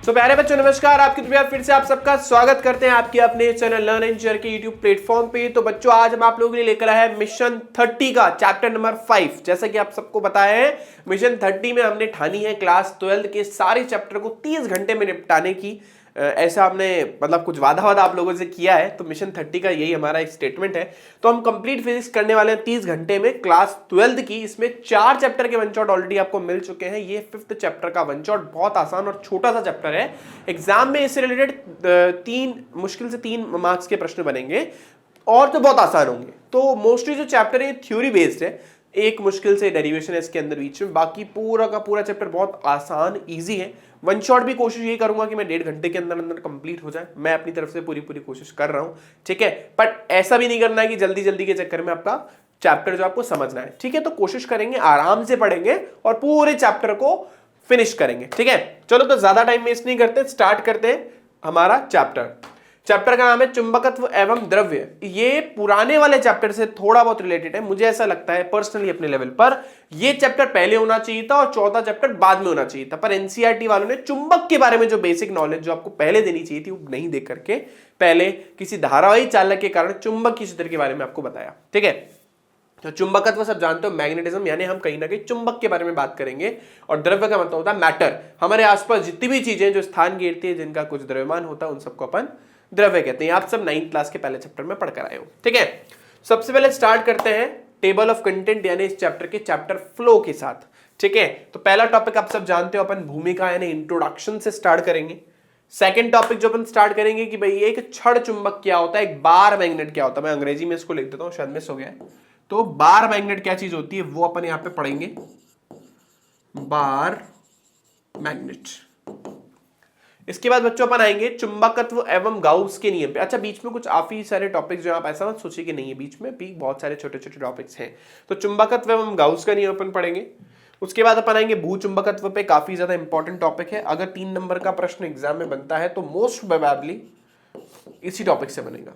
तो प्यारे बच्चों नमस्कार, आपकी तरफ फिर से आप सबका स्वागत करते हैं आपके अपने चैनल लर्न एंड शेयर के यूट्यूब प्लेटफॉर्म पे। तो बच्चों आज हम आप लोगों के लिए लेकर आए हैं मिशन 30 का चैप्टर नंबर 5। जैसा कि आप सबको बताया है मिशन 30 में हमने ठानी है क्लास 12 के सारे चैप्टर को 30 घंटे में निपटाने की। ऐसा हमने मतलब कुछ वादा आप लोगों से किया है, तो मिशन 30 का यही हमारा एक स्टेटमेंट है। तो हम कंप्लीट फिजिक्स करने वाले हैं 30 घंटे में क्लास 12 की। इसमें 4 चैप्टर के वन शॉट ऑलरेडी आपको मिल चुके हैं। ये 5th चैप्टर का वन शॉट बहुत आसान और छोटा सा चैप्टर है। एग्जाम में इससे रिलेटेड मुश्किल से 3 मार्क्स के प्रश्न बनेंगे और तो बहुत आसान होंगे। तो मोस्टली जो चैप्टर है थ्योरी बेस्ड है, एक मुश्किल से डेरिवेशन है इसके अंदर बीच में, बाकी पूरा का पूरा चैप्टर बहुत आसान इजी है। वन शॉट भी कोशिश यही करूंगा कि मैं 1.5 घंटे के अंदर अंदर कंप्लीट हो जाए। मैं अपनी तरफ से पूरी कोशिश कर रहा हूं, ठीक है। बट ऐसा भी नहीं करना है कि जल्दी जल्दी के चक्कर में आपका चैप्टर जो आपको समझना है, ठीक है। तो कोशिश करेंगे, आराम से पढ़ेंगे और पूरे चैप्टर को फिनिश करेंगे, ठीक है। चलो तो ज्यादा टाइम वेस्ट नहीं करते, स्टार्ट करते हैं हमारा चैप्टर। चैप्टर का नाम है चुंबकत्व एवं द्रव्य। ये पुराने वाले चैप्टर से थोड़ा बहुत रिलेटेड है, मुझे ऐसा लगता है पर्सनली अपने लेवल पर। ये चैप्टर पहले होना चाहिए था और चौथा चैप्टर बाद में होना चाहिए था, पर एनसीईआरटी वालों ने चुंबक के बारे में जो बेसिक नॉलेज जो आपको पहले देनी चाहिए थी वो नहीं दे करके पहले किसी धारावाही चालक के कारण चुंबक के क्षेत्र के बारे में आपको बताया, ठीक है। तो चुंबकत्व सब जानते हो, मैग्नेटिज्म, यानी हम कहीं ना कहीं चुंबक के बारे में बात करेंगे। और द्रव्य का मतलब होता है मैटर। हमारे आसपास जितनी भी चीजें जो स्थान घेरती है, जिनका कुछ द्रव्यमान होता है, उन सबको अपन द्रव्य कहते हैं। आप सब 9th क्लास के पहले चैप्टर में पढ़कर आए हो, ठीक है। सबसे पहले स्टार्ट करते हैं टेबल ऑफ कंटेंट यानी इस चैप्टर के चैप्टर फ्लो के साथ, ठीक है। तो पहला टॉपिक आप सब जानते हो, अपन भूमिका यानी इंट्रोडक्शन से स्टार्ट करेंगे। सेकंड टॉपिक जो अपन स्टार्ट करेंगे कि भाई एक छड़ चुंबक क्या होता है, एक बार मैग्नेट क्या होता है। मैं अंग्रेजी में इसको लिख देता हूं, शायद मिस हो गया है। तो बार मैग्नेट क्या चीज होती है वो अपन यहां पे पढ़ेंगे, बार मैग्नेट। इसके बाद बच्चों अपन आएंगे चुंबकत्व एवं गाउस के नियम पे। अच्छा, बीच में कुछ काफी सारे टॉपिक्स जो आप ऐसा मत सोचिए कि नहीं है, बीच में भी बहुत सारे छोटे छोटे टॉपिक्स हैं। तो चुंबकत्व एवं गाउस का नियम अपन पढ़ेंगे। उसके बाद अपन आएंगे भू चुंबकत्व पे, काफी ज्यादा इंपॉर्टेंट टॉपिक है। अगर 3 नंबर का प्रश्न एग्जाम में बनता है तो मोस्ट प्रोबेबली इसी टॉपिक से बनेगा।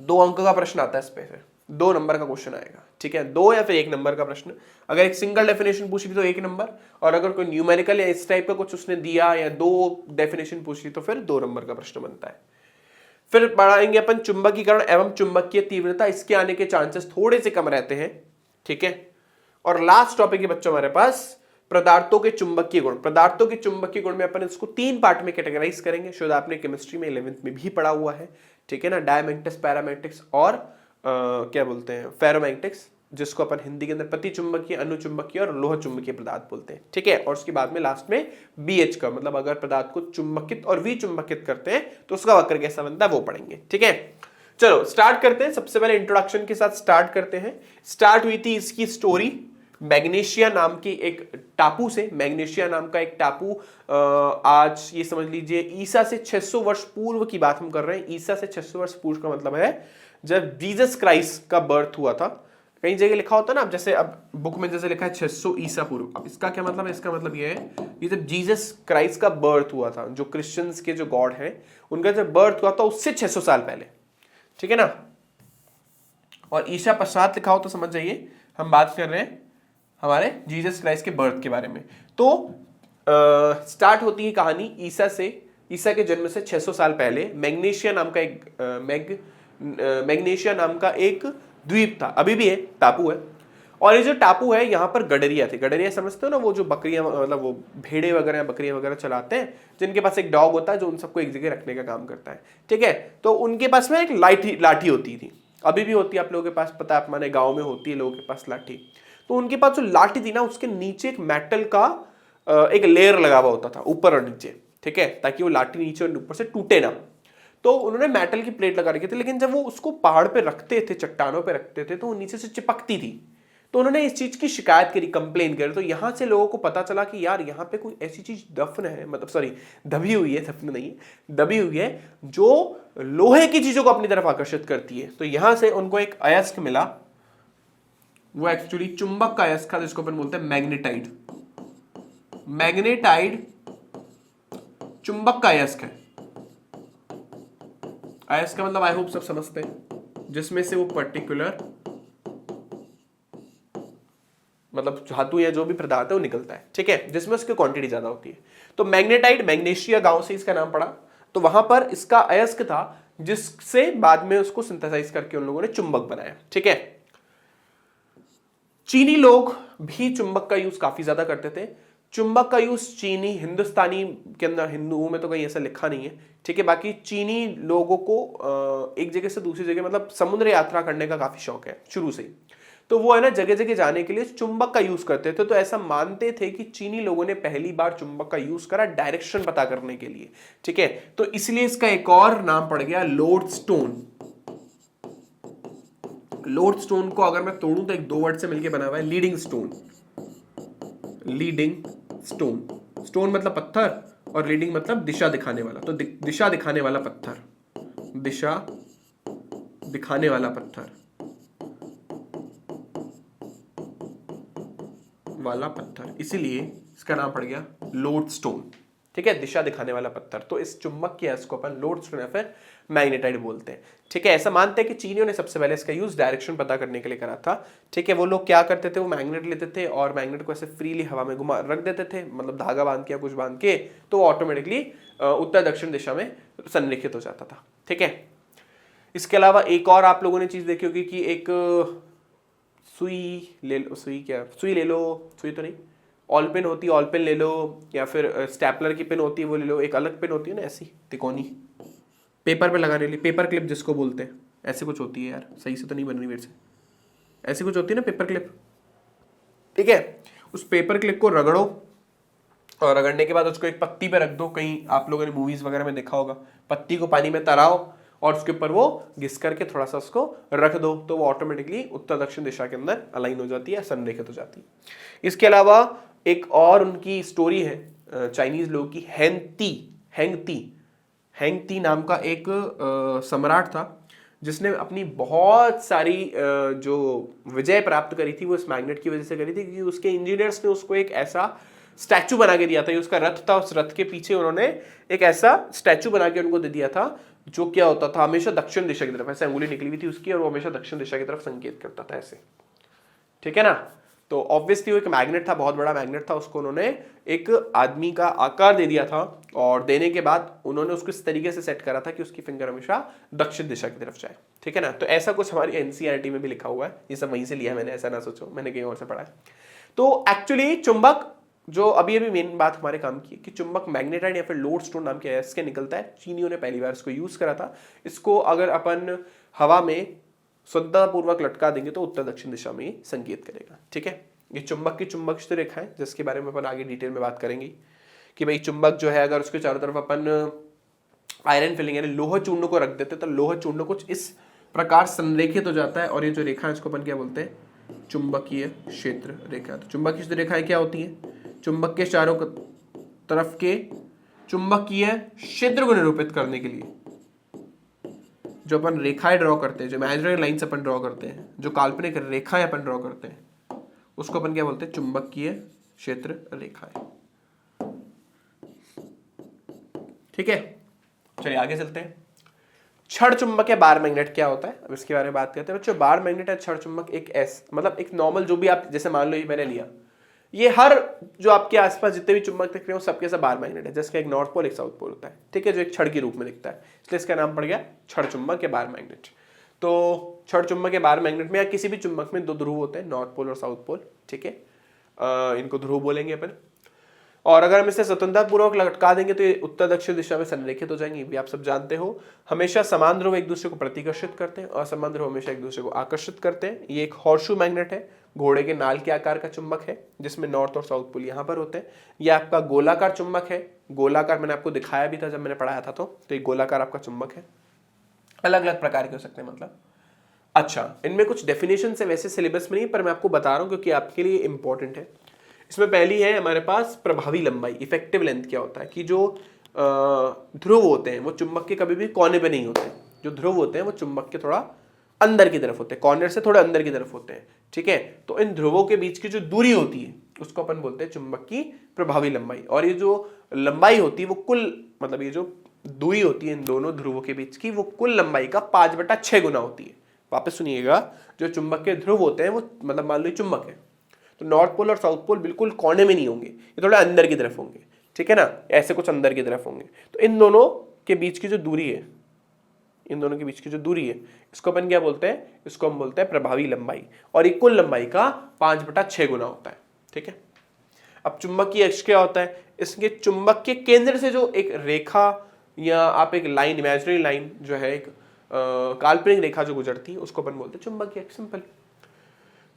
2 अंक का प्रश्न आता है इस पे, 2 नंबर का क्वेश्चन आएगा, ठीक है। 2 या फिर 1 नंबर का प्रश्न। अगर एक सिंगल डेफिनेशन पूछी तो 1 नंबर, और अगर कोई न्यूमेरिकल या इस टाइप का कुछ उसने दिया या 2 डेफिनेशन पूछी तो फिर 2 नंबर का प्रश्न बनता है। फिर पढ़ाएंगे अपन चुंबकीकरण एवं चुंबकीय तीव्रता। इसके आने के चांसेस थोड़े से कम रहते हैं, ठीक है। और लास्ट टॉपिक है बच्चों हमारे पास पदार्थों के चुंबकीय गुण। पदार्थों के चुंबकीय गुण में अपन इसको 3 पार्ट में कैटेगराइज करेंगे। शायद आपने केमिस्ट्री में 11th में भी पढ़ा हुआ है, ठीक है ना। डायमैग्नेटिक्स, पैरामैग्नेटिक्स और क्या बोलते हैं फेरोमैग्नेटिक्स, जिसको अपन हिंदी के अंदर पति चुंबकीय, अनुचुंबकीय और लोह चुंबकीय पदार्थ बोलते हैं, ठीक है। और उसके बाद में लास्ट में बीएच का मतलब अगर पदार्थ को चुंबकित और विचुंबकित करते हैं तो उसका वक्र कैसा बनता है वो पढ़ेंगे, ठीक है। चलो स्टार्ट करते हैं। सबसे पहले इंट्रोडक्शन के साथ स्टार्ट करते हैं। स्टार्ट हुई थी इसकी स्टोरी मैग्नेशिया नाम की एक टापू से। मैग्नेशिया नाम का एक टापू, आज ये समझ लीजिए ईसा से 600 वर्ष पूर्व की बात हम कर रहे हैं। ईसा से 600 वर्ष पूर्व का मतलब है जब जीसस क्राइस्ट का बर्थ हुआ था। कई जगह लिखा होता है ना, अब जैसे अब बुक में जैसे लिखा है 600 ईसा पूर्व। अब इसका क्या मतलब है? इसका मतलब ये है कि जब जीसस क्राइस्ट का बर्थ हुआ था, जो क्रिश्चियंस के जो गॉड हैं उनका जब बर्थ हुआ था उससे 600 साल पहले, ठीक है ना। और ईसा पश्चात लिखा हो तो समझ जाइए हम बात कर रहे हैं हमारे जीसस क्राइस्ट के बर्थ के बारे में। तो स्टार्ट होती है कहानी ईसा से। ईसा के जन्म से 600 साल पहले मैग्नेशिया नाम का एक द्वीप था, अभी भी है, टापू है। और ये जो टापू है यहाँ पर गडरिया थे। गडरिया समझते हो ना, वो जो बकरियां मतलब वो भेड़े वगैरह बकरियां वगैरह चलाते हैं, जिनके पास एक डॉग होता है जो उन सबको एक जगह रखने का काम करता है, ठीक है। तो उनके पास में एक लाठी होती थी, अभी भी होती है आप लोगों के पास, पता है हमारे गाँव में होती है लोगों के पास लाठी। तो उनके पास जो लाठी थी ना, उसके नीचे एक मेटल का एक लेयर लगा हुआ होता था ऊपर और नीचे, ठीक है, ताकि वो लाठी नीचे और ऊपर से टूटे ना। तो उन्होंने मेटल की प्लेट लगा रखी थी, लेकिन जब वो उसको पहाड़ पे रखते थे, चट्टानों पे रखते थे, तो वो नीचे से चिपकती थी। तो उन्होंने इस चीज की शिकायत करी, कंप्लेन करी। तो यहां से लोगों को पता चला कि यार यहाँ पे कोई ऐसी चीज दफन है, मतलब सॉरी दबी हुई है, दफन नहीं दबी हुई है, जो लोहे की चीजों को अपनी तरफ आकर्षित करती है। तो यहां से उनको एक अयस्क मिला, वो एक्चुअली चुंबक का अयस्क था, जिसको अपन बोलते हैं मैग्नेटाइड। मैग्नेटाइड चुंबक का अयस्क है। अयस्क का मतलब आई होप सब समझते हैं, जिसमें से वो पर्टिकुलर मतलब धातु या जो भी पदार्थ है वो निकलता है, ठीक है, जिसमें उसकी क्वांटिटी ज्यादा होती है। तो मैग्नेटाइट, मैग्नेशिया गांव से इसका नाम पड़ा। तो वहां पर इसका अयस्क था जिससे बाद में उसको सिंथेसाइज करके उन लोगों ने चुंबक बनाया, ठीक है। चीनी लोग भी चुंबक का यूज काफी ज्यादा करते थे। चुंबक का यूज चीनी, हिंदुस्तानी के अंदर, हिंदुओं में तो कहीं ऐसा लिखा नहीं है, ठीक है। बाकी चीनी लोगों को एक जगह से दूसरी जगह मतलब समुद्र यात्रा करने का काफी शौक है शुरू से ही। तो वो है ना जगह जगह जाने के लिए चुंबक का यूज करते थे। तो ऐसा मानते थे कि चीनी लोगों ने पहली बार चुंबक का यूज करा डायरेक्शन पता करने के लिए, ठीक है। तो इसलिए इसका एक और नाम पड़ गया लोडस्टोन। लोडस्टोन को अगर मैं तोड़ूं तो एक दो वर्ड से मिलकर बना हुआ है leading stone. Leading stone, stone मतलब पत्थर और लीडिंग मतलब दिशा दिखाने वाला। तो दिशा दिखाने वाला पत्थर, दिशा दिखाने वाला पत्थर वाला पत्थर, इसीलिए इसका नाम पड़ गया लोडस्टोन, ठीक है, दिशा दिखाने वाला पत्थर। तो इस चुंबक के को अपन लोडस्टोन या फिर मैग्नेटाइट बोलते हैं, ठीक है। ऐसा मानते हैं कि चीनियों ने सबसे पहले इसका यूज डायरेक्शन पता करने के लिए करा था, ठीक है। वो लोग क्या करते थे, वो मैग्नेट लेते थे और मैग्नेट को ऐसे फ्रीली हवा में घुमा रख देते थे, मतलब धागा बांध के या कुछ बांध के, तो ऑटोमेटिकली उत्तर दक्षिण दिशा में संरेखित हो जाता था, ठीक है। इसके अलावा एक और आप लोगों ने चीज देखी होगी कि एक सुई ले लो, सुई ले लो, सुई तो नहीं, ऑल पेन होती है, ऑल पेन ले लो, या फिर स्टेपलर की पेन होती है वो ले लो। एक अलग पेन होती है ना ऐसी तिकोनी, पेपर पे लगाने वाली, पेपर क्लिप जिसको बोलते हैं, ऐसे कुछ होती है यार, सही से तो नहीं बन रही मेरे से, ऐसी कुछ होती है ना पेपर क्लिप, ठीक है। उस पेपर क्लिप को रगड़ो और रगड़ने के बाद उसको एक पत्ती पे रख दो। कहीं आप लोगों ने मूवीज वगैरह में देखा होगा, पत्ती को पानी में तराओ और उसके ऊपर वो घिस करके थोड़ा सा उसको रख दो, तो वो ऑटोमेटिकली उत्तर दक्षिण दिशा के अंदर अलाइन हो जाती है, संरेखित हो जाती है। इसके अलावा एक और उनकी स्टोरी है चाइनीज लोगों की, हैंगती नाम का एक सम्राट था जिसने अपनी बहुत सारी जो विजय प्राप्त करी थी वो इस मैग्नेट की वजह से करी थी, क्योंकि उसके इंजीनियर्स ने उसको एक ऐसा स्टैचू बना के दिया था। ये उसका रथ था, उस रथ के पीछे उन्होंने एक ऐसा स्टैचू बना के उनको दे दिया था जो क्या होता था, हमेशा दक्षिण दिशा की तरफ, ऐसे अंगुली निकली हुई थी उसकी और वो हमेशा दक्षिण दिशा की तरफ संकेत करता था ऐसे, ठीक है ना। तो ऑब्वियसली वो एक मैग्नेट था, बहुत बड़ा मैग्नेट था, उसको उन्होंने एक आदमी का आकार दे दिया था और देने के बाद उन्होंने उसको इस तरीके से सेट करा था कि उसकी फिंगर हमेशा दक्षिण दिशा की तरफ जाए, ठीक है ना। तो ऐसा कुछ हमारी एनसीईआरटी में भी लिखा हुआ है, ये सब वहीं से लिया है मैंने, ऐसा ना सोचो मैंने कहीं और से पढ़ा है। तो एक्चुअली चुंबक जो अभी मेन बात हमारे काम की कि चुंबक मैग्नेटाइट या फिर लोडस्टोन नाम के इसके निकलता है। चीनियों ने पहली बार इसको यूज करा था। इसको अगर अपन हवा में श्रद्धापूर्वक लटका देंगे तो उत्तर दक्षिण दिशा में ही संकेत करेगा, ठीक है। ये चुंबक की चुंबक रेखा है जिसके बारे में अपन आगे डिटेल में बात करेंगे कि भाई चुंबक जो है अगर उसके चारों तरफ अपन आयरन फिलिंग यानी लोह चूर्ण को रख देते तो लोह चूर्ण कुछ इस प्रकार संरेखित हो जाता है और ये जो रेखा है इसको अपन क्या बोलते हैं, चुंबकीय क्षेत्र रेखा। तो चुंबकीय क्षेत्र रेखाएं क्या होती है, चुंबक के चारों तरफ के चुंबकीय क्षेत्र को निरूपित करने के लिए जो अपन रेखाएं ड्रॉ करते हैं, जो इमेजिनरी लाइंस अपन ड्रॉ करते हैं, जो काल्पनिक रेखाएं अपन ड्रॉ करते हैं, उसको अपन क्या बोलते हैं, चुंबकीय क्षेत्र रेखाएं, ठीक है। चलिए आगे चलते हैं। क्षण चुंबक या बार मैग्नेट क्या होता है, अब इसके बारे में बात करते हैं बच्चों। बार मैग्नेट है क्षण चुंबक एक मतलब एक नॉर्मल जो भी आप जैसे मान लो ये मैंने लिया, ये हर जो आपके आसपास जितने भी चुंबक दिख रहे हो सबके सब बार मैग्नेट है, जिसका एक नॉर्थ पोल एक साउथ पोल होता है, ठीक है, जो एक छड़ के रूप में दिखता है, इसलिए इसका नाम पड़ गया क्षण चुंबक या बार मैग्नेट। तो क्षण चुंबक या बार मैग्नेट में या किसी भी चुंबक में दो ध्रुव होते हैं, नॉर्थ पोल और साउथ पोल, ठीक है, इनको ध्रुव बोलेंगे अपन। और अगर हम इसे स्वतंत्रतापूर्वक लटका देंगे तो ये उत्तर दक्षिण दिशा में संरेखित हो जाएंगे, भी आप सब जानते हो। हमेशा समान ध्रुव एक दूसरे को प्रतिकर्षित करते हैं और असमान ध्रुव हमेशा एक दूसरे को आकर्षित करते हैं। ये एक हॉर्सशू मैग्नेट है, घोड़े के नाल के आकार का चुंबक है जिसमें नॉर्थ और साउथ पोल यहाँ पर होते हैं। ये आपका गोलाकार चुंबक है, गोलाकार मैंने आपको दिखाया भी था जब मैंने पढ़ाया था, तो ये गोलाकार आपका चुंबक है। अलग अलग प्रकार के हो सकते हैं मतलब। अच्छा, इनमें कुछ डेफिनेशन है वैसे सिलेबस में नहीं, पर मैं आपको बता रहा हूँ क्योंकि आपके लिए इंपॉर्टेंट है। इसमें पहली है हमारे पास प्रभावी लंबाई, इफेक्टिव लेंथ। क्या होता है कि जो ध्रुव होते हैं वो चुंबक के कभी भी कोने पे नहीं होते, जो ध्रुव होते हैं वो चुंबक के थोड़ा अंदर की तरफ होते हैं, कॉर्नर से थोड़ा अंदर की तरफ होते हैं, ठीक है। तो इन ध्रुवों के बीच की जो दूरी होती है उसको अपन बोलते हैं चुंबक की प्रभावी लंबाई। और ये जो लंबाई होती है वो कुल मतलब ये जो दूरी होती है इन दोनों ध्रुवों के बीच की वो कुल लंबाई का 5/6 गुना होती है। वापस सुनिएगा, जो चुंबक के ध्रुव होते हैं वो मतलब मान लो चुंबक है तो नॉर्थ पोल और साउथ पोल बिल्कुल कोने में नहीं होंगे, ये थोड़ा अंदर की तरफ होंगे, ठीक है ना, ऐसे कुछ अंदर की तरफ होंगे। तो इन दोनों के बीच की जो दूरी है, इन दोनों के बीच की जो दूरी है, इसको अपन क्या बोलते हैं, इसको हम बोलते हैं प्रभावी लंबाई, और ये कुल लंबाई का 5/6 गुना होता है, ठीक है। अब चुंबकीय अक्ष क्या होता है, इसके चुंबक के केंद्र से जो एक रेखा या आप एक लाइन, इमेजिनरी लाइन जो है, एक काल्पनिक रेखा जो गुजरती है, उसको अपन बोलते हैं चुंबकीय अक्ष, सिंपल।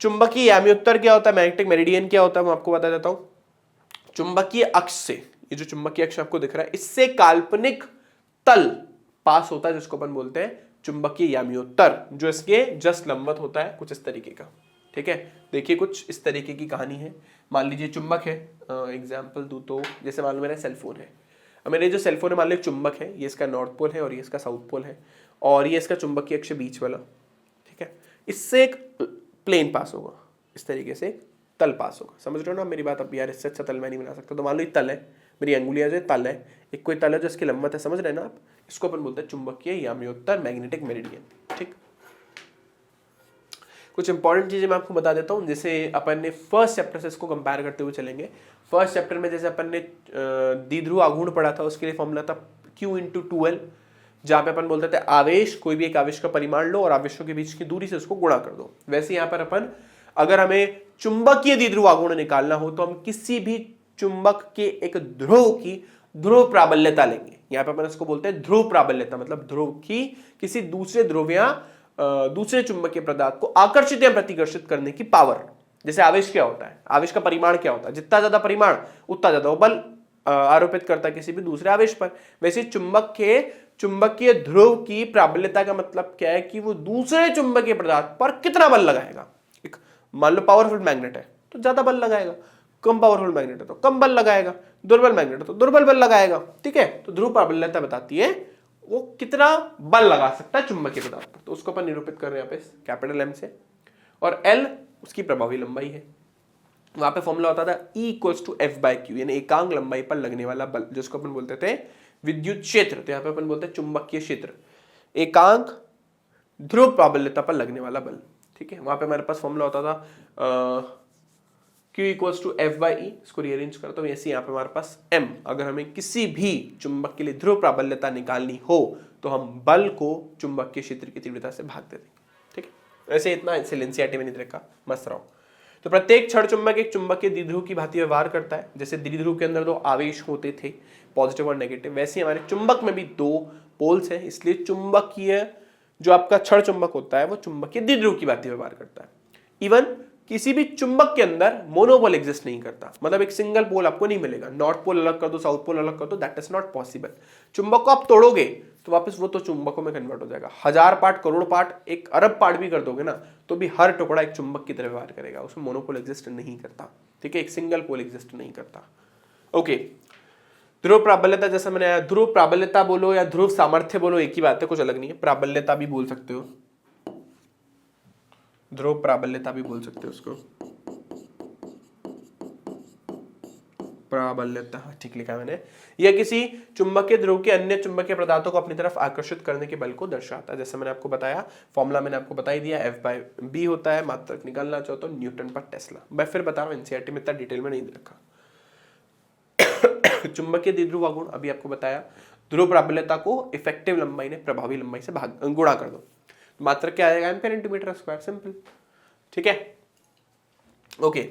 चुंबकीय याम्योत्तर क्या होता है, मैग्नेटिक मेरिडियन क्या होता है, मैं आपको बता देता हूं। चुंबकीय अक्ष से, ये जो चुंबकीय अक्ष आपको दिख रहा है, इससे काल्पनिक तल पास होता है, जिसको अपन बोलते हैं चुंबकीय याम्योत्तर, जो इसके जस्ट लंबवत होता है, कुछ इस तरीके का, ठीक है। देखिए कुछ इस तरीके की कहानी है। मान लीजिए चुंबक है, एग्जाम्पल दूं तो जैसे मान लो मेरा सेलफोन है, अब मेरे जो सेलफोन है मान लो एक चुंबक है, ये इसका नॉर्थ पोल है और ये इसका साउथ पोल है, और ये इसका चुंबकीय अक्ष बीच वाला, ठीक है। इससे एक प्लेन पास होगा, इस तरीके से तल पास होगा, समझ रहे हो ना मेरी बात। अब यार इससे अच्छा तल मैं नहीं बना सकता, तो मान लो ये तल है, मेरी अंगुलियां जो तल है, एक कोई तल है जो इसकी लंबवत है, समझ रहे हैं ना आप, इसको अपन बोलते हैं चुंबकीय याम्योत्तर, मैग्नेटिक मेरिडियन, ठीक। कुछ इंपॉर्टेंट चीजें मैं आपको बता देता हूं, जैसे अपन ने फर्स्ट चैप्टर से इसको कंपेयर करते हुए चलेंगे। फर्स्ट चैप्टर में जैसे अपन ने द्विध्रुव आघूर्ण पढ़ा था, उसके लिए फॉर्मूला था Q×2L, जहां पे अपन बोलते थे आवेश, कोई भी एक आवेश का परिमाण लो और आवेशों के बीच की दूरी से उसको गुणा कर दो। वैसे यहाँ पर अपन अगर हमें चुंबकीय द्विध्रुव आघूर्ण निकालना हो तो हम किसी भी चुंबक के एक ध्रुव की ध्रुव प्राबल्यता लेंगे। यहाँ पे अपन इसको बोलते हैं ध्रुव प्राबल्यता, मतलब ध्रुव की किसी दूसरे ध्रुव या दूसरे चुंबकीय पदार्थ को आकर्षित या प्रतिकर्षित करने की पावर। जैसे आवेश क्या होता है, आवेश का परिमाण क्या होता है, जितना ज्यादा परिमाण उतना ज्यादा वो बल आरोपित करता है किसी भी दूसरे आवेश पर। वैसे चुंबक के चुंबकीय ध्रुव की प्राबल्यता का मतलब क्या है कि वो दूसरे चुंबकीय पदार्थ पर कितना बल लगाएगा। एक मान लो पावरफुल मैग्नेट है तो ज्यादा बल लगाएगा, कम पावरफुल मैग्नेट है तो कम बल लगाएगा, दुर्बल मैग्नेट है तो दुर्बल बल लगाएगा, ठीक है। तो ध्रुव प्राबल्यता बताती है वो कितना बल लगा सकता है चुंबकीय पदार्थ पर, तो उसको अपन निरूपित कर रहे हैं यहाँ पे कैपिटल M से, और L उसकी प्रभावी लंबाई है। वहां पे फॉर्मूला होता था E=F/Q, यानी एकांक लंबाई पर लगने वाला बल, जिसको अपन बोलते थे विद्युत क्षेत्र, तो यहाँ पे अपन बोलते हैं चुंबकीय क्षेत्र, एकांक ध्रुव प्राबल्यता पर लगने वाला बल, ठीक है। वहां पे हमारे पास फॉर्मूला होता था Q=F/E, इसको रीअरेंज करता हूं, ऐसे यहाँ पे हमारे पास M, अगर हमें किसी भी चुंबक के लिए ध्रुव प्राबल्यता निकालनी हो तो हम बल को चुंबकीय क्षेत्र की तीव्रता से भाग देते हैं, ठीक है। ऐसे इतना एनसीईआरटी में नहीं देखा, मस्त रहो। तो प्रत्येक क्षण चुंबक एक चुंबकीय द्विध्रुव की भांति व्यवहार करता है। जैसे द्विध्रुव के अंदर दो आवेश होते थे, पॉजिटिव और नेगेटिव, वैसे हमारे चुंबक में भी दो पोल्स हैं, इसलिए चुंबकीय जो आपका क्षण चुंबक होता है वो चुंबकीय द्विध्रुव की भांति व्यवहार करता है। इवन किसी भी चुंबक के अंदर मोनोपोल एग्जिस्ट नहीं करता, मतलब एक सिंगल पोल आपको नहीं मिलेगा, नॉर्थ पोल अलग कर दो, साउथ पोल अलग कर दो, दैट इज नॉट पॉसिबल। चुंबक को आप तोड़ोगे तो वापस वो तो चुंबकों में कन्वर्ट हो जाएगा, 1000 पार्ट, करोड़ पार्ट, 1 अरब पार्ट भी कर दोगे ना तो भी हर टुकड़ा एक चुंबक की तरह व्यवहार करेगा, उसमें मोनोपोल एग्जिस्ट नहीं करता, ठीक है, एक सिंगल पोल एग्जिस्ट नहीं करता। ओके, ध्रुव प्राबल्यता, जैसा मैंने ध्रुव प्राबल्यता बोलो या ध्रुव सामर्थ्य बोलो एक ही बात है, कुछ अलग नहीं है। प्राबल्यता भी बोल सकते हो, ध्रुव प्राबल्यता भी बोल सकते हो उसको, प्राबल्यता, ठीक लिखा मैंने। यह किसी चुंबकीय ध्रुव के अन्य चुंबकीय पदार्थों को अपनी तरफ आकर्षित करने के बल को दर्शाता है। जैसे मैंने आपको बताया, फॉर्मूला मैंने आपको बता ही दिया, F/B होता है। मात्रक निकालना चाहो तो न्यूटन पर टेस्ला। मैं फिर बता रहा हूं, एनसीईआरटी में इतना डिटेल में नहीं दे रखा। चुंबकीय द्विध्रुव आघूर्ण अभी आपको बताया, ध्रुव प्राबल्यता को इफेक्टिव लंबाई ने प्रभावी लंबाई से गुणा कर दो, मात्रक क्या आएगा, एम्पीयर/मीटर², सिंपल, ठीक है। ओके,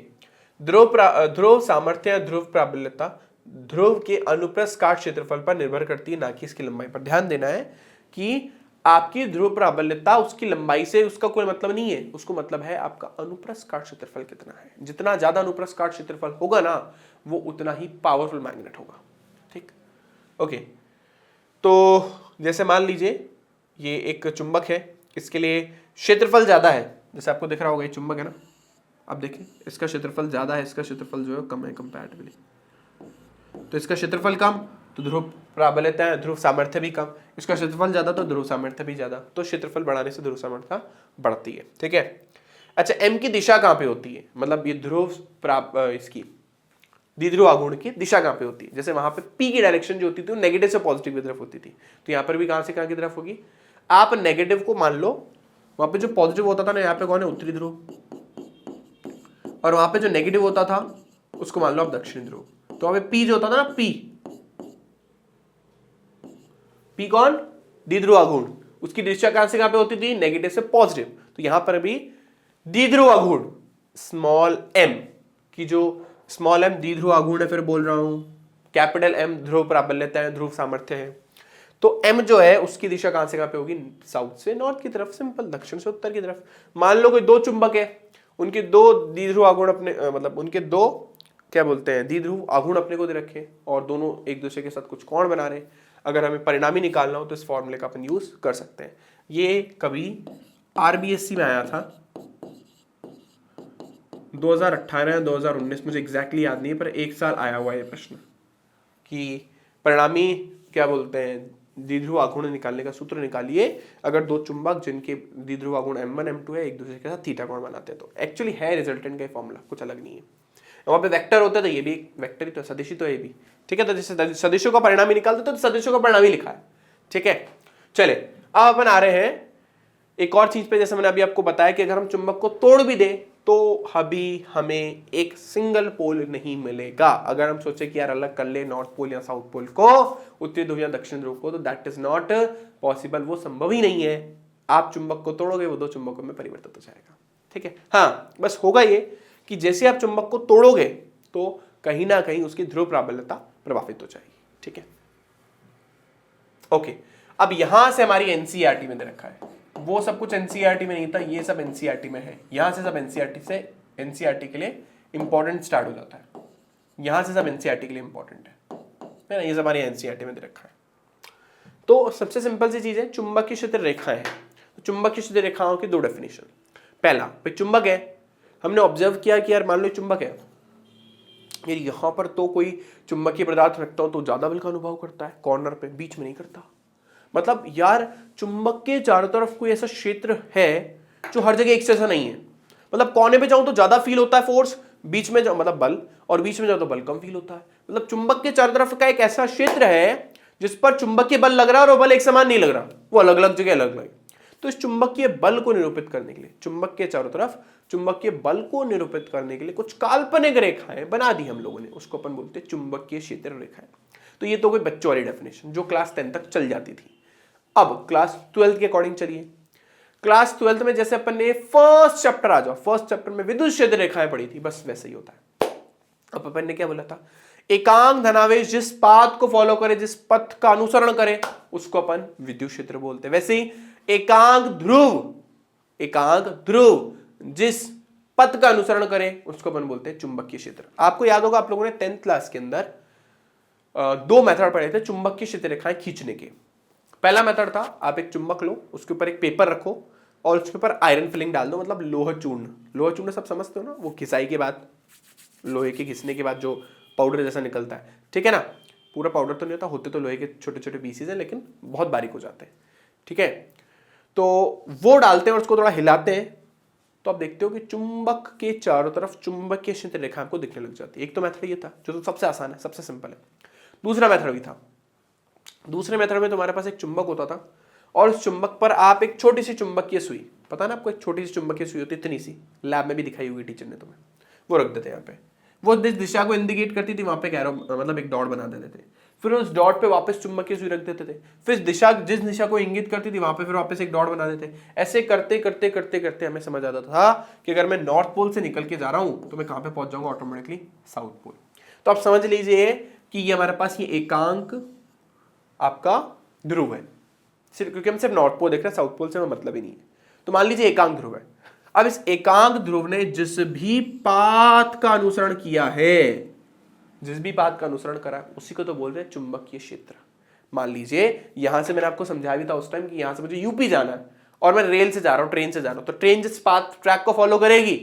ध्रुव सामर्थ्य या ध्रुव प्राबल्यता ध्रुव के अनुप्रस्थ काट क्षेत्रफल पर निर्भर करती है, ना कि इसकी लंबाई पर। ध्यान देना है कि आपकी ध्रुव प्राबल्यता उसकी लंबाई से उसका कोई मतलब नहीं है, उसको मतलब है आपका अनुप्रस्थ काट क्षेत्रफल कितना है। जितना ज्यादा अनुप्रस्थ काट क्षेत्रफल होगा ना वो उतना ही पावरफुल मैग्नेट होगा, ठीक। ओके, तो जैसे मान लीजिए ये एक चुंबक है, इसके लिए क्षेत्रफल ज्यादा है, जैसे आपको दिख रहा होगा ये चुंबक है ना, अब देखिए इसका क्षेत्रफल ज्यादा है, इसका क्षेत्रफल जो है कम है कंपैरेटिवली, तो इसका क्षेत्रफल कम तो ध्रुव प्राबल्यता है, ध्रुव सामर्थ्य भी कम, इसका क्षेत्रफल ज्यादा तो ध्रुव सामर्थ्य भी ज्यादा, तो क्षेत्रफल बढ़ाने से ध्रुव सामर्थ्य बढ़ती है, ठीक है। अच्छा, M की दिशा कहाँ पे होती है, मतलब ये इसकी द्विध्रुव आघूर्ण की दिशा कहाँ पे होती है। जैसे वहां पे P की डायरेक्शन जो होती थी वो नेगेटिव से पॉजिटिव की तरफ होती थी, तो यहाँ पर भी कहाँ से कहाँ की तरफ होगी। आप नेगेटिव को मान लो, वहां पे जो पॉजिटिव होता था ना, यहाँ पे कौन है, उत्तरी ध्रुव, और वहां पे जो नेगेटिव होता था उसको मान लो आप दक्षिणी ध्रुव। तो वहां पे पी जो होता था ना, पी कौन, द्विध्रुव आघूर्ण, उसकी दिशा कहां से कहां पे होती थी, नेगेटिव से पॉजिटिव। तो यहां पर भी द्विध्रुव आघूर्ण स्मॉल एम की जो स्मॉल एम द्विध्रुव आघूर्ण है, फिर बोल रहा हूं कैपिटल एम ध्रुव प्राबल्यता है, ध्रुव सामर्थ्य है। तो एम जो है उसकी दिशा कहां से कहां पे होगी, साउथ से नॉर्थ की तरफ, सिंपल, दक्षिण से उत्तर की तरफ। मान लो कोई दो चुंबक है, उनके दो द्विध्रुव आघूर्ण अपने मतलब उनके दो क्या बोलते हैं द्विध्रुव आघूर्ण अपने को दे रखे और दोनों एक दूसरे के साथ कुछ कोण बना रहे। अगर हमें परिणामी निकालना हो तो इस फॉर्मूले का अपन यूज कर सकते हैं। ये कभी आरबीएससी में आया था 2018 या 2019, मुझे एग्जैक्टली याद नहीं है, पर एक साल आया हुआ है ये प्रश्न कि परिणामी क्या बोलते हैं द्विध्रुव आघूर्ण निकालने का सूत्र निकालिए अगर दो चुंबक जिनके द्विध्रुव आघूर्ण m1 m2 है एक दूसरे के साथ थीटा कोण बनाते हैं। तो एक्चुअली है रिजल्टेंट का फॉर्मूला, कुछ अलग नहीं है। वहां पे वेक्टर होता था, ये भी वेक्टर ही तो, सदिश ही तो, ये भी ठीक है। तो जैसे सदिशों का परिणामी निकालते तो सदिशों का परिणामी लिखा है, ठीक है। चले अब अपन आ रहे हैं एक और चीज पे, जैसे मैंने अभी आपको बताया कि अगर हम चुंबक को तोड़ भी दें तो अभी हमें एक सिंगल पोल नहीं मिलेगा। अगर हम सोचे कि यार अलग कर ले नॉर्थ पोल या साउथ पोल को, उत्तरी ध्रुव या दक्षिण ध्रुव को, तो दैट इज नॉट पॉसिबल, वो संभव ही नहीं है। आप चुंबक को तोड़ोगे वो दो चुंबकों में परिवर्तित हो जाएगा, ठीक है। हाँ, बस होगा ये कि जैसे आप चुंबक को तोड़ोगे तो कहीं ना कहीं उसकी ध्रुव प्राबल्यता प्रभावित हो जाएगी, ठीक है। ओके, अब यहां से हमारी एनसीईआरटी में दे रखा है, वो सब कुछ एनसीईआरटी में नहीं था, ये सब एनसीईआरटी में है। यहां से सब एनसीईआरटी के लिए इंपॉर्टेंट स्टार्ट हो जाता है, यहां से सब एनसीईआरटी के लिए इंपॉर्टेंट है ना, ये सब हमारी एनसीईआरटी में दे रखा है। तो सबसे सिंपल सी चीज है, चुंबकीय क्षेत्र रेखाएं हैं। तो चुंबकीय क्षेत्र रेखाओं की दो डेफिनेशन। पहला, भाई चुंबक है, हमने ऑब्जर्व किया कि यार मान लो चुंबक है, यार यहां पर तो कोई चुंबकीय पदार्थ रखता हो तो ज्यादा बल का अनुभव करता है, कॉर्नर पे, बीच में नहीं करता। मतलब यार चुंबक के चारों तरफ कोई ऐसा क्षेत्र है जो हर जगह एक जैसा नहीं है। मतलब कोने पे जाऊं तो ज्यादा फील होता है फोर्स, बीच में जाऊं मतलब बल, और बीच में जाऊं तो बल कम फील होता है। मतलब चुंबक के चारों तरफ का एक ऐसा क्षेत्र है जिस पर चुंबकीय बल लग रहा है और वो बल एक समान नहीं लग रहा, वो अलग अलग जगह अलग अलग। तो इस चुंबकीय बल को निरूपित करने के लिए, चुंबक के चारों तरफ चुंबकीय बल को निरूपित करने के लिए कुछ काल्पनिक रेखाएं बना दी हम लोगों ने, उसको अपन बोलते हैं चुंबकीय क्षेत्र रेखाएं। तो ये तो कोई बच्चों वाली डेफिनेशन जो क्लास 10 तक चल जाती थी। अब क्लास 12 के अकॉर्डिंग चलिए। क्लास 12 में जैसे अपन ने फर्स्ट चैप्टर आ जाओ, फर्स्ट चैप्टर में विद्युत क्षेत्र रेखाएं पढ़ी थी, बस वैसे ही होता है। अब अपन ने क्या बोला था, एकांक धनावेश जिस पाथ को फॉलो करे, जिस पथ का अनुसरण करे, उसको अपन विद्युत क्षेत्र बोलते हैं। वैसे ही एकांक ध्रुव जिस पथ का अनुसरण करे उसको अपन बोलते हैं चुंबकीय क्षेत्र। आपको याद होगा आप लोगों ने 10th क्लास के अंदर दो मेथड पढ़े थे चुंबकीय क्षेत्र रेखाएं खींचने के। पहला मेथड था, आप एक चुंबक लो, उसके ऊपर एक पेपर रखो और उसके ऊपर आयरन फिलिंग डाल दो, मतलब लोहा चूर्ण। लोहा चूर्ण सब समझते हो ना, वो घिसाई के बाद, लोहे के घिसने के बाद जो पाउडर जैसा निकलता है, ठीक है ना। पूरा पाउडर तो नहीं होता, होते तो लोहे के छोटे छोटे पीसेज हैं लेकिन बहुत बारीक हो जाते हैं, ठीक है। तो वो डालते हैं और उसको थोड़ा हिलाते हैं, तो आप देखते हो कि चुंबक के चारों तरफ चुंबकीय क्षेत्र रेखा आपको दिखने लग जाती है। एक तो मेथड ये था जो सबसे आसान है, सबसे सिंपल है। दूसरा मेथड भी था। दूसरे मेथड में तुम्हारे पास एक चुंबक होता था और उस चुंबक पर आप एक छोटी सी चुंबकीय सुई, पता ना आपको, एक छोटी सी चुंबकीय सुई होती है, इतनी सी, लैब में भी दिखाई होगी टीचर ने तुम्हें, वो रख देते यहाँ पे। वो जिस दिशा को इंडिकेट करती थी वहां पे एरो, मतलब एक डॉट बना देते थे। फिर उस डॉट पे वापस चुंबकीय सुई रख देते थे। फिर जिस दिशा को इंगित करती थी वहां पे फिर वापस एक डॉट बना देते। ऐसे करते करते करते करते हमें समझ आता था कि अगर मैं नॉर्थ पोल से निकल के जा रहा हूं तो मैं कहां पे पहुंच जाऊंगा, ऑटोमेटिकली साउथ पोल। तो आप समझ लीजिए कि ये हमारे पास ये एकांक आपका ध्रुव है, सिर्फ क्योंकि हम सिर्फ नॉर्थ पोल देख रहे हैं, साउथ पोल से हमें मतलब ही नहीं है। तो मान लीजिए एकांक ध्रुव है। अब इस एकांक ध्रुव ने जिस भी पाथ का अनुसरण किया है, जिस भी पाथ का अनुसरण करा, उसी को तो बोल रहे हैं चुंबकीय क्षेत्र। मान लीजिए यहां से मैंने आपको समझाया भी था उस टाइम कि यहां से मुझे यूपी जाना है और मैं रेल से जा रहा हूं, ट्रेन से जा रहा हूं, तो ट्रेन जिस पाथ ट्रैक को फॉलो करेगी,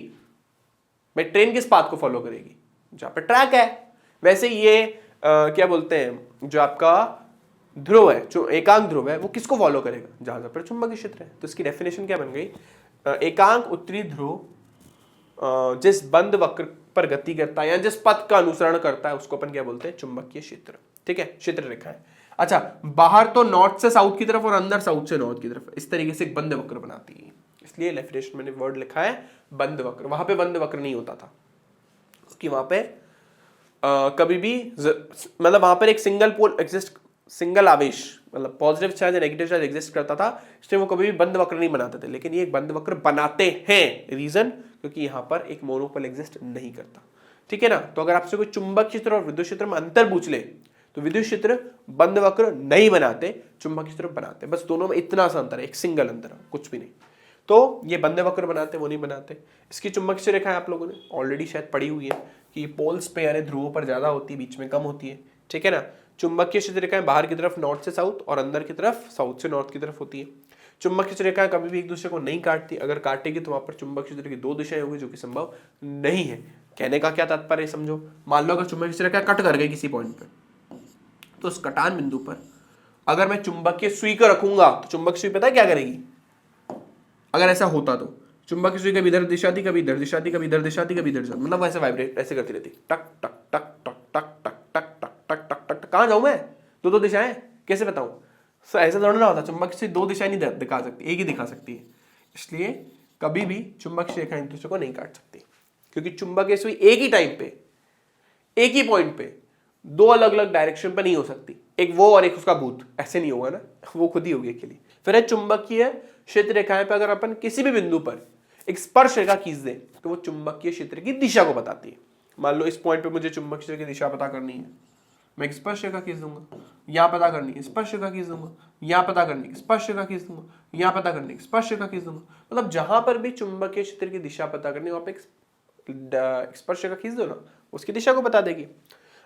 भाई ट्रेन किस पाथ को फॉलो करेगी, जहां पर ट्रैक है। वैसे ये क्या बोलते हैं, जो आपका ध्रुव है, जो एकांक ध्रुव है, वो किसको फॉलो करेगा, जहां पर चुंबकीय क्षेत्र है। तो इसकी डेफिनेशन क्या बन गई, एकांक उत्तरी ध्रुव जिस बंद वक्र पर गति करता है या जिस पथ का अनुसरण करता है उसको अपन क्या बोलते हैं, चुंबकीय क्षेत्र, ठीक है, क्षेत्र रेखा है। अच्छा, बाहर तो नॉर्थ से साउथ की तरफ और अंदर साउथ से नॉर्थ की तरफ, इस तरीके से एक बंद वक्र बनाती है। इसलिए डेफिनेशन मैंने वर्ड लिखा है बंद वक्र, वहां पे बंद वक्र नहीं होता था, कि वहां पे कभी भी मतलब वहां पर एक सिंगल पोल एग्जिस्ट, सिंगल आवेश मतलब पॉजिटिव चार्ज या नेगेटिव चार्ज एग्जिस्ट करता था, इसलिए वो कभी भी बंद वक्र नहीं बनाते थे। लेकिन ये एक बंद वक्र बनाते हैं, रीजन क्योंकि यहां पर एक मोनोपोल एग्जिस्ट नहीं करता। ठीक है ना। तो अगर आपसे कोई चुंबक क्षेत्र और विद्युत क्षेत्र में अंतर पूछ ले तो विद्युत क्षेत्र बंद वक्र नहीं बनाते, चुंबक क्षेत्र बनाते, बस दोनों में इतना सा अंतर है, एक सिंगल अंतर है, कुछ भी नहीं। तो ये बंद वक्र बनाते, वो नहीं बनाते। इसकी चुंबकीय रेखाएं आप लोगों ने ऑलरेडी शायद पढ़ी हुई है कि पोल्स पे यानी ध्रुवों पर ज्यादा होती है, बीच में कम होती है। ठीक है ना। चुंबकीय क्षेत्र रेखाएं बाहर की तरफ नॉर्थ से साउथ और अंदर की तरफ साउथ से नॉर्थ की तरफ होती है। चुंबकीय क्षेत्र रेखाएं कभी भी एक दूसरे को नहीं काटती, अगर काटेगी तो वहां पर चुंबक क्षेत्र की दो दिशाएं होगी, जो कि संभव नहीं है। कहने का क्या तात्पर्य समझो, मान लो अगर चुंबकीय क्षेत्र रेखा कट कर गई किसी पॉइंट पे, तो उस कटान बिंदु पर अगर मैं चुंबकीय सुई को रखूंगा तो चुंबक सुई पता है क्या करेगी, अगर ऐसा होता तो चुंबकीय सुई कभी इधर दिशा थी, कभी इधर दिशा थी, कभी इधर दिशा थी, कभी इधर दिशा, मतलब वैसे वाइब्रेट ऐसे करती रहती, टक टक टक टक टक टक टक टक टक टक टक। कहां जाऊं मैं, दो दिशाएं कैसे बताऊं, ऐसा थोड़ा ना होता। चुंबकीय सुई दो दिशाएं नहीं दिखा सकती, एक ही दिखा सकती है। इसलिए कभी भी चुंबकीय रेखा एक दूसरे को नहीं काट सकती, क्योंकि चुंबकीय सुई एक ही टाइम पे एक ही पॉइंट पे दो अलग अलग डायरेक्शन पे नहीं हो सकती, एक वो और एक उसका भूत, ऐसे नहीं होगा ना, वो खुद ही होगी अकेली। फिर है चुंबकीय क्षेत्र रेखाएं पे अगर अपन किसी भी बिंदु पर एक स्पर्श रेखा खींच दें तो वो चुंबकीय क्षेत्र की दिशा को बताती है। मान लो इस पॉइंट पे मुझे चुंबकीय क्षेत्र की दिशा पता करनी है, मैं एक स्पर्श रेखा खींच दूंगा, यहां पता करनी है स्पर्श रेखा खींच दूंगा, यहां पता करनी है स्पर्श रेखा खींच दूंगा, यहां पता करनी है स्पर्श रेखा खींच दूंगा। मतलब जहां पर भी चुंबकीय क्षेत्र की दिशा पता करनी है वहां पे स्पर्श रेखा खींच दो ना, उसकी दिशा को बता देगी।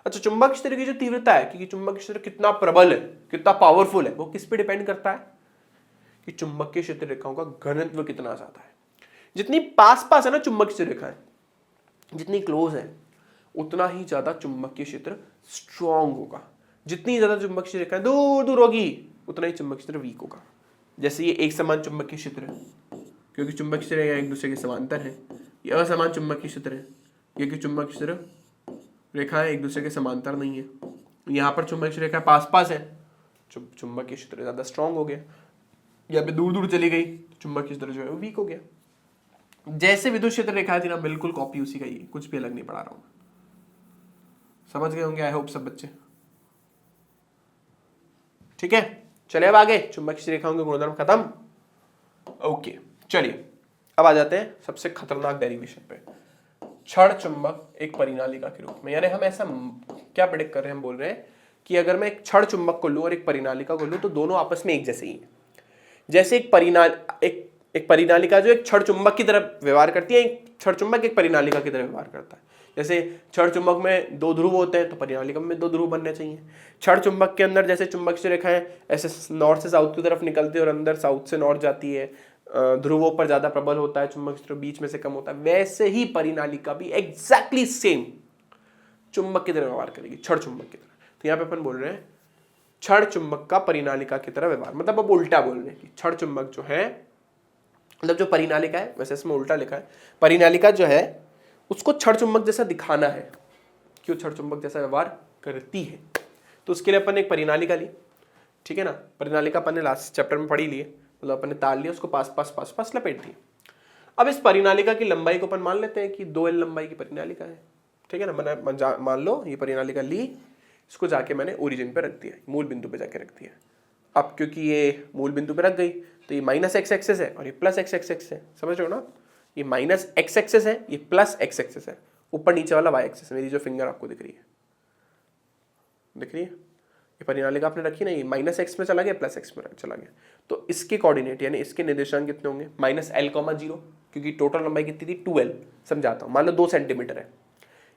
अच्छा, चुंबक क्षेत्र की जो तीव्रता है कि चुंबक क्षेत्र कितना प्रबल है, कितना पावरफुल है, वो किस पे डिपेंड करता है कि चुंबकीय क्षेत्र रेखाओं का घनत्व कितना ज्यादा है। जितनी पास पास है ना चुंबकीय क्षेत्र रेखाएं, जितनी क्लोज है उतना ही ज्यादा चुंबकीय क्षेत्र स्ट्रॉन्ग होगा। जितनी ज्यादा चुंबकीय क्षेत्र रेखाएं दूर दूर होगी उतना ही चुंबकीय क्षेत्र वीक होगा। जैसे ये एक समान चुंबकीय क्षेत्र है क्योंकि चुंबकीय क्षेत्र एक दूसरे के समांतर है, ये असमान चुंबकीय क्षेत्र है क्योंकि चुंबकीय क्षेत्र रेखाएं एक दूसरे के समांतर नहीं है। यहाँ पर चुंबकीय रेखा पास पास है, चुंबकीय क्षेत्र ज्यादा स्ट्रांग हो गया। यहाँ पे दूर दूर चली गई, चुंबकीय क्षेत्र जो है वो वीक हो गया। जैसे विद्युत क्षेत्र रेखा थी ना, बिल्कुल कॉपी उसी का ही, कुछ भी अलग नहीं पढ़ा रहा हूँ। समझ गए होंगे आई होप सब बच्चे। ठीक है, चलिए अब आगे, चुंबकीय रेखाओं के गुणधर्म खत्म। ओके, चलिए अब आ जाते हैं सबसे खतरनाक डेरिवेशन पे, क्षण चुंबक एक परिनालिका के रूप में। यानी हम ऐसा क्या प्रेडिक्ट कर रहे हैं, हम बोल रहे हैं कि अगर मैं एक क्षण चुंबक को लूं और एक परिनालिका को लूं तो दोनों आपस में एक जैसे ही हैं। जैसे एक परिनालिका जो एक क्षण चुंबक की तरह व्यवहार करती है, एक क्षण चुंबक एक परिनालिका की तरह व्यवहार करता है। जैसे क्षण चुंबक में दो ध्रुव होते हैं तो परिनालिका में दो ध्रुव बनने चाहिए। क्षण चुंबक के अंदर जैसे चुंबकीय रेखाएं ऐसे नॉर्थ से साउथ की तरफ निकलती है और अंदर साउथ से नॉर्थ जाती है, ध्रुवों पर ज्यादा प्रबल होता है, चुंबक क्षेत्र बीच में से कम होता है, वैसे ही परिनालिका भी एग्जैक्टली सेम चुंबक की तरह व्यवहार करेगी, क्षण चुंबक की तरह। तो यहाँ पे अपन बोल रहे हैं क्षण चुंबक का परिनालिका की तरह व्यवहार, मतलब अब उल्टा बोल रहे हैं कि क्षण चुंबक जो है, मतलब जो परिनालिका है, वैसे इसमें उल्टा लिखा है, परिनालिका जो है उसको क्षण चुंबक जैसा दिखाना है कि वो क्षण चुंबक जैसा व्यवहार करती है। तो उसके लिए अपन एक परिनालिका ली, ठीक है ना। परिनालिका अपन ने लास्ट चैप्टर में पढ़ी ली है, मतलब अपन ने तार लिया, उसको पास पास पास पास लपेट दिया। अब इस परिनालिका की लंबाई को अपन मान लेते हैं कि 2L लंबाई की परिनालिका है, ठीक है ना। मैंने मान लो ये परिनालिका ली, इसको जाके मैंने ओरिजिन पे रख दिया, मूल बिंदु पे जाके रख दिया। अब क्योंकि ये मूल बिंदु पे रख गई तो ये माइनस एक्स एक्सेस है और ये प्लस एक्स एक्सेस है, समझ रहे हो ना। ये माइनस एक्स एक्सेस है, ये प्लस एक्स एक्सेस है, ऊपर नीचे वाला वाई एक्सेस। मेरी जो फिंगर आपको दिख रही है, दिख रही है, ये परिनालिका आपने रखी ना, ये माइनस एक्स में चला गया, प्लस एक्स में चला गया। तो इसके कोऑर्डिनेट यानी इसके निर्देशांक कितने होंगे, -L,0, क्योंकि टोटल लंबाई कितनी थी 2L। समझाता हूँ, मान लो 2 सेंटीमीटर है,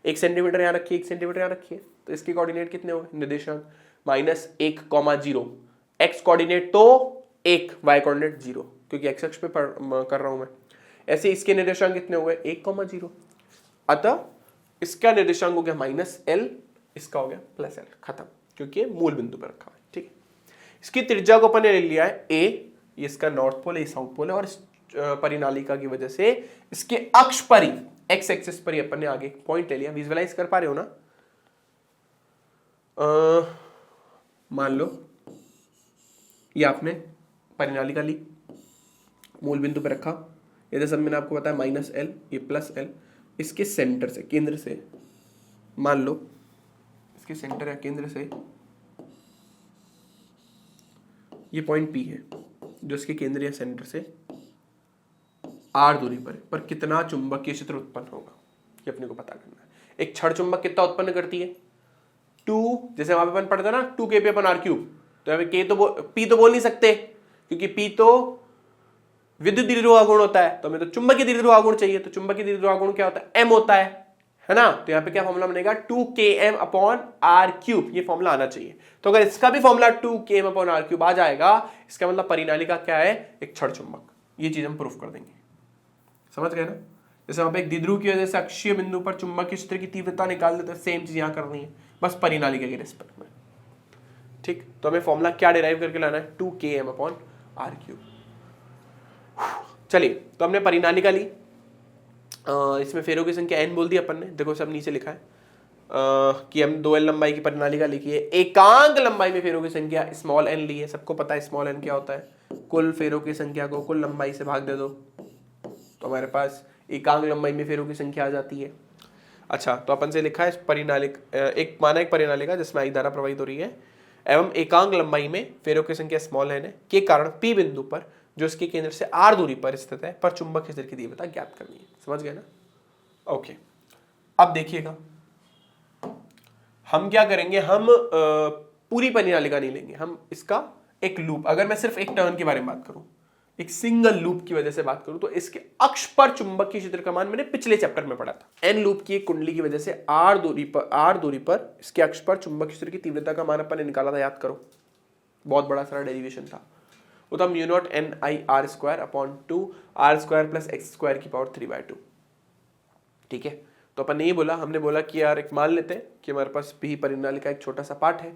1 सेंटीमीटर यहाँ रखिए, 1 सेंटीमीटर यहाँ रखिए, तो इसके कोऑर्डिनेट कितने होंगे निर्देशांक, -1,0। एक्स कोऑर्डिनेट तो 1, वाई कोऑर्डिनेट 0, क्योंकि एक्स अक्ष पे कर रहा हूँ मैं। ऐसे इसके निर्देशांक कितने हो गए 1,0। अतः इसका निर्देशांक हो गया -L, इसका हो गया +L, खत्म, क्योंकि ये मूल बिंदु पर रखा है, ठीक है। इसकी त्रिज्या को अपन ने ले लिया है A, ये इसका नॉर्थ पोल है, ये साउथ पोल है, और इस परिनालिका की वजह से इसके अक्ष पर ही, एक्स एक्सिस पर ही अपन ने आगे एक पॉइंट ले लिया। विजुअलाइज कर पा रहे हो ना। मान लो ये आपने परिनालिका ली, मूल बिंदु पर रखा, ये सब मैंने आपको बताया -L, ये +L, इसके सेंटर से, केंद्र से, मान लो इसके सेंटर या केंद्र से ये पॉइंट P है जो इसके केंद्र या सेंटर से r दूरी पर कितना चुंबकीय क्षेत्र उत्पन्न होगा, ये अपने को पता करना है। एक छड़ चुंबक कितना उत्पन्न करती है? 2, जैसे वहां पे अपन पढ़ता ना 2kPr³। तो यहाँ पे P तो बोल नहीं सकते क्योंकि P तो विद्युत द्विध्रुव गुण होता है, तो हमें तो चुंबकीय द्विध्रुव गुण चाहिए। तो चुंबकीय द्विध्रुव गुण क्या होता है? M होता है ना। तो यहाँ पे क्या फॉर्मूला बनेगा? 2km/r³। ये फॉर्मूला आना चाहिए। तो अगर इसका भी फॉर्मूला 2km/r³ आ जाएगा, इसका मतलब परिनालिका क्या है? एक छड़ चुंबक। ये चीज हम प्रूफ कर देंगे, समझ गए ना। जैसे वहां पे एक द्विध्रुव की वजह से अक्षीय बिंदु पर चुंबकीय क्षेत्र की तीव्रता निकाल देते हैं, सेम चीज यहां करनी है, बस परिनालिका के रिस्पेक्ट में। ठीक, तो हमें फॉर्मूला क्या डिराइव करके लाना है? 2km/r³। चलिए, तो हमने परिनालिका ली, इसमें फेरों की संख्या n बोल दी अपन ने। देखो सब नीचे लिखा है कि हम 2l लंबाई की परिनालिका लिखी है। एकांक लंबाई में फेरों की संख्या स्मॉल n ली है। सबको पता है स्मॉल n क्या होता है? कुल फेरों की संख्या को कुल लंबाई से भाग दे दो, तो हमारे पास एकांक लंबाई में फेरों की संख्या आ जाती है। अच्छा, तो अपन से लिखा है एक माना परिनालिका जिसमें I धारा प्रवाहित हो रही है एवं एकांक लंबाई में फेरों की संख्या स्मॉल n है के कारण P बिंदु पर जो इसके केंद्र से r दूरी पर स्थित है पर चुंबक क्षेत्र की तीव्रता ज्ञात करनी है। समझ गए ना? ओके, अब देखिएगा हम क्या करेंगे। हम पूरी परिनालिका नहीं लेंगे, हम इसका एक लूप, अगर मैं सिर्फ एक टर्न के बारे में बात करूं, एक सिंगल लूप की वजह से बात करूं, तो इसके अक्ष पर चुंबकीय क्षेत्र का मान मैंने पिछले चैप्टर में पढ़ा था। एन लूप की एक कुंडली की वजह से r दूरी पर इसके अक्ष पर चुंबकीय क्षेत्र की तीव्रता का मान अपन ने निकाला था, याद करो। बहुत बड़ा सारा डेरिवेशन था वो, तो हम u0 n/r²/2 r² + x² की पावर 3/2। ठीक है, तो अपन ने ये बोला, हमने बोला कि यार एक मान लेते हैं कि हमारे पास P परिनालिका एक छोटा सा पार्ट है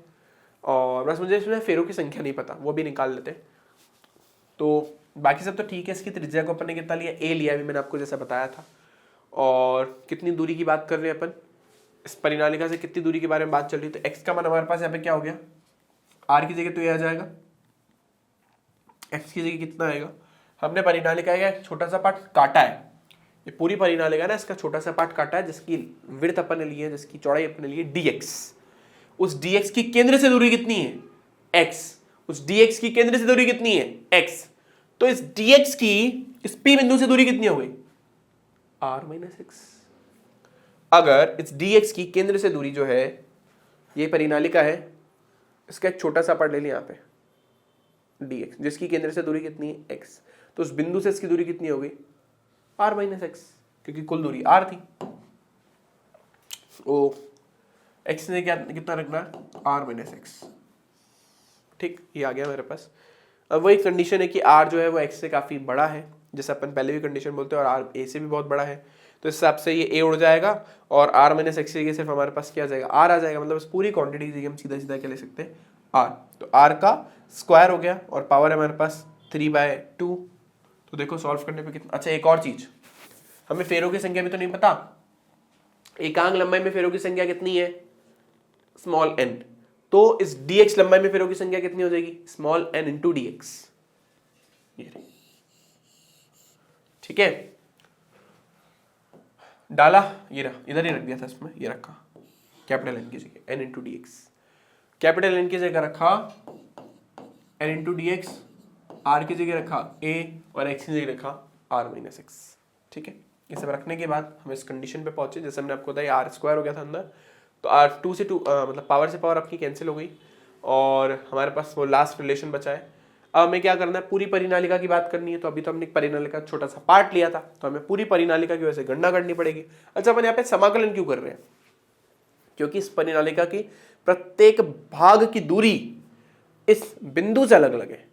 और बस मुझे इसमें फेरों की संख्या नहीं पता, वो भी निकाल लेते हैं। तो बाकी सब तो ठीक है। इसकी त्रिज्या को अपन ने कितना लिया? a लिया, अभी मैंने आपको जैसा बताया था। और कितनी दूरी की बात कर रहे हैं अपन? इस परिनालिका से कितनी दूरी के बारे में बात चल रही है? तो x का मान हमारे पास यहाँ पे क्या हो गया? r की जगह तो ये आ जाएगा, x की जगह कितना आएगा? हमने परिनालिका का छोटा सा पार्ट काटा है, ये पूरी परिनालिका ना इसका छोटा सा पार्ट काटा है जिसकी विड्थ अपन ने ली है, जिसकी चौड़ाई अपन ने ली है dx। उस dx की केंद्र से दूरी कितनी है? x। उस dx की केंद्र से दूरी कितनी है? x। तो इस dx की इस p बिंदु से दूरी कितनी हो गई? r-x। अगर इस dx की केंद्र से दूरी जो है, ये परिनालिका है, इसका एक छोटा सा पार्ट ले लिया यहाँ पे dx, जिसकी केंद्र से दूरी कितनी है? x। तो उस बिंदु से इसकी दूरी कितनी हो गई? r-x, क्योंकि कुल दूरी r थी। ओ x ने क्या कितना रखना है? r-x। ठीक, ये आ गया मेरे पास। अब वही कंडीशन है कि r जो है वो x से काफी बड़ा है, जैसे अपन पहले भी कंडीशन बोलते हैं, और r a से भी बहुत बड़ा है। तो इस हिसाब से ये a उड़ जाएगा और r-x की जगह सिर्फ हमारे पास क्या आ जाएगा? r आ जाएगा। मतलब इस पूरी क्वांटिटी की हम सीधा सीधा क्या ले सकते हैं? r। तो r का स्क्वायर हो गया और पावर है हमारे पास 3/2। तो देखो सॉल्व करने पे कितना। अच्छा, एक और चीज, हमें फेरों की संख्या भी तो नहीं पता। एकांक लंबाई में फेरों की संख्या कितनी है? Small n। तो इस dx लंबाई में फेरों की संख्या कितनी हो जाएगी? Small n into dx। ये ठीक है, डाला, ये रहा, इधर ही रख दिया था इसमें, ये रखा कैपिटल n की जगह n into dx। Capital n की जगह रखा n इंटू dx, r की जगह रखा a और x की जगह रखा r-x। ठीक है, ये सब रखने के बाद हम इस कंडीशन पे पहुंचे, जैसे हमने आपको बताया r² हो गया था अंदर, तो r2 से 2 मतलब पावर से पावर आपकी कैंसिल हो गई और हमारे पास वो लास्ट रिलेशन बचा है। अब हमें क्या करना है? पूरी परिनालिका की बात करनी है। तो अभी तो हमने परिनालिका छोटा सा पार्ट लिया था, तो हमें पूरी परिनालिका की वजह से गणना करनी पड़ेगी। अच्छा, अपन यहाँ पे समाकलन क्यों कर रहे हैं? क्योंकि इस परिनालिका की प्रत्येक भाग की दूरी इस बिंदु से अलग अलग है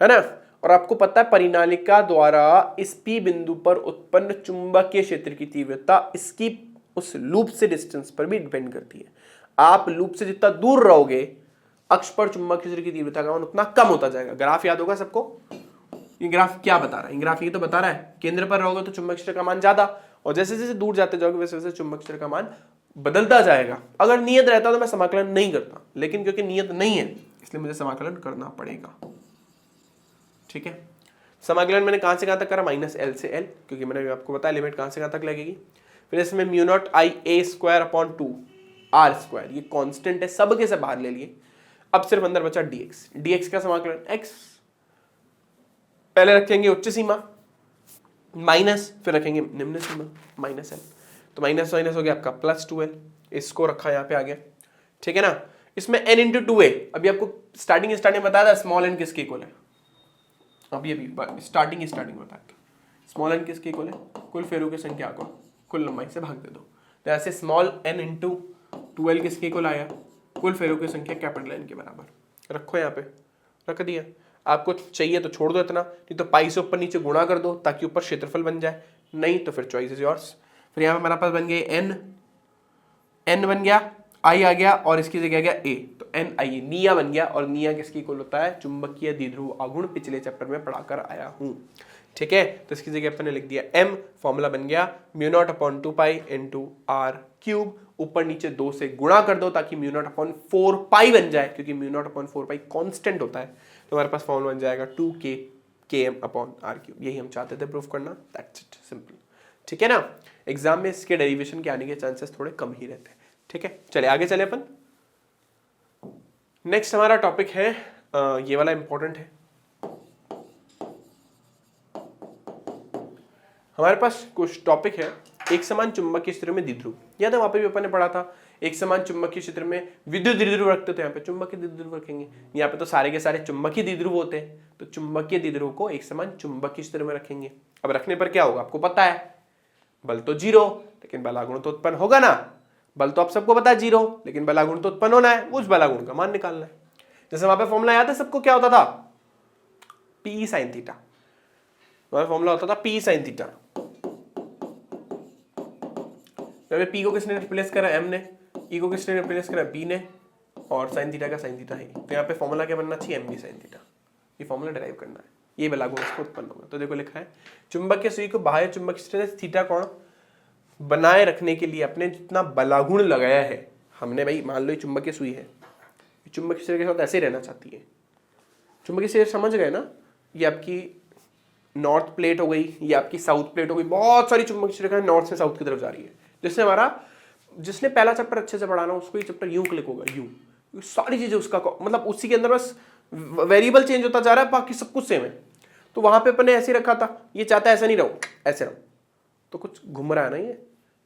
ना। और आपको पता है परिनालिका द्वारा इस P बिंदु पर उत्पन्न चुंबकीय क्षेत्र की तीव्रता इसकी उस लूप से डिस्टेंस पर भी डिपेंड करती है। आप लूप से जितना दूर रहोगे, अक्ष पर चुंबकीय क्षेत्र की तीव्रता का मान उतना कम होता जाएगा। ग्राफ याद होगा सबको? ये ग्राफ क्या बता रहा है? ये ग्राफ ये तो बता रहा है केंद्र पर रहोगे तो चुंबकीय क्षेत्र का मान ज्यादा, और जैसे जैसे दूर जाते जाओगे वैसे वैसे चुंबकीय क्षेत्र का मान बदलता जाएगा। अगर नियत रहता तो मैं समाकलन नहीं करता, लेकिन क्योंकि नियत नहीं है इसलिए मुझे समाकलन करना पड़ेगा। ठीक है, समाकलन मैंने कहां से कहां तक करा? -L से L, क्योंकि मैंने आपको बताया लिमिट कहां से कहां तक लगेगी। फिर इसमें mu nought I A square upon 2 R square, ये कांस्टेंट है, सब के सब बाहर ले लिए। अब सिर्फ अंदर बचा dx, dx का समाकलन x, पहले रखेंगे उच्च सीमा माइनस, फिर रखेंगे निम्न सीमा माइनस एल, तो माइनस माइनस हो गया आपका प्लस 2l, इसको रखा यहाँ पे आ गया, ठीक है ना। इसमें n इंटू 2a, अभी आपको स्टार्टिंग बताया था स्मॉल n किसके इक्वल है, अभी स्टार्टिंग बताया था स्मॉल n किसके इक्वल है, कुल फेरों की संख्या को कुल लंबाई से भाग दे दो, तो ऐसे स्मॉल n इंटू 2l किसके इक्वल आया, कुल फेरों की संख्या कैपिटल n के बराबर। रखो यहाँ पे, रख दिया। आपको चाहिए तो छोड़ दो इतना, नहीं तो पाई से ऊपर नीचे गुणा कर दो ताकि ऊपर क्षेत्रफल बन जाए, नहीं तो फिर चॉइस इज योर्स। फिर यहाँ पे हमारे पास बन गए n बन गया, i आ गया और इसकी जगह आ गया a, तो n i निया बन गया, और निया किसकी इक्वल होता है, चुंबकीय द्विध्रुव आघूर्ण, पिछले चैप्टर में पढ़ाकर आया हूँ, ठीक है। तो इसकी जगह अपन ने लिख दिया m, फॉर्मूला बन गया mu nought upon 2 pi into R cube, ऊपर नीचे 2 से गुणा कर दो ताकि म्यू नॉट अपॉन 4 पाई बन जाए, क्योंकि म्यू नॉट अपॉन 4 पाई कॉन्स्टेंट होता है, तो हमारे पास फॉर्मूला बन जाएगा 2k km upon are cube. यही हम चाहते थे प्रूफ करना, दैट्स इट, सिंपल, ठीक है ना। एग्जाम में इसके डेरिवेशन के आने के चांसेस थोड़े कम ही रहते हैं, ठीक है। चले आगे चले अपन, नेक्स्ट हमारा टॉपिक है ये वाला इंपॉर्टेंट है, हमारे पास कुछ टॉपिक है एक समान चुंबकीय क्षेत्र में द्विध्रुव, याद है वहां पे भी अपन ने पढ़ा था, एक समान चुंबकीय क्षेत्र में विद्युत द्विध्रुव रखते थे, यहाँ पे चुंबकीय द्विध्रुव रखेंगे, यहाँ पे तो सारे के सारे चुंबकीय द्विध्रुव होते हैं, तो चुंबकीय द्विध्रुव को एक समान चुंबकीय क्षेत्र में रखेंगे। अब रखने पर क्या होगा आपको पता है, बल तो 0, लेकिन बलागुण तो उत्पन्न होगा ना, बल तो आप सबको पता है 0, लेकिन बलागुण तो उत्पन्न होना है, उस बलागुण का मान निकालना है। जैसे वहां पे फॉर्मूला याद है सबको, क्या होता था, पी साइन थीटा, फॉर्मूला होता था पी साइन थीटा, पी को किसने रिप्लेस करा, एम ने, ई को किसने रिप्लेस करा, बी ने, और साइन थीटा का साइन थीटा है, तो यहाँ पे फॉर्मूला क्या बनना चाहिए, एम बी साइन थीटा, ये फॉर्मूला डिराइव करना है, ये बलागुण इसको उत्पन्न होगा। तो देखो लिखा है चुंबकीय सुई को बाह्य चुंबकीय क्षेत्र से थीटा कोण बनाए रखने के लिए अपने जितना बलागुण लगाया है हमने, भाई मान लो ये चुंबकीय सुई है, चुंबकीय क्षेत्र के साथ ऐसे ही रहना चाहती है, चुंबकीय क्षेत्र समझ गए ना, ये आपकी नॉर्थ प्लेट हो गई, ये आपकी साउथ प्लेट हो गई, बहुत सारी चुंबकीय क्षेत्र नॉर्थ से साउथ की तरफ जा रही है, जिससे हमारा जिसने पहला चैप्टर अच्छे से पढ़ाना उसको ये चैप्टर यूं क्लिक होगा, यूं सारी चीजें उसका मतलब उसी के अंदर बस वेरिएबल चेंज होता जा रहा है, बाकी सब कुछ सेम है। तो वहां पे अपने ऐसे रखा था, ये चाहता है ऐसा नहीं रहो, ऐसे रहो, तो कुछ घूम रहा है ना ये,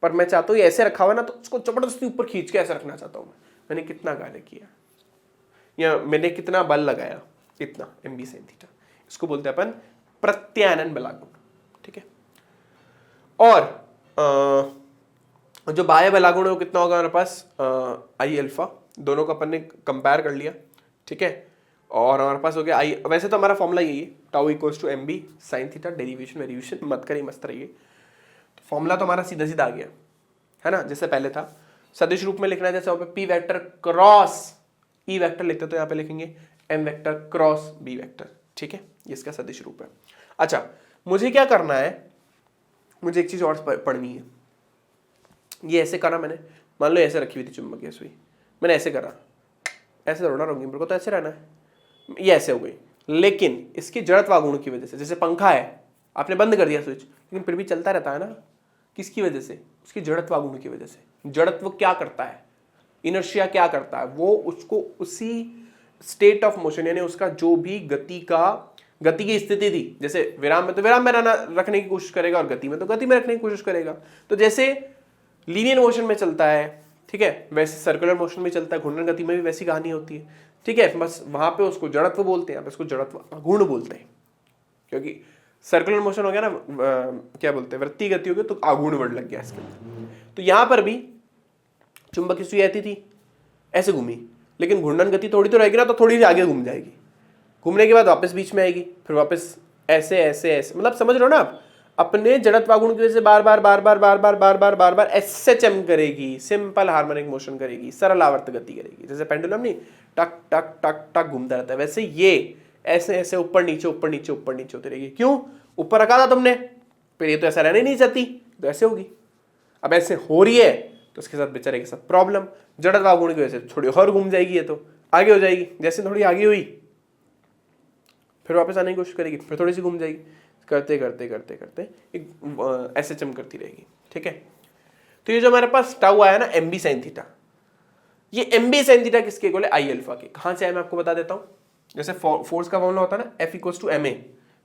पर मैं चाहता हूँ ये ऐसे रखा हुआ ना, तो उसको जबरदस्ती ऊपर खींच के ऐसा रखना चाहता हूँ मैंने कितना कार्य किया, या मैंने कितना बल लगाया, इतना एम बी साइन थीटा, इसको बोलते हैं अपन प्रत्यानयन बलागुण, ठीक है। और जो बाह्य बलागुण है वो कितना होगा हमारे पास, आई अल्फा, दोनों का अपन ने कंपेयर कर लिया, ठीक है, और हमारे पास हो गया आई, वैसे तो हमारा फॉर्मूला यही है, tau equals to M B sine theta, derivation variation मत करिए, मस्त रहिए, तो फॉर्मूला तो हमारा सीधा सीधा आ गया है ना, जैसे पहले था, सदिश रूप में लिखना है, जैसे वहाँ पे P vector cross E vector लिखते तो यहाँ पे लिखेंगे M vector cross B vector, ठीक है, ये इसका सदिश रूप है। अच्छा, मुझे क्या करना है, मुझे एक चीज और पढ़नी है, ये ऐसे करा मैंने, मान लो ऐसे रखी हुई थी चुंबकीय सुई, मैंने ऐसे करा, ऐसे थोड़ा रहूंगी, मेरे को तो ऐसे रहना है, ये ऐसे हो गई, लेकिन इसकी जड़त्वागुण की वजह से, जैसे पंखा है आपने बंद कर दिया स्विच, लेकिन फिर भी चलता रहता है ना, किसकी वजह से, उसकी जड़त्वागुण की वजह से। जड़त्व क्या करता है, इनर्शिया क्या करता है, वो उसको उसी स्टेट ऑफ मोशन, यानी उसका जो भी गति की स्थिति थी, जैसे विराम में तो विराम में रखने की कोशिश करेगा, और गति में तो गति में रखने की कोशिश करेगा। तो जैसे लीनियर मोशन में चलता है, ठीक है, वैसे सर्कुलर मोशन में चलता है, घूर्णन गति में भी वैसी कहानी होती है, ठीक है, बस वहां पे उसको जड़त्व बोलते हैं, यहाँ पे उसको जड़त्व आघूर्ण बोलते हैं, क्योंकि सर्कुलर मोशन हो गया ना, क्या बोलते हैं, वृत्तीय गति हो गई, तो आघूर्ण वर्ड लग गया इसके अंदर। तो यहां पर भी चुंबकीय सुई आती थी, ऐसे घूमी, लेकिन घूर्णन गति थोड़ी तो रहेगी ना, तो थोड़ी सी आगे घूम जाएगी, घूमने के बाद वापस बीच में आएगी, फिर वापस ऐसे ऐसे ऐसे, मतलब समझ रहे हो ना आप, अपने जड़त्वागुण की वजह से बार बार बार बार बार बार बार बार बार बार एसएचएम करेगी, सिंपल हार्मोनिक मोशन करेगी, सरल आवर्त गति करेगी, जैसे पेंडुलम नहीं टक टक टक टक घूमता रहता है, वैसे ये ऐसे ऐसे ऊपर नीचे ऊपर नीचे ऊपर नीचे होती रहेगी। क्यों, ऊपर रखा था तुमने, फिर ये तो ऐसा रहने नहीं चाहती, तो ऐसे होगी। अब ऐसे हो रही है तो उसके साथ बेचारे के साथ प्रॉब्लम, जड़त्वागुण की वजह से थोड़ी और घूम जाएगी, ये तो आगे हो जाएगी, जैसे थोड़ी आगे हुई फिर वापस आने की कोशिश करेगी, फिर थोड़ी सी घूम जाएगी, करते करते करते करते एक एसएचएम करती रहेगी, ठीक है। तो ये जो हमारे पास टाउ आया ना एम बी साइन थीटा, ये एम बी साइन थीटा किसके इक्वल है, आई अल्फा के। कहां से आया मैं आपको बता देता हूं। जैसे फोर्स का फॉर्मूला होता है ना F equals to M A,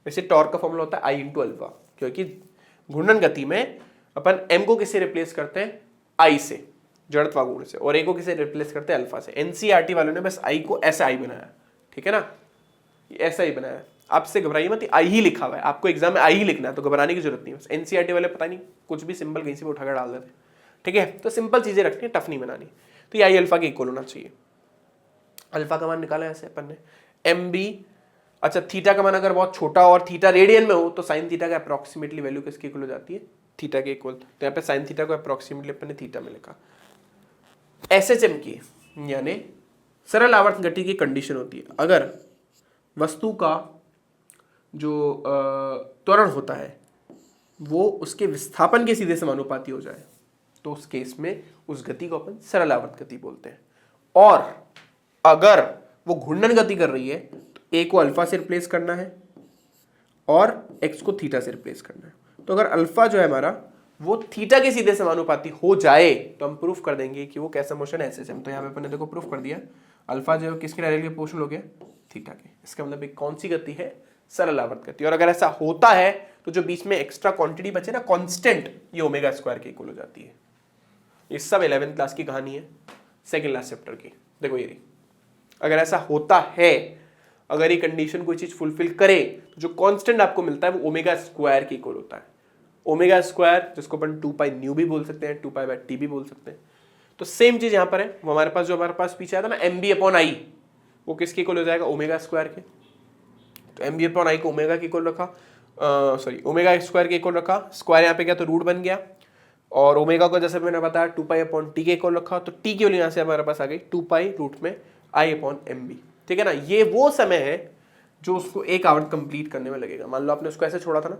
वैसे टॉर्क का फॉर्मूला होता है आई इंटू अल्फा, क्योंकि घूर्णन गति में अपन एम को किससे रिप्लेस करते हैं, आई से, जड़त्व गुण से, और ए को किसे रिप्लेस करते हैं, अल्फा से। एनसीईआरटी वालों ने बस आई को ऐसा आई बनाया, ठीक है ना, ऐसा ही बनाया। आपसे घबराइए मत, आई ही लिखा हुआ है, आपको एग्जाम में आई ही लिखना है, तो घबराने की जरूरत नहीं। बस एनसीईआरटी वाले पता नहीं कुछ भी सिंबल कहीं से भी उठाकर डाल देते, ठीक है। तो सिंपल चीजें रखनी है, टफ नहीं बनानी। तो ये आई अल्फा के इक्वल होना चाहिए। अल्फा का मान निकाला ऐसे अपन ने, एम बी, अच्छा थीटा का मान अगर बहुत छोटा और थीटा रेडियन में हो तो साइन थीटा का अप्रोक्सीमेटली वैल्यू किसके इक्वल हो जाती है, थीटा के इक्वल। तो यहाँ पे साइन थीटा को अप्रोक्सीमेटली अपन ने थीटा में लिखा। एसएचएम की यानी सरल आवर्त गति की कंडीशन होती है, अगर वस्तु का जो त्वरण होता है वो उसके विस्थापन के सीधे समानुपाती हो जाए, तो उस केस में उस गति को अपन सरल आवर्त गति बोलते हैं। और अगर वो घूर्णन गति कर रही है तो ए को अल्फा से रिप्लेस करना है और एक्स को थीटा से रिप्लेस करना है। तो अगर अल्फा जो है हमारा वो थीटा के सीधे समानुपाती हो जाए तो हम प्रूफ कर देंगे कि वो कैसा मोशन है, एसएचएम। तो यहाँ पे अपन ने देखो प्रूफ कर दिया, अल्फा जो है किसके डायरेक्टली प्रोपोर्शनल हो गया, थीटा के। इसका मतलब एक कौन सी गति है, सरल आवर्त गति। और अगर ऐसा होता है तो जो बीच में एक्स्ट्रा क्वांटिटी बचे ना, कांस्टेंट, ये ओमेगा स्क्वायर के इक्वल हो जाती है। ये सब 11th क्लास की कहानी है, सेकंड लास्ट चैप्टर की। देखो ये अगर ऐसा होता है, अगर ये कंडीशन कोई चीज फुलफिल करे तो जो कांस्टेंट आपको मिलता है वो ओमेगा स्क्वायर के इक्वल होता है। ओमेगा स्क्वायर जिसको अपन 2 पाई न्यू भी बोल सकते हैं, 2 पाई बाय टी भी बोल सकते हैं। तो सेम चीज यहां पर है, वो हमारे पास जो हमारे पास पीछे आया था ना एम बी अपॉन आई, वो किसके इक्वल हो जाएगा, ओमेगा स्क्वायर के। तो एम बी अपॉन आई को ओमेगा के इक्वल रखा, सॉरी ओमेगा स्क्वायर के इक्वल रखा, स्क्वायर यहाँ पे गया तो रूट बन गया, और ओमेगा को जैसे मैंने बताया 2 पाई अपॉन टी के इक्वल रखा, तो टी की वैल्यू यहाँ से हमारे पास आ गई 2 पाई रूट में आई अपॉन एम बी, ठीक है ना। ये वो समय है जो उसको एक आवर्त कंप्लीट करने में लगेगा। मान लो आपने उसको ऐसे छोड़ा था ना,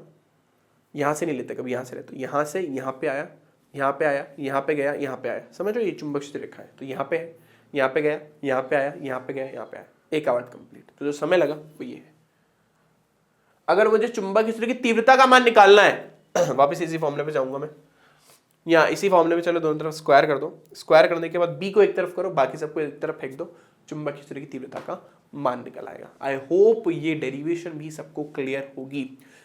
यहाँ से नहीं लेते कभी, यहाँ से लेते, यहाँ से यहाँ पे आया, यहाँ पे आया, यहाँ पे गया, यहाँ पे आया, समझो ये चुंबक क्षेत्र रेखा है। तो यहाँ पे है, यहाँ पे गया, यहाँ पे आया, यहाँ पे गया, यहाँ पे आया, एक आवर्त कंप्लीट। तो जो समय लगा वो ये है। अगर मुझे चुंबक क्षेत्र की तीव्रता का मान निकालना है वापस इसी फॉर्मूले पे जाऊंगा मैं, यहाँ इसी फॉर्मूले में चलो दोनों तरफ स्क्वायर कर दो, स्क्वायर करने के बाद बी को एक तरफ करो, बाकी सबको एक तरफ फेंक दो, चुंबक क्षेत्र की तीव्रता का मान निकल आएगा। आई होप ये डेरिवेशन भी सबको क्लियर होगी।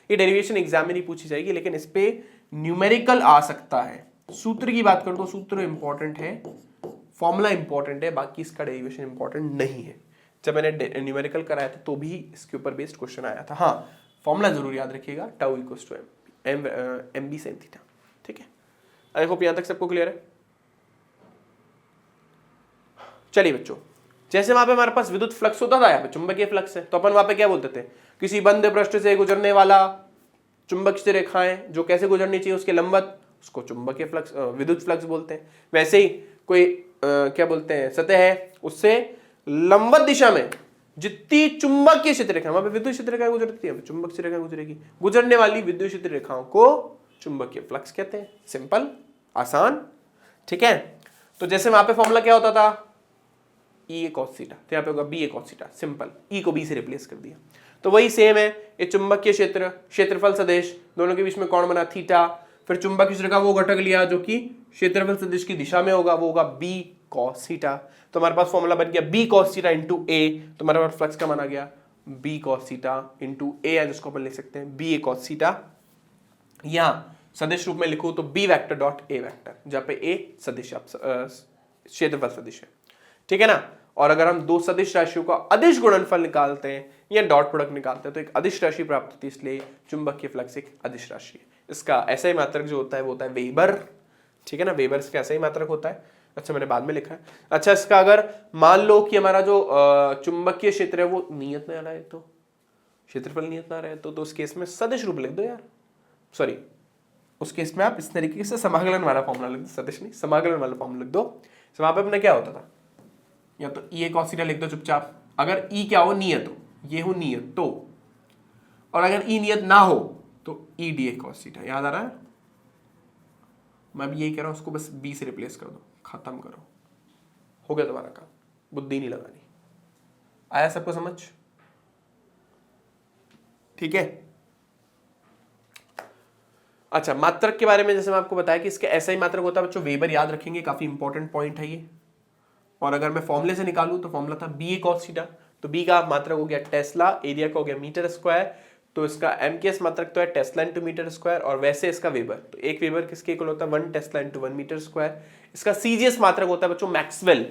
ये डेरिवेशन एग्जाम में नहीं पूछी जाएगी, लेकिन इस पे न्यूमेरिकल आ सकता है। सूत्र की बात करो तो सूत्र इंपॉर्टेंट है, फॉर्मूला इंपॉर्टेंट है, बाकी इसका डेरिवेशन इंपॉर्टेंट नहीं है। जब मैंने न्यूमेरिकल कराया था तो भी इसके ऊपर बेस्ड क्वेश्चन आया था। हाँ, फॉर्मूला जरूर याद रखिएगा, tau equals to M B sine theta, ठीक है। आई होप यहां तक सबको क्लियर है। चलिए बच्चों, जैसे वहां पे हमारे पास विद्युत फ्लक्स होता था, यहाँ पे चुंबकीय फ्लक्स है, तो अपन वहां पे क्या बोलते थे, किसी बंद पृष्ठ से गुजरने वाला चुंबक से रेखाएं जो कैसे गुजरनी चाहिए उसके लंबवत, उसको चुंबकीय फ्लक्स, विद्युत फ्लक्स बोलते हैं। वैसे ही कोई क्या बोलते हैं, सतह है, उससे लंबवत दिशा में जितनी चुंबकीय क्षेत्र रेखा, वहां पे विद्युत क्षेत्र रेखा गुजरती है, चुंबक क्षेत्र रेखा गुजरेगी, गुजरने वाली विद्युत क्षेत्र रेखाओं को चुंबकीय फ्लक्स कहते हैं। सिंपल, आसान, ठीक है। तो जैसे वहां पे फॉर्मूला क्या होता था, ई कॉस थीटा, तो यहाँ पे होगा बी ए कॉस थीटा, सिंपल, ई को बी से रिप्लेस कर दिया। तो वही सेम है, ये चुंबकीय क्षेत्र, क्षेत्रफल सदिश, दोनों के बीच में कोण बना थीटा, फिर चुंबकीय क्षेत्र का वो घटक लिया जो कि क्षेत्रफल सदिश की दिशा में होगा, वो होगा बी कॉस थीटा। तो हमारे पास फॉर्मूला बन गया बी कॉस थीटा इंटू ए, तो हमारे पास फ्लक्स का मान आ गया बी कॉस थीटा इंटू ए है, जिसको अपन लिख सकते हैं बी ए कॉस थीटा। यहाँ सदिश रूप में लिखो तो B vector dot A vector, जहां पे ए सदिश क्षेत्रफल सदिश है, ठीक है ना। और अगर हम दो सदिश राशियों का अदिश गुणनफल निकालते हैं या डॉट प्रोडक्ट निकालते हैं तो एक अदिश राशि प्राप्त होती है, इसलिए चुंबकीय फ्लक्स एक अदिश राशि है। इसका ऐसा ही मात्रक जो होता है वो होता है वेबर, ठीक है ना, वेबर इसका ऐसा ही मात्रक होता है। अच्छा, मैंने बाद में लिखा है। अच्छा, इसका अगर मान लो कि हमारा जो चुंबकीय क्षेत्र है वो नियत में आ रहा है, तो क्षेत्रफल नियत में आ रहा है, तो उस केस में सदिश रूप लिख दो यार, सॉरी उस केस में आप इस तरीके से समाकलन वाला फॉर्मूला लिख दो, सदिश नहीं, समाकलन वाला फॉर्मूला लिख दो। तो वहां पे अपने क्या होता था, या तो ई कॉस थीटा लिख दो चुपचाप, अगर ई क्या हो, नियत हो, ये हो नियत तो, और अगर ई नियत ना हो तो E D A cos theta. याद आ रहा है, मैं भी यही कह रहा हूं, उसको बस बी से रिप्लेस कर दो, खत्म करो, हो गया तुम्हारा काम, बुद्धि नहीं लगानी। आया सबको समझ, ठीक है। अच्छा, मात्रक के बारे में जैसे मैं आपको बताया कि इसका ऐसा ही मात्रक होता है बच्चों, वेबर याद रखेंगे, काफी इंपॉर्टेंट पॉइंट है ये। और अगर मैं फॉर्मूले से निकालूं तो फॉर्मूला था बी कॉस थीटा, तो बी का मात्रक हो गया टेस्ला, एरिया का हो गया मीटर स्क्वायर, तो इसका एमकेएस मात्रक तो है टेस्ला इंटू मीटर स्क्वायर, और वैसे इसका वेबर, तो एक वेबर किसके इक्वल होता है 1 टेस्ला इंटू 1 मीटर स्क्वायर। इसका सीजीएस मात्रक होता है बच्चों मैक्सवेल,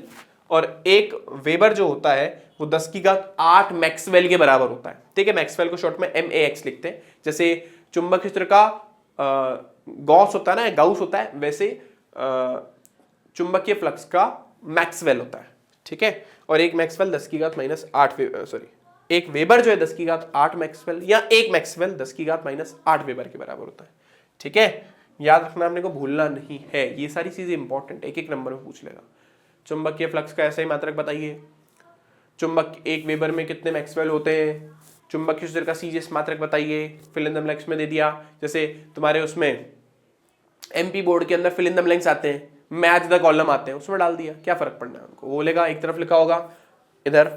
और एक वेबर जो होता है वो 10 की घात 8 मैक्सवेल के बराबर होता है। ठीक है, मैक्सवेल को शॉर्ट में MAX लिखते हैं। जैसे चुंबक क्षेत्र का गॉस होता है ना, गाउस होता है, वैसे चुंबकीय फ्लक्स का मैक्सवेल होता है। ठीक है, और एक मैक्सवेल 10 की घात -8 सॉरी, एक वेबर जो है 10 की घात 8 मैक्सवेल, या एक मैक्सवेल 10 की घात -8 वेबर के बराबर होता है। ठीक है, याद रखना, आपने को भूलना नहीं है, ये सारी चीजें इंपॉर्टेंट, एक एक नंबर में पूछ लेगा। चुंबकीय फ्लक्स का ऐसा ही मात्रक बताइए, चुंबक एक वेबर में कितने मैक्सवेल होते हैं, चुंबकीय क्षेत्र का सीजीएस मात्रक बताइए, फिल इन द ब्लैंक्स में दे दिया। जैसे तुम्हारे उसमें एमपी बोर्ड के अंदर फिल इन द ब्लैंक्स आते हैं, मैच द कॉलम आते हैं, उसमें डाल दिया, क्या फर्क पड़ना है उनको। वो बोलेगा एक तरफ लिखा होगा, इधर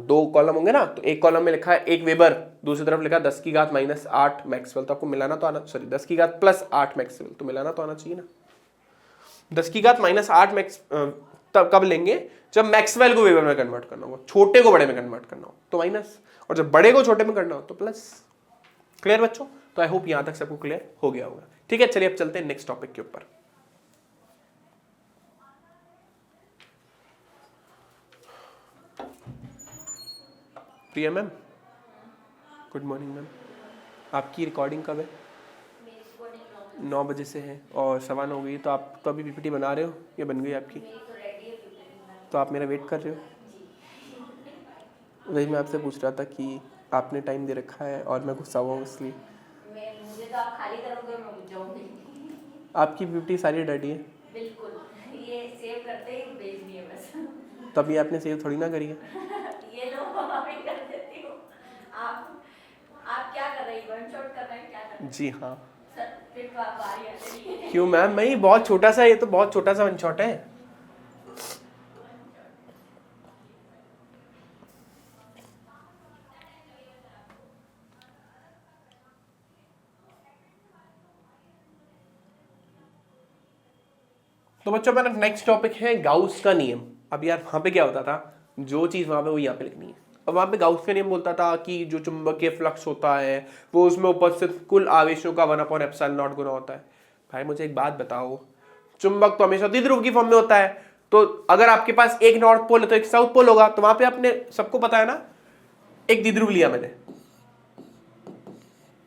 2 कॉलम होंगे ना, तो एक कॉलम में लिखा है 1 वेबर, दूसरी तरफ लिखा 10 की घात -8 मैक्सवेल, तो आपको मिलाना तो आना, सॉरी 10 की घात +8 मैक्सवेल, तो मिलाना तो आना चाहिए ना। 10 की घात -8 मैक्स तब कब लेंगे, जब मैक्सवेल को वेबर में कन्वर्ट करना हो, छोटे को बड़े में कन्वर्ट करना हो तो माइनस, और जब बड़े को छोटे में करना हो तो प्लस। क्लियर बच्चों? तो आई होप यहां तक सबको क्लियर हो गया होगा। ठीक है, चलिए अब चलते हैं नेक्स्ट टॉपिक के ऊपर। प्रिया मैम, गुड मॉर्निंग मैम। आपकी रिकॉर्डिंग कब है? 9 बजे से है, और 9:15 हो गई, तो आप तो अभी पीपीटी बना रहे हो या बन गई आपकी? तो आप मेरा वेट कर रहे हो? वही मैं आपसे पूछ रहा था कि आपने टाइम दे रखा है और मैं गुस्सा हुआ हूँ इसलिए। मुझे तो आप खाली करोगे, मैं बुझ जाऊंगी। आपकी पीपीटी सारी रेडी है? बिल्कुल, ये सेव करते ही भेजनी है बस। तभी आपने सेव थोड़ी ना करी है। ये लो, अभी कर देती हूँ। आप क्या कर रहे हैं, वन शॉट कर रहे हैं, क्या कर रहे हैं? जी हाँ। सर फिर तो आप बारी आ जाएगी। क्यों मैम, मैं बहुत छोटा सा, ये तो बहुत छोटा सा वन शॉट है। तो बच्चों मेरा नेक्स्ट टॉपिक है गाउस का नियम। अब यार वहां पे क्या होता था, जो चीज वहां पे वो यहाँ पे लिखनी है। अब वहां पे गाउस का नियम बोलता था कि जो चुंबकीय फ्लक्स होता है वो उसमें उपस्थित कुल आवेशों का 1/ε0 गुना होता है। भाई मुझे एक बात बताओ, चुंबक तो हमेशा द्विध्रुव की फॉर्म में होता है, तो अगर आपके पास एक नॉर्थ पोल है तो एक साउथ पोल होगा, तो वहां पे आपने सबको पता है ना, एक द्विध्रुव लिया मैंने,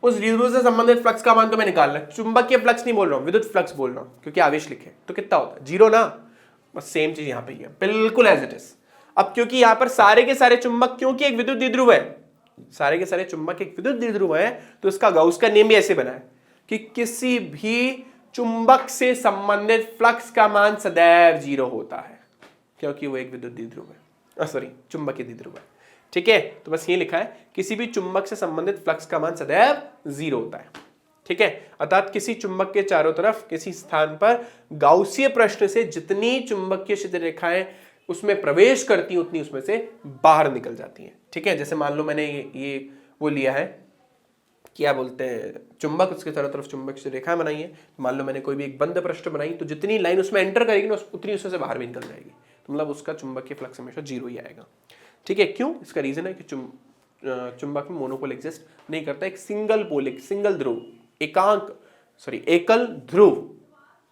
उस द्विध्रुव से संबंधित फ्लक्स का मान तो मैं निकालना है। चुंबकीय फ्लक्स नहीं बोल रहा हूं, विद्युत फ्लक्स बोल रहा हूं, क्योंकि आवेश लिखे, तो कितना होता है 0 ना। बस सेम चीज यहां पे ही है, बिल्कुल एज इट इज। अब क्योंकि यहां पर सारे के सारे चुंबक, क्योंकि एक विद्युत द्विध्रुव है, सारे के सारे चुंबक एक विद्युत द्विध्रुव है, तो इसका गाउस का नियम भी ऐसे बना है कि किसी भी चुंबक से संबंधित फ्लक्स का मान सदैव 0 होता है, क्योंकि वो एक विद्युत द्विध्रुव है, सॉरी चुंबकीय द्विध्रुव है। ठीक है, तो बस ये लिखा है, किसी भी चुंबक से संबंधित फ्लक्स का मान सदैव 0 होता है। ठीक है, अर्थात किसी चुंबक के चारों तरफ किसी स्थान पर गाउसीय प्रश्न से जितनी चुंबकीय क्षेत्र रेखाएं उसमें प्रवेश करती उतनी उसमें से बाहर निकल जाती हैं। ठीक है, जैसे मान लो मैंने ये वो लिया है, क्या बोलते हैं, चुंबक, उसके चारों तरफ चुंबक से रेखा बनाई है। मान लो मैंने कोई भी एक बंद पृष्ठ बनाई, तो जितनी लाइन उसमें एंटर करेगी ना उतनी उसमें से बाहर भी निकल जाएगी, तो मतलब उसका चुंबकीय फ्लक्स हमेशा 0 ही आएगा। ठीक है, क्यों? इसका रीजन है कि चुंबक में मोनोपोल एग्जिस्ट नहीं करता, एक सिंगल पोल, एक सिंगल ध्रुव, एकल ध्रुव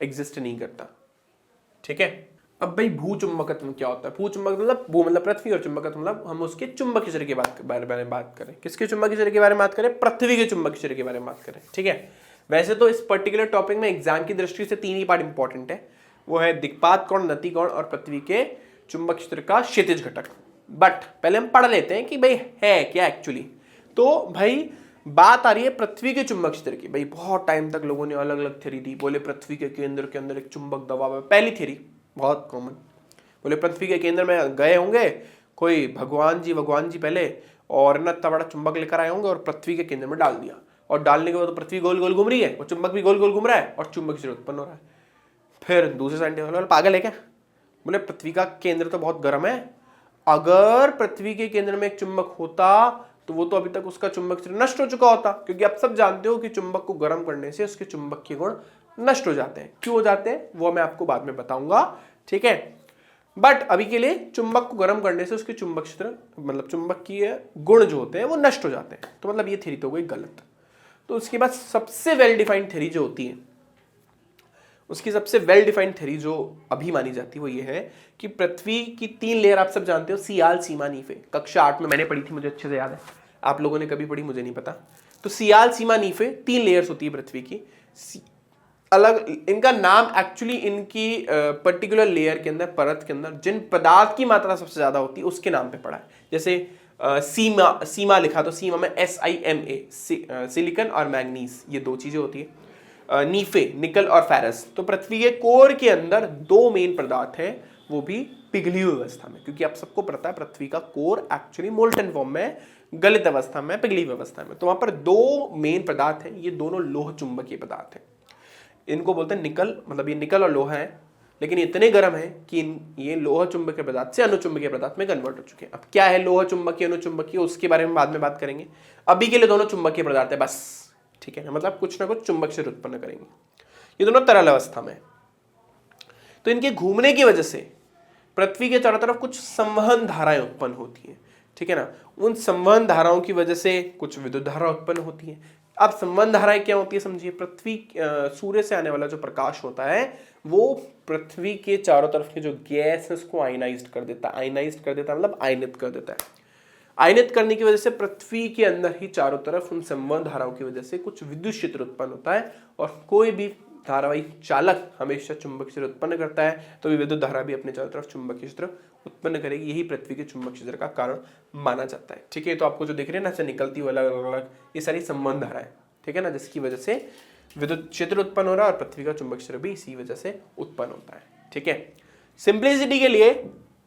एग्जिस्ट नहीं करता। ठीक है, अब भाई भू चुंबकत्व क्या होता है? भू चुंबक मतलब भू मतलब पृथ्वी, और चुंबकत्व मतलब हम उसके चुंबकीय क्षेत्र के बारे में बात करें। किसके चुंबकीय क्षेत्र के बारे में बात करें? पृथ्वी के चुंबकीय क्षेत्र के बारे में बात करें। ठीक है, वैसे तो इस पर्टिकुलर टॉपिक में एग्जाम की दृष्टि से 3 ही पार्ट इंपॉर्टेंट है, वो है दिक्पात कोण, नति कोण और पृथ्वी के चुंबकीय क्षेत्र का क्षैतिज घटक। बट पहले हम पढ़ लेते हैं कि भाई है क्या एक्चुअली। तो भाई बात आ रही है पृथ्वी के चुंबक क्षेत्र की। भाई बहुत टाइम तक लोगों ने अलग अलग थ्योरी दी, बोले पृथ्वी के केंद्र के अंदर एक चुंबक दबाव है, पहली थ्योरी बहुत कॉमन। बोले पृथ्वी के केंद्र में गए होंगे कोई भगवान जी पहले, और न इतना बड़ा चुंबक लेकर आए होंगे और पृथ्वी के केंद्र में डाल दिया, और डालने के बाद तो पृथ्वी गोल गोल घूम रही है और चुंबक भी गोल गोल घूम रहा है और चुंबक क्षेत्र उत्पन्न हो रहा है। फिर दूसरे साइंटिस्ट वाले पागल है क्या? बोले पृथ्वी का केंद्र तो बहुत गर्म है, अगर पृथ्वी के केंद्र में एक चुंबक होता तो वो तो अभी तक उसका चुंबक क्षेत्र नष्ट हो चुका होता, क्योंकि आप सब जानते हो कि चुंबक को गर्म करने से उसके चुंबकीय गुण नष्ट हो जाते हैं। क्यों हो जाते हैं वो मैं आपको बाद में बताऊंगा, ठीक है। बट अभी के लिए चुंबक को गर्म करने से उसके चुंबक क्षेत्र मतलब चुंबकीय गुण जो होते हैं वो नष्ट हो जाते हैं। तो मतलब ये थ्योरी तो हो गई गलत। तो उसके बाद सबसे वेल डिफाइंड थ्योरी जो होती है, उसकी सबसे वेल डिफाइंड थ्योरी जो अभी मानी जाती है वो ये है कि पृथ्वी की 3 लेयर आप सब जानते हो, सियाल, सीमा, नीफे। कक्षा 8 में मैंने पढ़ी थी, मुझे अच्छे से याद है। आप लोगों ने कभी पढ़ी मुझे नहीं पता। तो सियाल, सीमा, नीफे 3 लेयर्स होती है पृथ्वी की। अलग इनका नाम एक्चुअली इनकी पर्टिकुलर लेयर के अंदर, परत के अंदर जिन पदार्थ की मात्रा सबसे ज्यादा होती है उसके नाम पे पड़ा है। जैसे सीमा लिखा तो सीमा में SiMa, सिलिकॉन और मैग्नीज, ये 2 चीजें होती है। नीफे, निकल और फेरस। तो पृथ्वी के कोर के अंदर 2 मेन पदार्थ हैं, वो भी पिघली हुई अवस्था में, क्योंकि आप सबको पता है पृथ्वी का कोर एक्चुअली मोल्टन फॉर्म में, गलित अवस्था में, पिघली हुई अवस्था में। तो वहां पर 2 मेन पदार्थ हैं, ये दोनों लोह चुंबकीय पदार्थ हैं। इनको बोलते हैं निकल, मतलब ये निकल और लोहा है, लेकिन इतने गर्म है कि ये लोह चुंबकीय पदार्थ से अनुचुंबकीय पदार्थ में कन्वर्ट हो चुके हैं। अब क्या है लोह चुंबकीय, अनुचुंबकीय, उसके बारे में बाद में बात करेंगे। अभी के लिए दोनों चुंबकीय पदार्थ है बस, ठीक है, मतलब कुछ ना कुछ चुंबक क्षेत्र उत्पन्न करेंगे। ये दोनों तरल अवस्था में। तो इनके घूमने की वजह से पृथ्वी के चारों तरफ कुछ संवहन धाराएं उत्पन्न होती हैं, ठीक है ना। उन संवहन धाराओं की वजह से कुछ विद्युत धारा उत्पन्न होती है। अब संवहन धाराएं क्या होती है समझिए। पृथ्वी सूर्य से आने वाला जो प्रकाश होता है वो पृथ्वी के चारों तरफ के जो गैस है उसको आयनाइज्ड कर देता है। आयनाइज्ड कर देता है मतलब आयनित कर देता है। आयनित करने की वजह से पृथ्वी के अंदर ही चारों तरफ उन संवहन धाराओं की वजह से कुछ विद्युत क्षेत्र उत्पन्न होता है, और कोई भी धारावाही चालक हमेशा चुंबक क्षेत्र उत्पन्न करता है, तो विद्युत धारा भी अपने चारों तरफ चुंबकीय क्षेत्र उत्पन्न करेगी। यही पृथ्वी के चुंबक क्षेत्र का कारण माना जाता है, ठीक है। तो आपको जो दिख रहे हैं ना से निकलती हुई अलग अलग ये सारी संवहन धाराएं, ठीक है ना, जिसकी वजह से विद्युत क्षेत्र उत्पन्न हो रहा है और पृथ्वी का चुंबक क्षेत्र भी इसी वजह से उत्पन्न होता है, ठीक है। सिंप्लिसिटी के लिए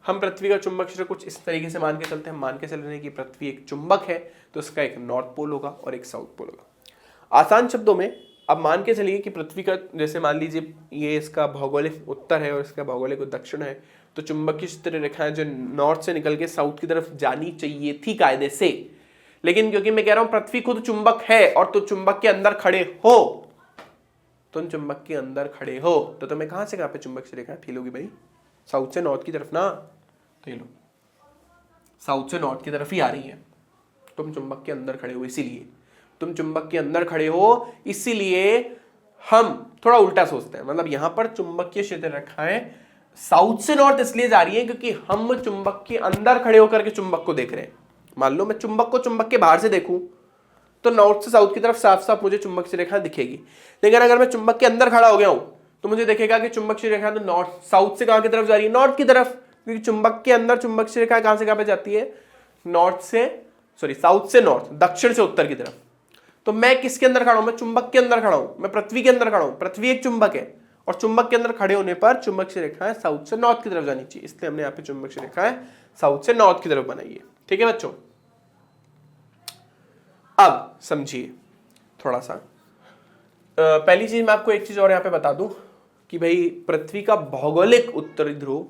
हम पृथ्वी का चुंबक क्षेत्र कुछ इस तरीके से मान के चलते हैं। मान के चल रहे हैं कि पृथ्वी एक चुंबक है, तो इसका एक नॉर्थ पोल होगा और एक साउथ पोल होगा। आसान शब्दों में अब मान के चलिए कि पृथ्वी का, जैसे मान लीजिए ये इसका भौगोलिक उत्तर है और इसका भौगोलिक दक्षिण है, तो चुंबकीय क्षेत्र रेखाएं जो नॉर्थ से निकल के साउथ की तरफ जानी चाहिए थी कायदे से, लेकिन क्योंकि मैं कह रहा हूं पृथ्वी खुद चुंबक है और तो चुंबक के अंदर खड़े हो, तुम चुंबक के अंदर खड़े हो तो तुम्हें कहां से कहां पे चुंबक से रेखा फील होगी भाई? साउथ से नॉर्थ की तरफ ना। तो ये लो साउथ से नॉर्थ की तरफ ही आ रही है। तुम चुंबक के अंदर खड़े हो, इसीलिए तुम चुंबक के अंदर खड़े हो, इसीलिए हम थोड़ा उल्टा सोचते हैं। मतलब यहां पर चुंबकीय क्षेत्र रेखाएं साउथ से नॉर्थ इसलिए जा रही है क्योंकि हम चुंबक के अंदर खड़े होकर के चुंबक को देख रहे हैं। मान लो मैं चुंबक को चुंबक के बाहर से देखूं तो नॉर्थ से साउथ की तरफ साफ साफ मुझे चुंबक की रेखा दिखेगी, लेकिन अगर मैं चुंबक के अंदर खड़ा हो गया हूं तो मुझे देखेगा कि चुंबक की रेखा तो नॉर्थ साउथ से कहां की तरफ जा रही है? नॉर्थ की तरफ, क्योंकि चुंबक के अंदर चुंबक की रेखा कहां से कहां पे जाती है? साउथ से नॉर्थ, दक्षिण से उत्तर की तरफ। तो मैं किसके अंदर खड़ा हूं? मैं चुंबक के अंदर खड़ा हूं, मैं पृथ्वी के अंदर खड़ा हूं। पृथ्वी एक चुंबक है और चुंबक के अंदर खड़े होने पर चुंबक की रेखाएं साउथ से नॉर्थ की तरफ जानी चाहिए, इसलिए हमने यहाँ पे चुंबक की रेखाएं साउथ से नॉर्थ की तरफ बनाई है, ठीक है बच्चों। अब समझिए थोड़ा सा, पहली चीज मैं आपको एक चीज और यहां पे बता दूं कि भाई पृथ्वी का भौगोलिक उत्तरी ध्रुव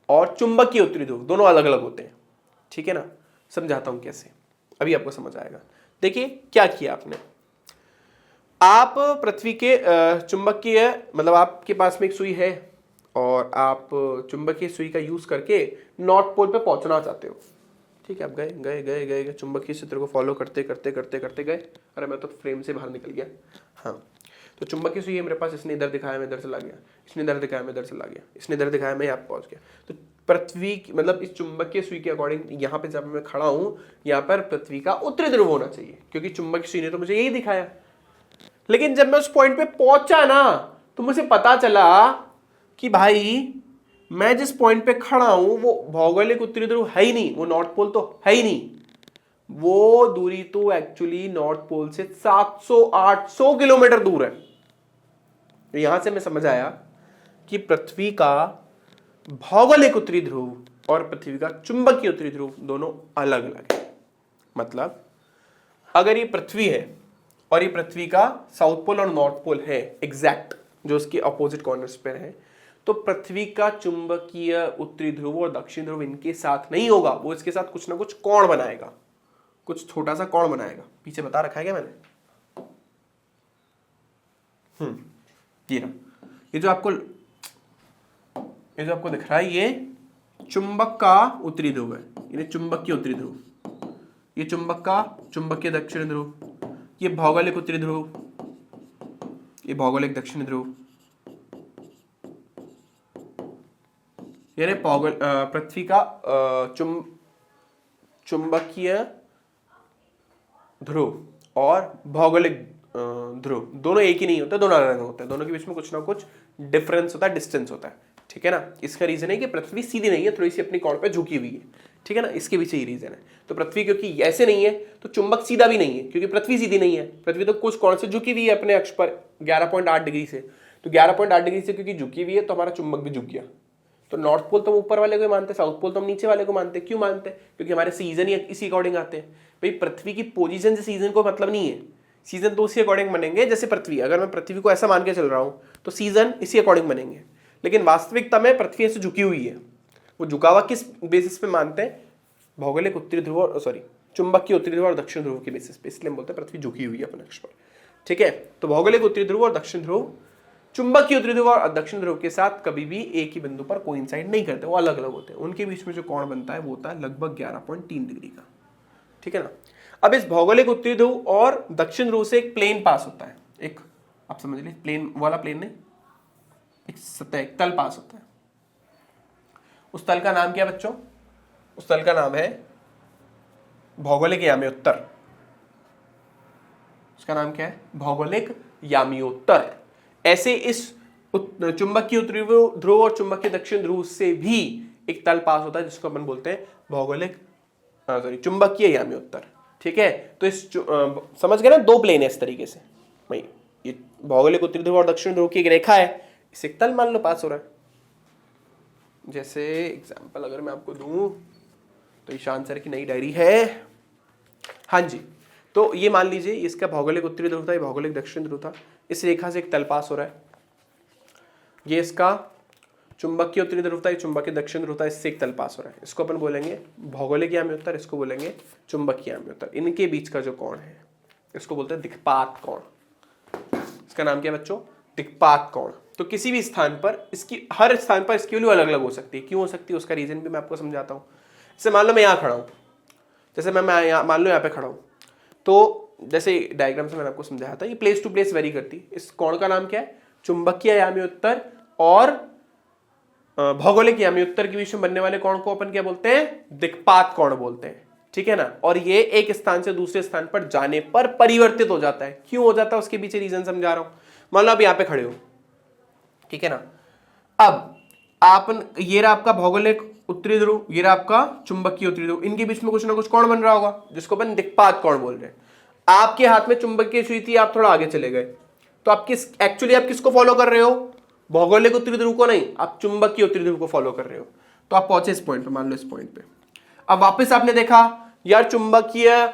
और चुंबकीय उत्तरी ध्रुव दोनों अलग अलग होते हैं, ठीक है ना। समझाता हूं कैसे, अभी आपको समझ आएगा। देखिए क्या किया आपने, आप पृथ्वी के चुंबकीय, मतलब आपके पास में एक सुई है और आप चुंबकीय सुई का यूज करके नॉर्थ पोल पे पहुंचना चाहते हो, ठीक है। आप गए गए गए गए गए चुंबकीय क्षेत्र को फॉलो करते करते करते करते गए। अरे मैं तो फ्रेम से बाहर निकल गया। हाँ, तो चुंबकीय सुई है मेरे पास, इसने इधर दिखाया मैं इधर चला गया, इसने इधर दिखाया मैं इधर चला गया, इसने इधर दिखाया मैं यहाँ पहुंच गया। तो पृथ्वी मतलब इस चुंबकीय सुई के अकॉर्डिंग यहाँ पे जब मैं खड़ा हूँ, यहाँ पर पृथ्वी का उत्तरी ध्रुव होना चाहिए, क्योंकि चुंबकीय सुई ने तो मुझे यही दिखाया। लेकिन जब मैं उस पॉइंट पे पहुंचा ना, तो मुझे पता चला कि भाई मैं जिस पॉइंट पे खड़ा हूं वो भौगोलिक उत्तरी ध्रुव है ही नहीं, वो नॉर्थ पोल तो है ही नहीं। वो दूरी तो एक्चुअली नॉर्थ पोल से 700-800 किलोमीटर दूर है। तो यहां से मैं समझ आया कि पृथ्वी का भौगोलिक उत्तरी ध्रुव और पृथ्वी का चुंबकीय उत्तरी ध्रुव दोनों अलग अलग है। मतलब अगर ये पृथ्वी है और ये पृथ्वी का साउथ पोल और नॉर्थ पोल है एग्जैक्ट, जो उसके अपोजिट कॉर्नर्स पे है, तो पृथ्वी का चुंबकीय उत्तरी ध्रुव और दक्षिण ध्रुव इनके साथ नहीं होगा, वो इसके साथ कुछ ना कुछ कोण बनाएगा। कुछ छोटा सा कोण बनाएगा, पीछे बता रखा है क्या मैंने? ये रहा, ये जो आपको दिख रहा है, ये चुंबक का उत्तरी ध्रुव है, ये चुंबकीय उत्तरी ध्रुव, ये चुंबक का चुंबकीय दक्षिण ध्रुव, ये भौगोलिक उत्तरी ध्रुव, ये भौगोलिक दक्षिण ध्रुव, यानी पृथ्वी का चुंबकीय ध्रुव और भौगोलिक ध्रुव दोनों एक ही नहीं होते, दोनों अलग होते हैं, दोनों के बीच में कुछ ना कुछ डिफरेंस होता है, डिस्टेंस होता है, ठीक है ना। इसका रीजन है कि पृथ्वी सीधी नहीं है, थोड़ी सी अपनी कोण पे झुकी हुई है, ठीक है ना, इसके पीछे ही रीजन है। तो पृथ्वी क्योंकि ऐसे नहीं है तो चुंबक सीधा भी नहीं है, क्योंकि पृथ्वी सीधी नहीं है, पृथ्वी तो कुछ कोण से झुकी हुई है अपने अक्ष पर 11.8 डिग्री से, तो 11.8 डिग्री से क्योंकि झुकी हुई है तो हमारा चुंबक भी झुक गया। तो नॉर्थ पोल तो हम ऊपर वाले को मानते, साउथ पोल तो हम नीचे वाले को मानते। क्यों मानते? क्योंकि हमारे सीजन ही इसी अकॉर्डिंग आते हैं। भाई पृथ्वी की पोजीशन से सीजन को मतलब नहीं है, सीजन तो उसी अकॉर्डिंग बनेंगे जैसे पृथ्वी, अगर मैं पृथ्वी को ऐसा मान के चल रहा हूं तो सीजन इसी अकॉर्डिंग बनेंगे, लेकिन वास्तविकता में पृथ्वी ऐसे झुकी हुई है। वो झुकावा किस बेसिस पे मानते हैं? भौगोलिक उत्तरी ध्रुव चुंबकीय उत्तरी ध्रुव और दक्षिण ध्रुव के बेसिस पे, इसलिए हम बोलते हैं पृथ्वी झुकी हुई है अपने अक्ष पर, ठीक है। तो भौगोलिक उत्तरी ध्रुव और दक्षिण ध्रुव चुंबकीय उत्तरी ध्रुव और दक्षिण ध्रुव के साथ कभी भी एक ही बिंदु पर कोइंसाइड नहीं करते, वो अलग अलग होते हैं। उनके बीच में जो कोण बनता है वो होता है लगभग 11.3 डिग्री का, ठीक है ना। अब इस भौगोलिक उत्तरी ध्रुव और दक्षिण ध्रुव से एक प्लेन पास होता है, एक आप समझ लीजिए प्लेन वाला प्लेन नहीं, एक सतह, एक तल पास होता है। उस तल का नाम क्या है बच्चों? उस तल का नाम है भौगोलिक याम्योत्तर। उसका नाम क्या है? भौगोलिक याम्योत्तर। ऐसे इस चुंबकीय उत्तरी ध्रुव और चुंबकीय दक्षिण ध्रुव से भी एक तल पास होता है जिसको अपन बोलते हैं चुंबकीय याम्योत्तर, ठीक है। तो इस समझ गए ना, दो प्लेन है इस तरीके से, भाई ये भौगोलिक उत्तरी ध्रुव और दक्षिण ध्रुव की एक रेखा है, इसे एक तल मान लो पास हो रहा है। जैसे एग्जांपल अगर मैं आपको दूं तो ईशान सर की नई डायरी है, हाँ जी, तो ये मान लीजिए इसका भौगोलिक उत्तरी ध्रुव था, ये भौगोलिक दक्षिण ध्रुव था, इस रेखा से एक तल पास हो रहा है। ये इसका चुंबकीय उत्तरी ध्रुव था, ये चुंबकीय दक्षिण ध्रुव था, इससे एक तल पास हो रहा है। इसको अपन बोलेंगे भौगोलिक याम्योत्तर, इसको बोलेंगे चुंबकीय याम्योत्तर। इनके बीच का जो कोण है इसको बोलते हैं दिक्पात कोण। इसका नाम क्या है बच्चों? दिक्पात कोण। तो किसी भी स्थान पर इसकी, हर स्थान पर इसकी वैल्यू अलग अलग हो सकती है। क्यों हो सकती है उसका रीजन भी मैं आपको समझाता हूँ। जैसे मान लो मैं यहाँ खड़ा हूँ, जैसे मैं मान लो यहाँ पे खड़ा हूँ, तो जैसे डायग्राम से मैंने आपको समझाया था, ये प्लेस टू प्लेस वेरी करती है। इस कोण का नाम क्या है? चुंबकीय याम्योत्तर और भौगोलिक याम्योत्तर के बीच में बनने वाले कोण को अपन क्या बोलते हैं? दिक्पात कोण बोलते हैं, ठीक है ना। और ये एक स्थान से दूसरे स्थान पर जाने पर परिवर्तित हो जाता है। क्यों हो जाता है उसके पीछे रीजन समझा रहा हूं। मान लो आप यहाँ पे खड़े हो, ठीक है ना। अब आप, ये रहा आपका भौगोलिक उत्तरी ध्रुव, ये रहा आपका चुंबकीय उत्तरी ध्रुव, इनके बीच में कुछ ना कुछ कोण बन रहा होगा जिसको अपन दिक्पात कोण बोल रहे हैं। आपके हाथ में चुंबकीय सुई थी, आप थोड़ा आगे चले गए, तो आप एक्चुअली आप किसको फॉलो कर रहे हो? भौगोलिक उत्तरी ध्रुव को नहीं, आप चुंबकीय उत्तरी ध्रुव को फॉलो कर रहे हो। तो आप पहुंचे इस पॉइंट पे, मान लो इस पॉइंट पे। अब वापस आपने देखा यार चुंबकीय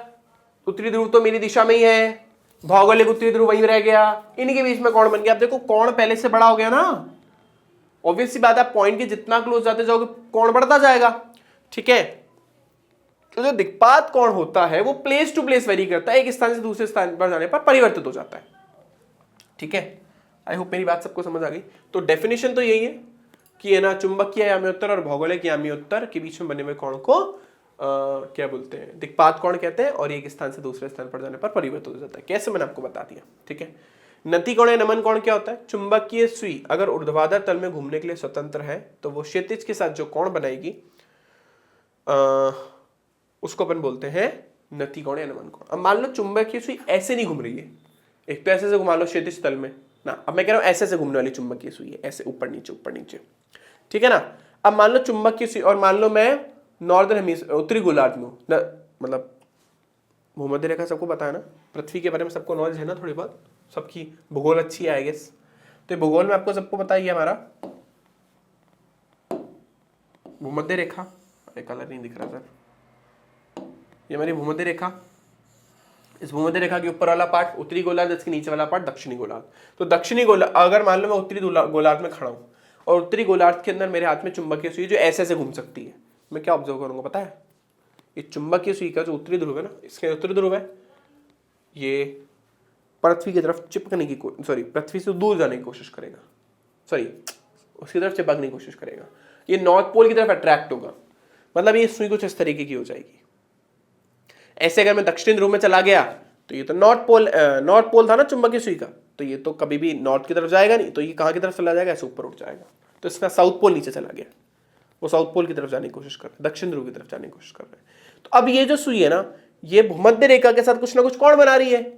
उत्तरी ध्रुव तो मेरी दिशा में ही है, भौगोलिक उत्तरी ध्रुव वहीं रह गया, इनके बीच में कोण बन गया। आप देखो कोण पहले से बड़ा हो गया ना, ऑब्वियस सी बात है, पॉइंट के जितना क्लोज जाते जाओगे कोण बढ़ता जाएगा, ठीक है। तो जो दिक्पात कोण होता है वो प्लेस टू प्लेस वेरी करता है, एक स्थान से दूसरे स्थान पर जाने पर परिवर्तित हो जाता है, ठीक है। आई होप मेरी बात सबको समझ आ गई। तो डेफिनेशन तो यही है कि है ना, चुंबकीय याम्योत्तर और भौगोलिक याम्योत्तर के बीच में बने हुए कोण को क्या बोलते हैं? दिक्पात कोण कहते हैं, और एक स्थान से दूसरे स्थान पर जाने पर परिवर्तित हो जाता है। कैसे, मैंने आपको बता दिया, ठीक है। नति कोण या नमन कोण क्या होता है? चुंबकीय सुई अगर ऊर्ध्वाधर तल में घूमने के लिए स्वतंत्र है तो वो क्षैतिज के साथ जो कोण बनाएगी उसको अपन बोलते हैं नति कोण या नमन कोण। अब मान लो चुंबकीय सुई ऐसे नहीं घूम रही है, एक तो ऐसे से घुमा लो क्षैतिज तल में ना, अब मैं कह रहा हूं ऐसे से घूमने वाली चुंबकीय सुई है, ऐसे ऊपर नीचे, ठीक है ना। अब मान लो चुंबकीय सुई, और मान लो मैं नॉर्दर्न हेमिस्फीयर उत्तरी गोलार्ध में हूं, मतलब भूमध्य रेखा सबको पता है ना, पृथ्वी के बारे में सबको नॉलेज है ना, थोड़ी बहुत सबकी भूगोल अच्छी है आई गेस। तो भूगोल में आपको सबको पता ही है हमारा भूमध्य रेखा, अरे कलर नहीं दिख रहा सर, ये हमारी भूमध्य रेखा, इस भूमध्य रेखा के ऊपर वाला पार्ट उत्तरी गोलार्ध, इसके नीचे वाला पार्ट दक्षिणी गोलार्ध। तो दक्षिणी गोलार्ध, अगर मान लो मैं उत्तरी गोलार्ध में खड़ा हूं और उत्तरी गोलार्ध के अंदर मेरे हाथ में चुंबकीय सुई जो ऐसे घूम सकती है, मैं क्या ऑब्जर्व करूंगा पता है? ये चुंबकीय सुई का जो उत्तरी ध्रुव है ना, इसके उत्तरी ध्रुव है, ये पृथ्वी की तरफ चिपकने की पृथ्वी से दूर जाने की कोशिश करेगा, उसकी तरफ चिपकने की कोशिश करेगा। ये नॉर्थ पोल की तरफ अट्रैक्ट होगा, मतलब ये सुई कुछ इस तरीके की हो जाएगी। ऐसे अगर मैं दक्षिण ध्रुव में चला गया तो ये तो नॉर्थ पोल था ना चुंबकीय सुई का, तो ये तो कभी भी नॉर्थ की तरफ जाएगा नहीं, तो ये कहाँ की तरफ चला जाएगा, ऐसे ऊपर उठ जाएगा। तो इसका साउथ पोल नीचे चला गया, वो साउथ पोल की तरफ जाने की कोशिश कर रहे हैं, दक्षिण ध्रुव की तरफ जाने की कोशिश कर रहे हैं। तो अब ये जो सुई है ना, ये भूमध्य रेखा के साथ कुछ ना कुछ कोण बना रही है,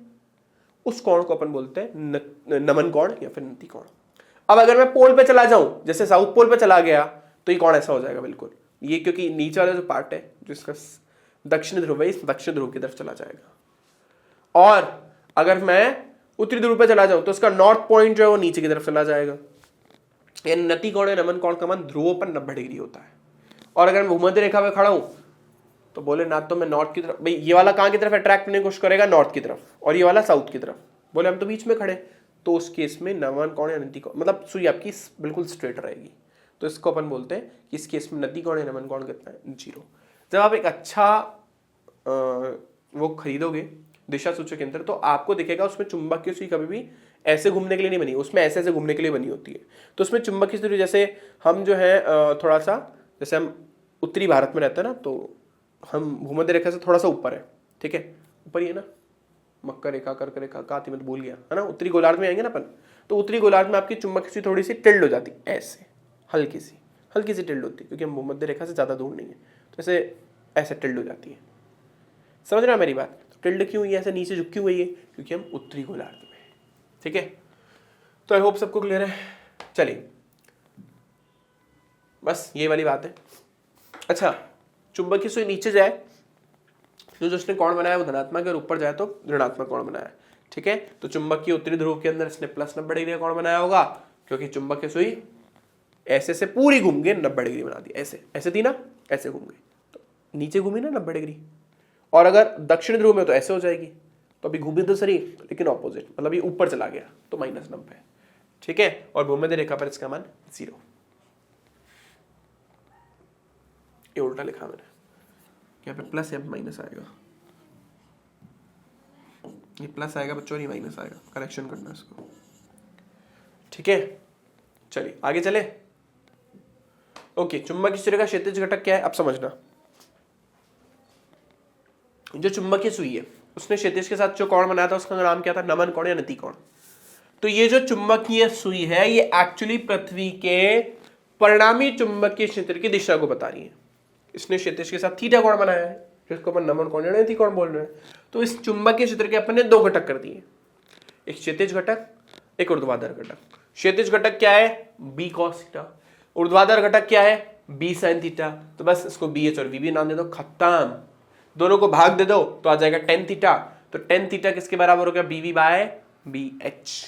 उस कोण को अपन बोलते हैं नमन कोण या फिर नति कोण। अब अगर मैं पोल पे चला जाऊं, जैसे साउथ पोल पे चला गया, तो ये कोण ऐसा हो जाएगा बिल्कुल, ये क्योंकि नीचे वाला जो पार्ट है जो इसका दक्षिण ध्रुव है, इस दक्षिण ध्रुव की तरफ चला जाएगा। और अगर मैं उत्तरी ध्रुव पे चला जाऊं तो उसका नॉर्थ पॉइंट जो है वो नीचे की तरफ चला जाएगा। ये नति कोण या नमन कोण का मान ध्रुवों पर 90 डिग्री होता है। और अगर मैं भूमध्य रेखा पे खड़ा हूं तो बोले ना तो मैं नॉर्थ की तरफ, भाई ये वाला कहां की तरफ अट्रैक्ट करने की कोशिश करेगा, नॉर्थ की तरफ, और ये वाला साउथ की तरफ, बोले हम तो बीच में खड़े, तो उस केस में नमन कोण या नति कोण, मतलब सुई आपकी बिल्कुल स्ट्रेट रहेगी। तो इसको अपन बोलते हैं कि इस केस में नति कोण या नमन कोण कितना है, 0। जब आप एक अच्छा वो खरीदोगे दिशा सूचक यंत्र, तो आपको दिखेगा उसमें चुंबकीय सुई कभी भी ऐसे घूमने के लिए नहीं बनी, उसमें ऐसे ऐसे घूमने के लिए बनी होती है। तो उसमें चुंबकीय सुई, जैसे हम जो है थोड़ा सा, जैसे हम उत्तरी भारत में रहते हैं ना, तो हम भूमध्य रेखा से थोड़ा सा ऊपर है, ठीक है, ऊपर ही है ना, मकर रेखा, कर्क रेखा, का थी मैं तो भूल गया, है ना, उत्तरी गोलार्ध में आएंगे ना अपन, तो उत्तरी गोलार्ध में आपकी चुंबकीय सुई थोड़ी सी टिल्ड हो जाती है, ऐसे हल्की सी टिल्ड होती है, क्योंकि हम भूमध्य रेखा से ज़्यादा दूर नहीं है, तो ऐसे टिल्ड हो जाती है। समझ रहे हो मेरी बात? टिल्ड क्यों हुई है, ऐसे नीचे झुकी हुई है, क्योंकि हम उत्तरी गोलार्ध में हैं, ठीक है। तो आई होप सबको क्लियर है। चलिए, बस ये वाली बात है। अच्छा, चुंबकीय सुई नीचे जाए जो जिसने कोण बनाया वो धनात्मक, और ऊपर जाए तो ऋणात्मक कोण बनाया, ठीक है। तो चुंबकीय उत्तरी ध्रुव के अंदर इसने प्लस 90 डिग्री का कोण बनाया होगा, क्योंकि चुंबकीय सुई ऐसे से पूरी घूम गई, 90 डिग्री बना दी, ऐसे थी ना, ऐसे घूम गई, तो नीचे घूमी ना 90 डिग्री। और अगर दक्षिण ध्रुव में तो ऐसे हो जाएगी, तो अभी घूमी तो सही लेकिन ऑपोजिट, मतलब ये ऊपर चला गया तो -90, ठीक है। और भूमध्य रेखा पर इसका मान 0। ये उल्टा लिखा मैंने, यहाँ पे प्लस या माइनस आएगा, ये प्लस आएगा बच्चों, ये माइनस आएगा, करेक्शन करना इसको, ठीक है। चलिए आगे चले। ओके, चुंबकीय सुई का क्षैतिज घटक क्या है, अब समझना। जो चुंबकीय सुई है उसने क्षैतिज के साथ जो कोण बनाया था उसका नाम क्या था, नमन कोण या नति कोण। तो ये जो चुंबकीय सुई है ये एक्चुअली पृथ्वी के परिणामी चुंबकीय क्षेत्र की दिशा को बता रही है। इसने क्षैतिज के साथ थीटा कोण बनाया है, जिसको अपन नमन कोण या नति कोण बोल रहे हैं। तो इस चुंबकीय क्षेत्र के अपन ने 2 घटक कर दिए, एक क्षैतिज घटक, एक ऊर्ध्वाधर घटक। क्षैतिज घटक क्या है, b cos थीटा, ऊर्ध्वाधर घटक क्या है, b sin थीटा। तो बस इसको bh और vb नाम दे दो, खत्म। दोनों को भाग दे दो तो आ जाएगा tan थीटा। तो tan थीटा किसके बराबर हो गया, bv बाय bh,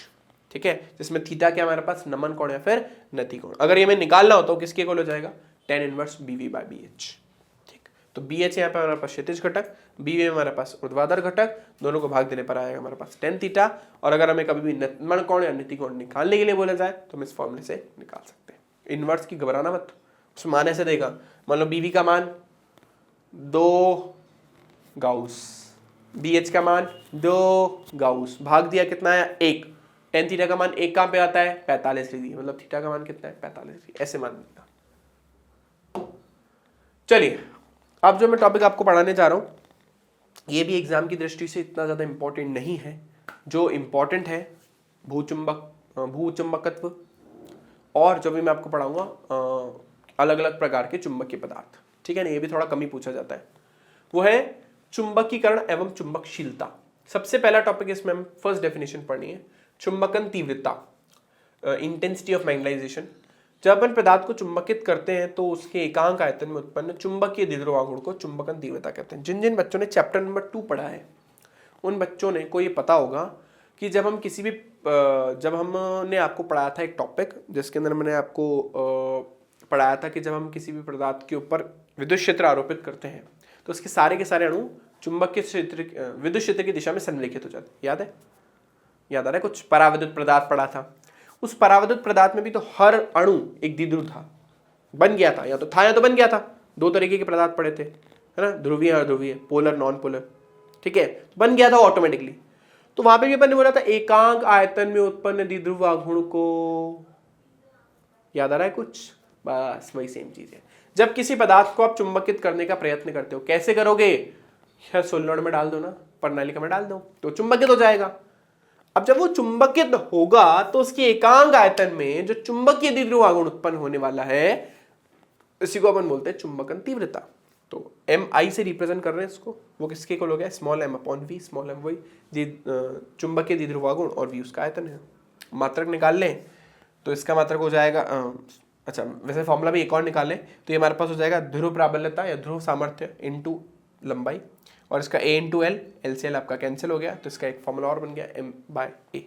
ठीक है, जिसमें थीटा क्या हमारे पास, नमन कोण या फिर नति कोण। अगर ये मैं निकालना हो तो किसके इक्वल हो जाएगा, tan inverse bv by bh, ठीक। तो bh यहाँ पे हमारे पास क्षैतिज घटक, bv हमारे पास ऊर्ध्वाधर घटक, दोनों को भाग देने पर आएगा हमारे पास tan थीटा। और अगर हमें कभी भी नमन कोण या नति कोण निकालने के लिए बोला जाए तो हम इस फॉर्मूले से निकाल सकते हैं। इनवर्स की घबराना मत, उसमें मान ऐसे देगा, मान लो bv का मान 2 गाउस, bh का मान 2 गाउस, भाग दिया कितना है, 1। tan थीटा का मान 1 कहां पे आता है, 45 डिग्री, मतलब थीटा का मान कितना है, 45 डिग्री, ऐसे मान देगा। चलिए, अब जो मैं टॉपिक आपको पढ़ाने जा रहा हूं ये भी एग्जाम की दृष्टि से इतना ज्यादा इंपॉर्टेंट नहीं है। जो इंपॉर्टेंट है भूचुंबकत्व, और जो भी मैं आपको पढ़ाऊंगा अलग अलग प्रकार के चुंबकीय पदार्थ, ठीक है ना, ये भी थोड़ा कम ही पूछा जाता है। वो है चुंबकीकरण एवं चुंबकशीलता। सबसे पहला टॉपिक इसमें हम फर्स्ट डेफिनेशन पढ़नी है, चुंबकन तीव्रता, इंटेंसिटी ऑफ मैग्नेटाइजेशन। जब अपन पदार्थ को चुंबकित करते हैं तो उसके एकांक आयतन में उत्पन्न चुंबकीय द्विध्रुव आघूर्ण को चुंबकन तीव्रता कहते हैं। जिन जिन बच्चों ने चैप्टर नंबर 2 पढ़ा है उन बच्चों ने को ये पता होगा कि जब हम किसी भी जब हमने आपको पढ़ाया था एक टॉपिक जिसके अंदर मैंने आपको पढ़ाया था कि जब हम किसी भी पदार्थ के ऊपर विद्युत क्षेत्र आरोपित करते हैं तो उसके सारे के सारे अणु चुंबकीय क्षेत्र विद्युत क्षेत्र की दिशा में संरेखित हो जाते हैं। याद है, याद आ रहा है? कुछ पराविद्युत पदार्थ पढ़ा था, उस पराविद्युत पदार्थ में भी तो हर अणु एक द्विध्रुव था, बन गया था, या तो बन गया था। 2 तरीके के पदार्थ पड़े थे, है ना, ध्रुवीय अध्रुवीय, पोलर नॉन पोलर, ठीक है, बन गया था ऑटोमेटिकली। तो वहां पे भी अपन ने बोला था एकांक आयतन में उत्पन्न द्विध्रुव आघूर्ण को, याद आ रहा है कुछ? बस वही सेम चीज है। जब किसी पदार्थ को आप चुंबकित करने का प्रयत्न करते हो, कैसे करोगे? खैर सोलेनोइड में डाल दो ना, प्रणालिका में डाल दो तो चुंबकित हो जाएगा। अब जब वो चुंबकित होगा तो उसकी एकांक आयतन में जो चुंबकीय द्विध्रुव आघूर्ण उत्पन्न होने वाला है, इसी को अपन बोलते हैं चुंबकन तीव्रता। तो एम आई से रिप्रेजेंट कर रहे हैं इसको, वो किसके इक्वल हो गया? Small M upon V, small M वही चुंबकीय द्विध्रुव आघूर्ण और वी उसका आयतन है। मात्रक निकाल लें तो इसका मात्रक हो जाएगा अच्छा वैसे फॉर्मूला भी एक और निकालें तो ये हमारे पास हो जाएगा ध्रुव प्राबल्यता या ध्रुव सामर्थ्य इनटू लंबाई, और इसका a इंटू एल, एल से एल आपका कैंसिल हो गया तो इसका एक फॉर्मूला और बन गया m बाय ए।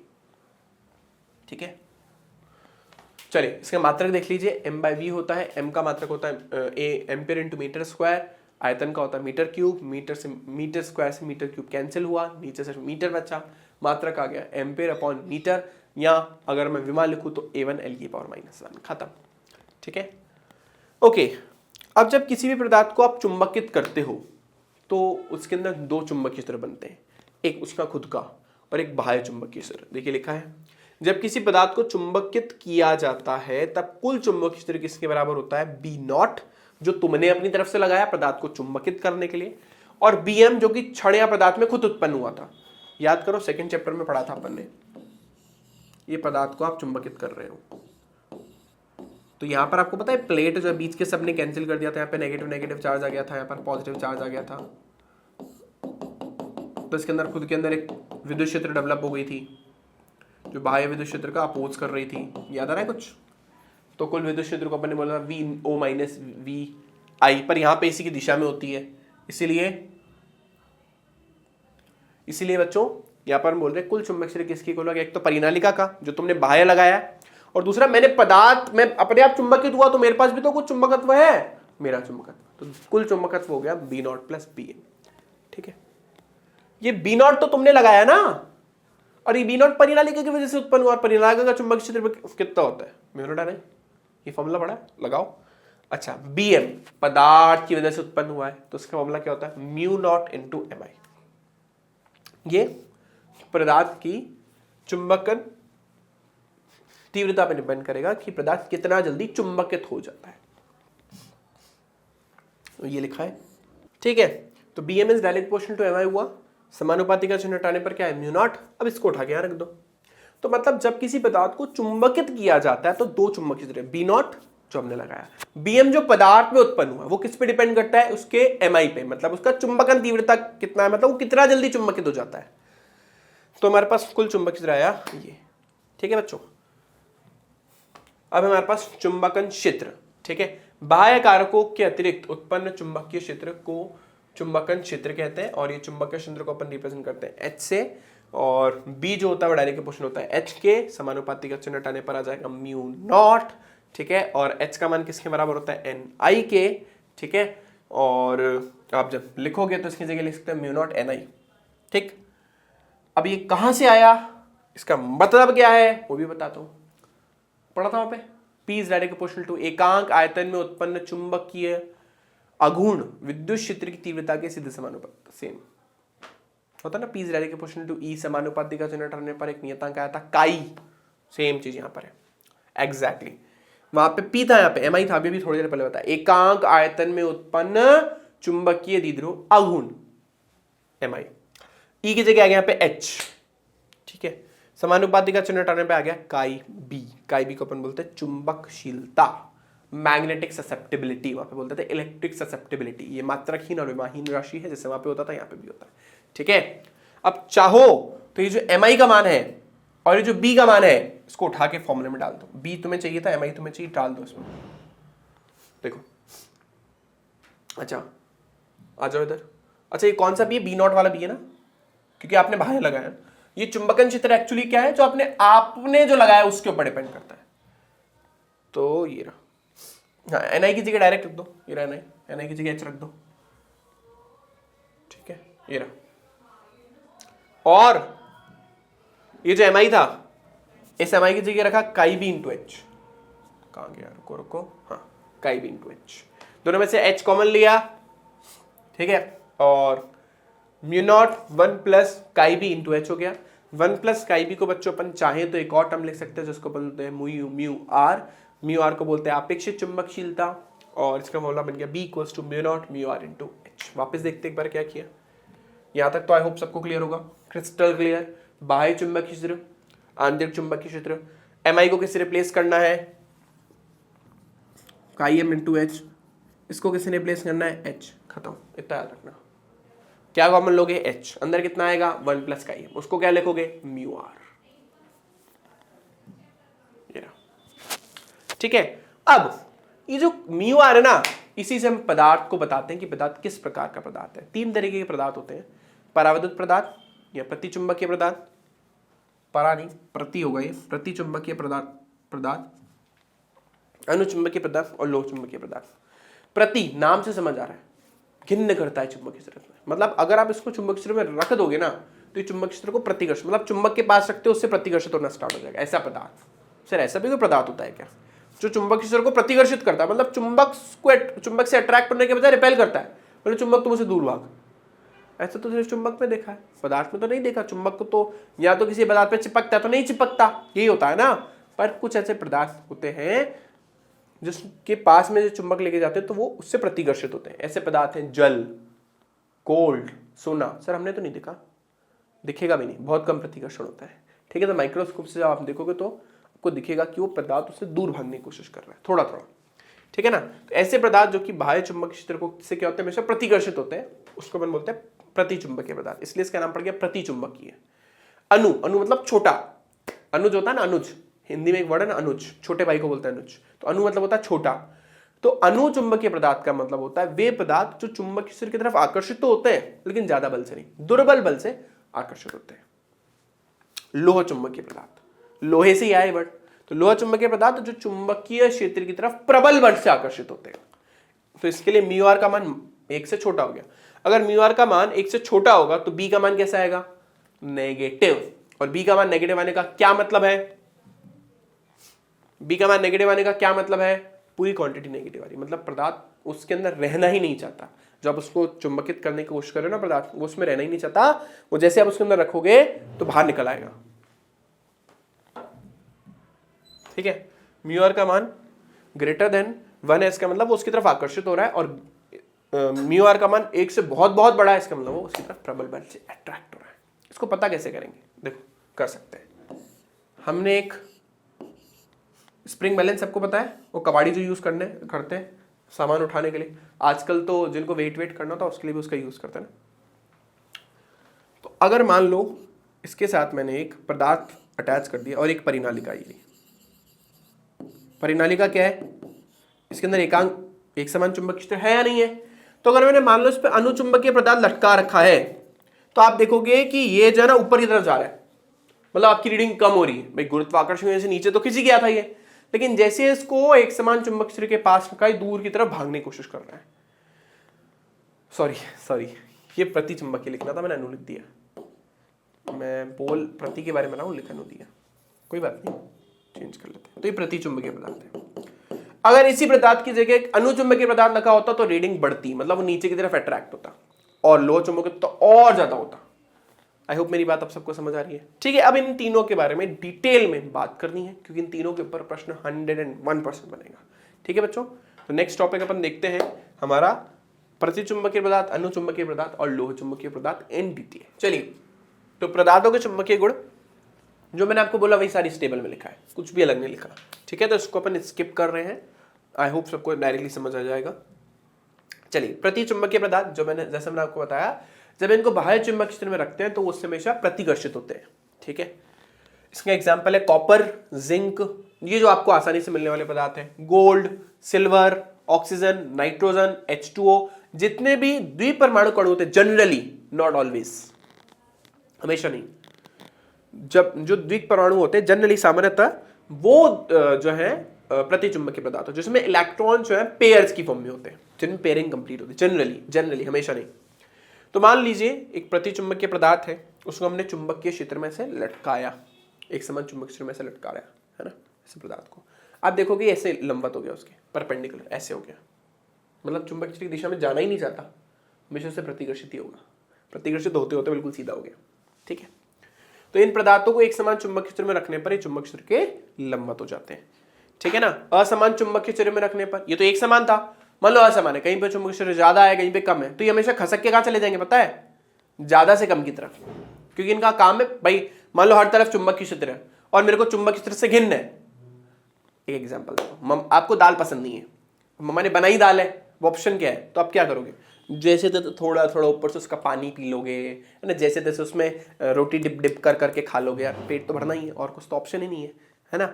ठीक है, चलिए इसका मात्रक देख लीजिए, m बाय वी होता है, m का मात्रक होता है a ampere into metre square, आयतन का होता है मीटर क्यूब, मीटर स्क्वायर से मीटर क्यूब कैंसिल हुआ, नीचे से मीटर बचा, मात्रक आ गया एम्पियर अपॉन मीटर, या अगर मैं विमा लिखूं तो a1 l की पावर -1, खत्म। ठीक है, ओके। अब जब किसी भी पदार्थ को आप चुंबकित करते हो तो उसके अंदर दो चुंबकीय क्षेत्र बनते हैं, एक उसका खुद का और एक बाह्य चुंबकीय क्षेत्र। देखिए लिखा है, जब किसी पदार्थ को चुंबकित किया जाता है तब कुल चुंबकीय क्षेत्र किसके बराबर होता है? बी नॉट, जो तुमने अपनी तरफ से लगाया पदार्थ को चुंबकित करने के लिए, और बी एम जो कि क्षण या पदार्थ में खुद उत्पन्न हुआ था। याद करो सेकंड चैप्टर में पढ़ा था अपन ने, ये पदार्थ को आप चुंबकित कर रहे हो तो यहाँ पर आपको पता है प्लेट जो बीच के सबने कैंसिल कर दिया था, यहाँ पे नेगेटिव नेगेटिव चार्ज आ गया था, यहाँ पर पॉजिटिव चार्ज आ गया था, तो इसके अंदर खुद के अंदर एक विद्युत क्षेत्र डेवलप हो गई थी जो बाह्य विद्युत क्षेत्र का अपोज कर रही थी। याद आ रहा है कुछ? तो कुल विद्युत क्षेत्र को अपन ने बोला वी ओ माइनस वी आई, पर यहाँ पे इसी की दिशा में होती है, इसीलिए बच्चों यहाँ पर हम बोल रहे हैं कुल चुंबकीय क्षेत्र किसकी इक्वल होगा? एक तो परिनालिका का जो तुमने बाह्य लगाया, और दूसरा मैंने पदार्थ में अपने आप चुंबकित हुआ तो मेरे पास भी तो कुछ चुंबकत्व है, मेरा चुंबकत्व, तो कुल चुंबकत्व हो गया B nought plus B M. ठीक है, ये बी नॉट तो तुमने लगाया ना, और ये बी नॉट परिनालिका की वजह से उत्पन्न हुआ, और परिनालिका का चुंबकीय क्षेत्र कितना होता है? म्यू नॉट है, ये फॉर्मूला पढ़ा है, लगाओ। अच्छा, बी एम पदार्थ की वजह से उत्पन्न हुआ है तो उसका फॉर्मूला क्या होता है? म्यू नॉट इंटू एम आई। ये पदार्थ की चुंबकन तीव्रता पर डिपेंड करेगा कि पदार्थ कितना जल्दी चुंबकित हो जाता है, तो ये लिखा है। ठीक है, तो B M is direct proportional to M I हुआ, समानुपाती का चिन्ह हटाने पर क्या है? Mu naught. अब इसको उठा के यहां रख दो, तो मतलब जब किसी पदार्थ को चुंबकित किया जाता है तो दो चुंबकीय क्षेत्र, बी नॉट जो हमने लगाया, बी एम जो पदार्थ में उत्पन्न हुआ, वो किस पे डिपेंड करता है? उसके एम आई पे, मतलब उसका चुंबकन तीव्रता कितना है, मतलब वो कितना जल्दी चुंबकित हो जाता है। तो हमारे पास कुल चुंबकीय क्षेत्र आया ये। ठीक है बच्चों, अब हमारे पास चुंबकन क्षेत्र। ठीक है, बाह्य कारकों के अतिरिक्त उत्पन्न चुंबकीय क्षेत्र को चुंबकन क्षेत्र कहते हैं, और ये चुंबकीय क्षेत्र को अपन रिप्रेजेंट करते हैं एच से, और बी जो होता है वो डायरेक्ट प्रोपोर्शनल होता है एच के, समानुपाती का चिन्ह हटाने पर आ जाएगा म्यू नॉट। ठीक है, और एच का मान किसके बराबर होता है? एन आई के। ठीक है, और आप जब लिखोगे तो इसकी जगह लिख सकते हैं म्यू नॉट एन आई। ठीक, अब ये कहां से आया, इसका मतलब क्या है वो भी बताता हूं, पढ़ा था वहां पे। P is direct proportional to एकांक आयतन में उत्पन्न चुंबकीय आघूर्ण विद्युत क्षेत्र की तीव्रता के सीधे समानुपाती, सेम होता ना, P is direct proportional to E, समानुपाती का चिन्ह हटाने पर एक नियतांक आया था काई, सेम चीज यहां पर है एग्जैक्टली। वहां पे P था, यहाँ पे MI था, अभी भी थोड़ी देर पहले बताया, एकांक आयतन में उत्पन्न चुंबकीय द्विध्रुव आघूर्ण MI, E की जगह आ गया यहाँ पे H। ठीक है, समानुपाती का चिन्ह हटाने पे आ गया काई बी, काई बी को अपन बोलते हैं चुंबकशीलता, मैग्नेटिक ससेप्टिबिलिटी, वहां पे बोलते थे इलेक्ट्रिक ससेप्टिबिलिटी। ये मात्रकहीन और विमाहीन राशि है, जैसे वहां पे होता था यहाँ पे भी होता है। ठीक है, अब चाहो तो ये जो एम आई का मान है और ये जो बी का मान है, इसको उठा के फॉर्मूले में डाल दो। बी तुम्हें चाहिए था, एम आई तुम्हें चाहिए, डाल दो इसमें। देखो, अच्छा आ जाओ इधर। अच्छा, ये कौन सा बी है? बी नॉट वाला बी है ना, क्योंकि आपने बाहर लगाया। ये चुंबकन क्षेत्र एक्चुअली क्या है? जो आपने जो लगाया उसके ऊपर डिपेंड करता है। तो ये रहा, हाँ एन आई की जगह डायरेक्ट रख दो, ये रहा एन आई की जगह एच रख दो। ठीक है, ये रहा, और ये जो एम आई था, इस एम आई की जगह रखा काई बी इंटू एच। कहाँ गया? रुको रुको, हाँ काई बी इंटू एच। दोनों में से एच कॉमन लिया, ठीक है। और mu nought 1 plus chi B into H हो गया। 1 प्लस काई बी को बच्चों अपन चाहे तो एक और टर्म लिख सकते हैं जिसको बोलते हैं म्यू आर को बोलते हैं अपेक्षित चुंबकशीलता, और इसका फॉर्मूला बन गया B equals to mu nought mu R into H. वापस देखते एक बार क्या किया, यहाँ तक तो आई होप सबको क्लियर होगा, क्रिस्टल क्लियर। बाह्य चुंबकीय क्षेत्र, आंतरिक चुंबकीय क्षेत्र, एम को किसी रिप्लेस करना है काई एम इंटू एच, इसको किसी ने रिप्लेस करना है एच, खत्म, इतना याद रखना। क्या कॉमन लोगे, एच, अंदर कितना आएगा 1 प्लस काई एम, उसको क्या लिखोगे म्यू आर। ठीक है। अब ये जो म्यू आर है ना, इसी से हम पदार्थ को बताते हैं कि पदार्थ किस प्रकार का पदार्थ है। 3 तरीके के पदार्थ होते हैं, पराविद्युत पदार्थ या प्रतिचुंबकीय पदार्थ, प्रति होगा ये, प्रतिचुंबकीय पदार्थ, अनुचुंबकीय पदार्थ और लोह चुंबकीय पदार्थ। प्रति नाम से समझ आ रहा है, घिन्न करता है चुंबकीय क्षेत्र में, मतलब अगर आप इसको चुंबकीय क्षेत्र में रख दोगे ना तो ये चुंबकीय क्षेत्र को प्रतिकर्षित, मतलब चुंबक के पास रखते हो उससे प्रतिकर्षित होना स्टार्ट हो जाएगा। ऐसा पदार्थ, सर ऐसा भी कोई पदार्थ होता है क्या जो चुंबकीय क्षेत्र को प्रतिकर्षित करता है, मतलब चुंबक से अट्रैक्ट होने के बजाय रिपेल करता है, मतलब चुंबक तुम उसे दूर भाग। ऐसा तो सिर्फ चुंबक में देखा है, पदार्थ में तो नहीं देखा। चुंबक को तो या तो किसी पदार्थ पे चिपकता है तो नहीं चिपकता, यही होता है ना। पर कुछ ऐसे पदार्थ होते हैं जिसके पास में जो चुंबक लेके जाते हैं तो वो उससे प्रतिकर्षित होते हैं। ऐसे पदार्थ हैं जल, गोल्ड, सोना। सर हमने तो नहीं देखा, दिखेगा भी नहीं, बहुत कम प्रतिकर्षण होता है। ठीक है, तो माइक्रोस्कोप से जब आप देखोगे तो आपको दिखेगा कि वो पदार्थ उससे दूर भागने की कोशिश कर रहा है थोड़ा थोड़ा। ठीक है ना। तो ऐसे पदार्थ जो कि बाह्य चुंबकीय क्षेत्र को से क्या होते हैं, हमेशा प्रतिकर्षित होते हैं, उसको अपन बोलते हैं प्रतिचुंबकीय पदार्थ, इसलिए इसका नाम पड़ गया प्रतिचुंबकीय। अणु, अणु मतलब छोटा, अनुज होता है ना, अनुज, हिंदी में एक वर्ड है ना अनुज, छोटे भाई को बोलता है अनुज, तो अणु मतलब होता है छोटा। तो अणु चुंबकीय पदार्थ का मतलब होता है वे पदार्थ जो चुंबकीय क्षेत्र की तरफ आकर्षित तो होते हैं लेकिन ज्यादा बल से नहीं, दुर्बल बल से आकर्षित होते हैं। लोह चुंबकीय पदार्थ, लोहे से ही आए वर्ड, तो लोह चुंबकीय पदार्थ जो चुंबकीय क्षेत्र की तरफ प्रबल बल से आकर्षित होते हैं। तो इसके लिए म्यू आर का मान 1 से छोटा हो गया। अगर म्यू आर का मान 1 से छोटा होगा तो बी का मान कैसा आएगा, नेगेटिव। और बी का मान नेगेटिव आने का क्या मतलब है, बी का मान नेगेटिव आने का क्या मतलब है, पूरी क्वांटिटी नेगेटिव आ रही, मतलब पदार्थ उसके अंदर रहना ही नहीं चाहता। जब आप उसको चुंबकित करने की कोशिश कर रहे हो ना पदार्थ, वो उसमें रहना ही नहीं चाहता, वो जैसे आप उसके अंदर रखोगे तो बाहर निकल आएगा। ठीक है, म्यू आर का मान ग्रेटर देन 1 है, इसका मतलब वो उसकी तरफ आकर्षित हो रहा है, और म्यू आर का मान 1 से बहुत बहुत बड़ा है, इसका मतलब वो उसकी तरफ प्रबल बल से अट्रैक्ट हो रहा है। इसको पता कैसे करेंगे, देखो कर सकते हैं। हमने एक स्प्रिंग बैलेंस, सबको पता है, वो कबाड़ी जो यूज करते हैं सामान उठाने के लिए, आजकल तो जिनको वेट करना था उसके लिए भी उसका यूज करते हैं ना। तो अगर मान लो इसके साथ मैंने एक पदार्थ अटैच कर दिया और एक परिनालिका ली। परिनालिका क्या है, इसके अंदर एक समान चुंबकीय क्षेत्र है या नहीं है। तो अगर मैंने मान लो इस पे अनुचुंबकीय पदार्थ लटका रखा है तो आप देखोगे कि ये जो है ना ऊपर की तरफ जा रहा है, मतलब आपकी रीडिंग कम हो रही है। भाई गुरुत्वाकर्षण की वजह से नीचे तो खिंच गया था ये, लेकिन जैसे इसको एक समान चुंबकीय क्षेत्र के पास रखा है, दूर की तरफ भागने की कोशिश कर रहा है। सॉरी ये प्रतिचुंबकीय लिखना था, मैंने अनु लिख दिया। मैं पोल प्रति के बारे में रहा हूं, लिखा अनु दिया, कोई बात नहीं, चेंज कर लेते हैं। तो ये प्रतिचुंबकीय पदार्थ है। अगर इसी पदार्थ की जगह एक अनुचुंबकीय पदार्थ लगा होता तो रीडिंग बढ़ती, मतलब वो नीचे की तरफ अट्रैक्ट होता, और लोह चुंबकीय तो और ज्यादा होता। आई होप मेरी बात अब सबको समझ आ रही है। ठीक है, अब इन तीनों के बारे में डिटेल में बात करनी है क्योंकि इन तीनों के ऊपर प्रश्न 101% बनेगा। ठीक है बच्चों, तो नेक्स्ट टॉपिक अपन देखते हैं हमारा प्रतिचुंबकीय पदार्थ, अनुचुंबकीय पदार्थ और लोह चुंबकीय पदार्थ इन डिटेल। चलिए, तो पदार्थों के चुंबकीय गुण जो मैंने आपको बोला वही सारी इस टेबल में लिखा है, कुछ भी अलग नहीं लिखा। ठीक है, तो इसको अपन स्किप कर रहे हैं, आई होप सबको डायरेक्टली समझ आ जाएगा। चलिए, प्रतिचुंबकीय पदार्थ जो जैसे मैंने आपको बताया, जब इनको बाह्य चुंबकीय क्षेत्र में रखते हैं तो वो उससे हमेशा प्रतिकर्षित होते हैं। ठीक है, इसका एग्जांपल है कॉपर, जिंक, ये जो आपको आसानी से मिलने वाले पदार्थ हैं, gold, silver, oxygen, nitrogen, H2O, जितने भी द्विपरमाणु कण होते हैं जनरली, नॉट ऑलवेज, हमेशा नहीं, जब जो द्विपरमाणु होते हैं जनरली सामान्यतः वो जो है प्रतिचुंबकीय पदार्थ जिसमें इलेक्ट्रॉन जो है पेयर्स की फॉर्म में होते हैं, जिनमें पेयरिंग कंप्लीट होती है जनरली, हमेशा नहीं। तो मान लीजिए एक प्रतिचुंबकीय पदार्थ है, उसको हमने चुंबकीय क्षेत्र में से लटकाया, एक समान चुंबकीय क्षेत्र में से लटकाया है ना, ऐसे पदार्थ को आप देखोगे ऐसे लंबवत हो गया, उसके परपेंडिकुलर ऐसे हो गया, मतलब चुंबकीय क्षेत्र की दिशा में जाना ही नहीं चाहता, हमेशा से प्रतिकर्षित ही होगा, प्रतिकर्षित होते होते बिल्कुल सीधा हो गया। ठीक है, तो इन पदार्थों को एक समान चुंबकीय क्षेत्र में रखने पर ये चुंबक क्षेत्र के लंबवत हो जाते हैं। ठीक है ना, असमान चुंबकीय क्षेत्र में रखने पर, ये तो एक समान था, मान लो असमान है, कहीं पे चुंबकीय क्षेत्र ज्यादा है कहीं पे कम है, तो ये हमेशा खसक के कहां चले जाएंगे पता है, ज्यादा से कम की तरफ, क्योंकि इनका काम है भाई, मान लो हर तरफ चुंबकीय क्षेत्र है और मेरे को चुंबकीय क्षेत्र से घिन्न है। एक एग्जांपल दो, आपको दाल पसंद नहीं है, मम्मा ने बनाई दाल है, वो ऑप्शन क्या है, तो आप क्या करोगे, जैसे तो थोड़ा थोड़ा ऊपर से उसका पानी पी लोगे, है ना, जैसे तैसे उसमें रोटी डिप डिप कर करके खा लोगे, यार पेट तो भरना ही है, और कुछ तो ऑप्शन ही नहीं है ना।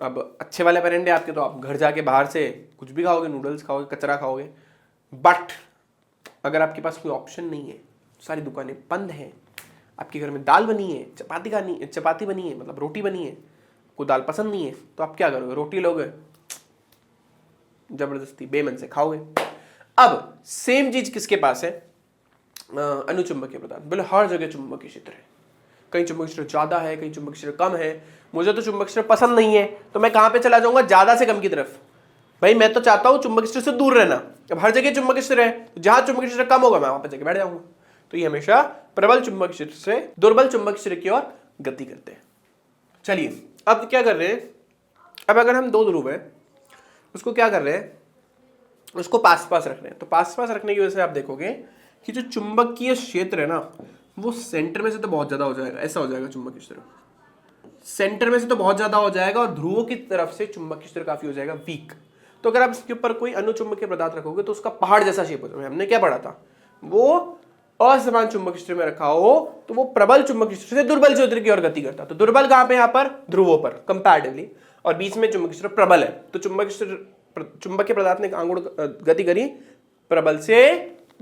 अब अच्छे वाले पेरेंट है आपके, तो आप घर जाके बाहर से कुछ भी खाओगे, नूडल्स खाओगे, कचरा खाओगे, बट अगर आपके पास कोई ऑप्शन नहीं है, सारी दुकानें बंद हैं, आपके घर में दाल बनी है, चपाती बनी है, मतलब रोटी बनी है, कोई दाल पसंद नहीं है, तो आप क्या करोगे, रोटी लोगे, जबरदस्ती बेमन से खाओगे। अब सेम चीज किसके पास है, अनुचुंबकीय पदार्थ, बोले हर जगह चुंबकीय क्षेत्र है, कहीं चुंबकीय क्षेत्र ज्यादा है, कहीं चुंबकीय क्षेत्र कम है, मुझे तो चुंबकीय क्षेत्र पसंद नहीं है, तो मैं कहां पे चला जाऊंगा, ज्यादा से कम की तरफ। भाई मैं तो चाहता हूं चुंबकीय क्षेत्र से दूर रहना, अब हर जगह चुंबकीय क्षेत्र है, तो जहां चुंबकीय क्षेत्र कम होगा मैं वहां पर जाके बैठ जाऊंगा। तो ये हमेशा प्रबल चुंबकीय क्षेत्र से दुर्बल चुंबकीय क्षेत्र की ओर गति करते हैं। चलिए अब क्या कर रहे हैं, अब अगर हम दो ध्रुव है, उसको क्या कर रहे हैं, उसको पास पास रख रहे हैं, तो पास पास रखने की वजह से आप देखोगे कि जो चुंबकीय क्षेत्र है ना, वो सेंटर में से तो बहुत ज्यादा हो जाएगा, ऐसा हो जाएगा चुंबकीय क्षेत्र, सेंटर में से तो बहुत ज्यादा हो जाएगा, और ध्रुवों की तरफ से चुंबकीय क्षेत्र काफी हो जाएगा वीक। तो अगर आप इसके ऊपर कोई अनुचुंबकीय पदार्थ रखोगे तो उसका पहाड़ जैसा शेप हो जाएगा। हमने क्या पढ़ा था, वो असमान चुंबकीय क्षेत्र में रखा हो तो वो प्रबल चुंबकीय क्षेत्र से दुर्बल क्षेत्र की ओर गति करता है। तो दुर्बल कहां पे, यहां पर ध्रुवों पर कंपैरेटिवली, और बीच में चुंबकीय क्षेत्र प्रबल है, तो चुंबकीय पदार्थ ने आंगुड़ गति करी प्रबल से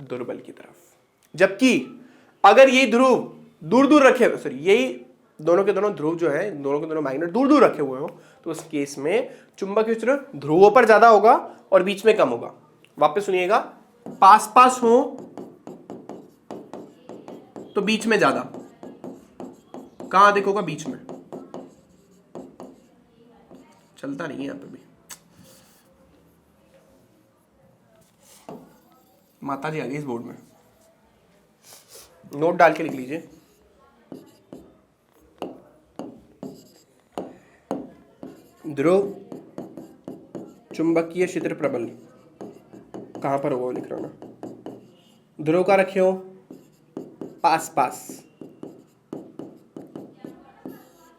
दुर्बल की तरफ। जबकि अगर यही ध्रुव दूर दूर रखे, सॉरी यही दोनों के दोनों ध्रुव जो है, दोनों के दोनों मैग्नेट दूर दूर रखे हुए हो, तो उस केस में चुंबकीय क्षेत्र ध्रुवों पर ज्यादा होगा और बीच में कम होगा। वापस सुनिएगा, पास पास हो तो बीच में ज्यादा, कहां देखोगा, बीच में, चलता नहीं है यहां पे भी, माता जी आ गई इस बोर्ड में, नोट डाल के लिख लीजिए। ध्रुव चुंबकीय क्षेत्र प्रबल कहां पर होगा, लिख रहा हूं ना, ध्रुव का रखे हो पास पास,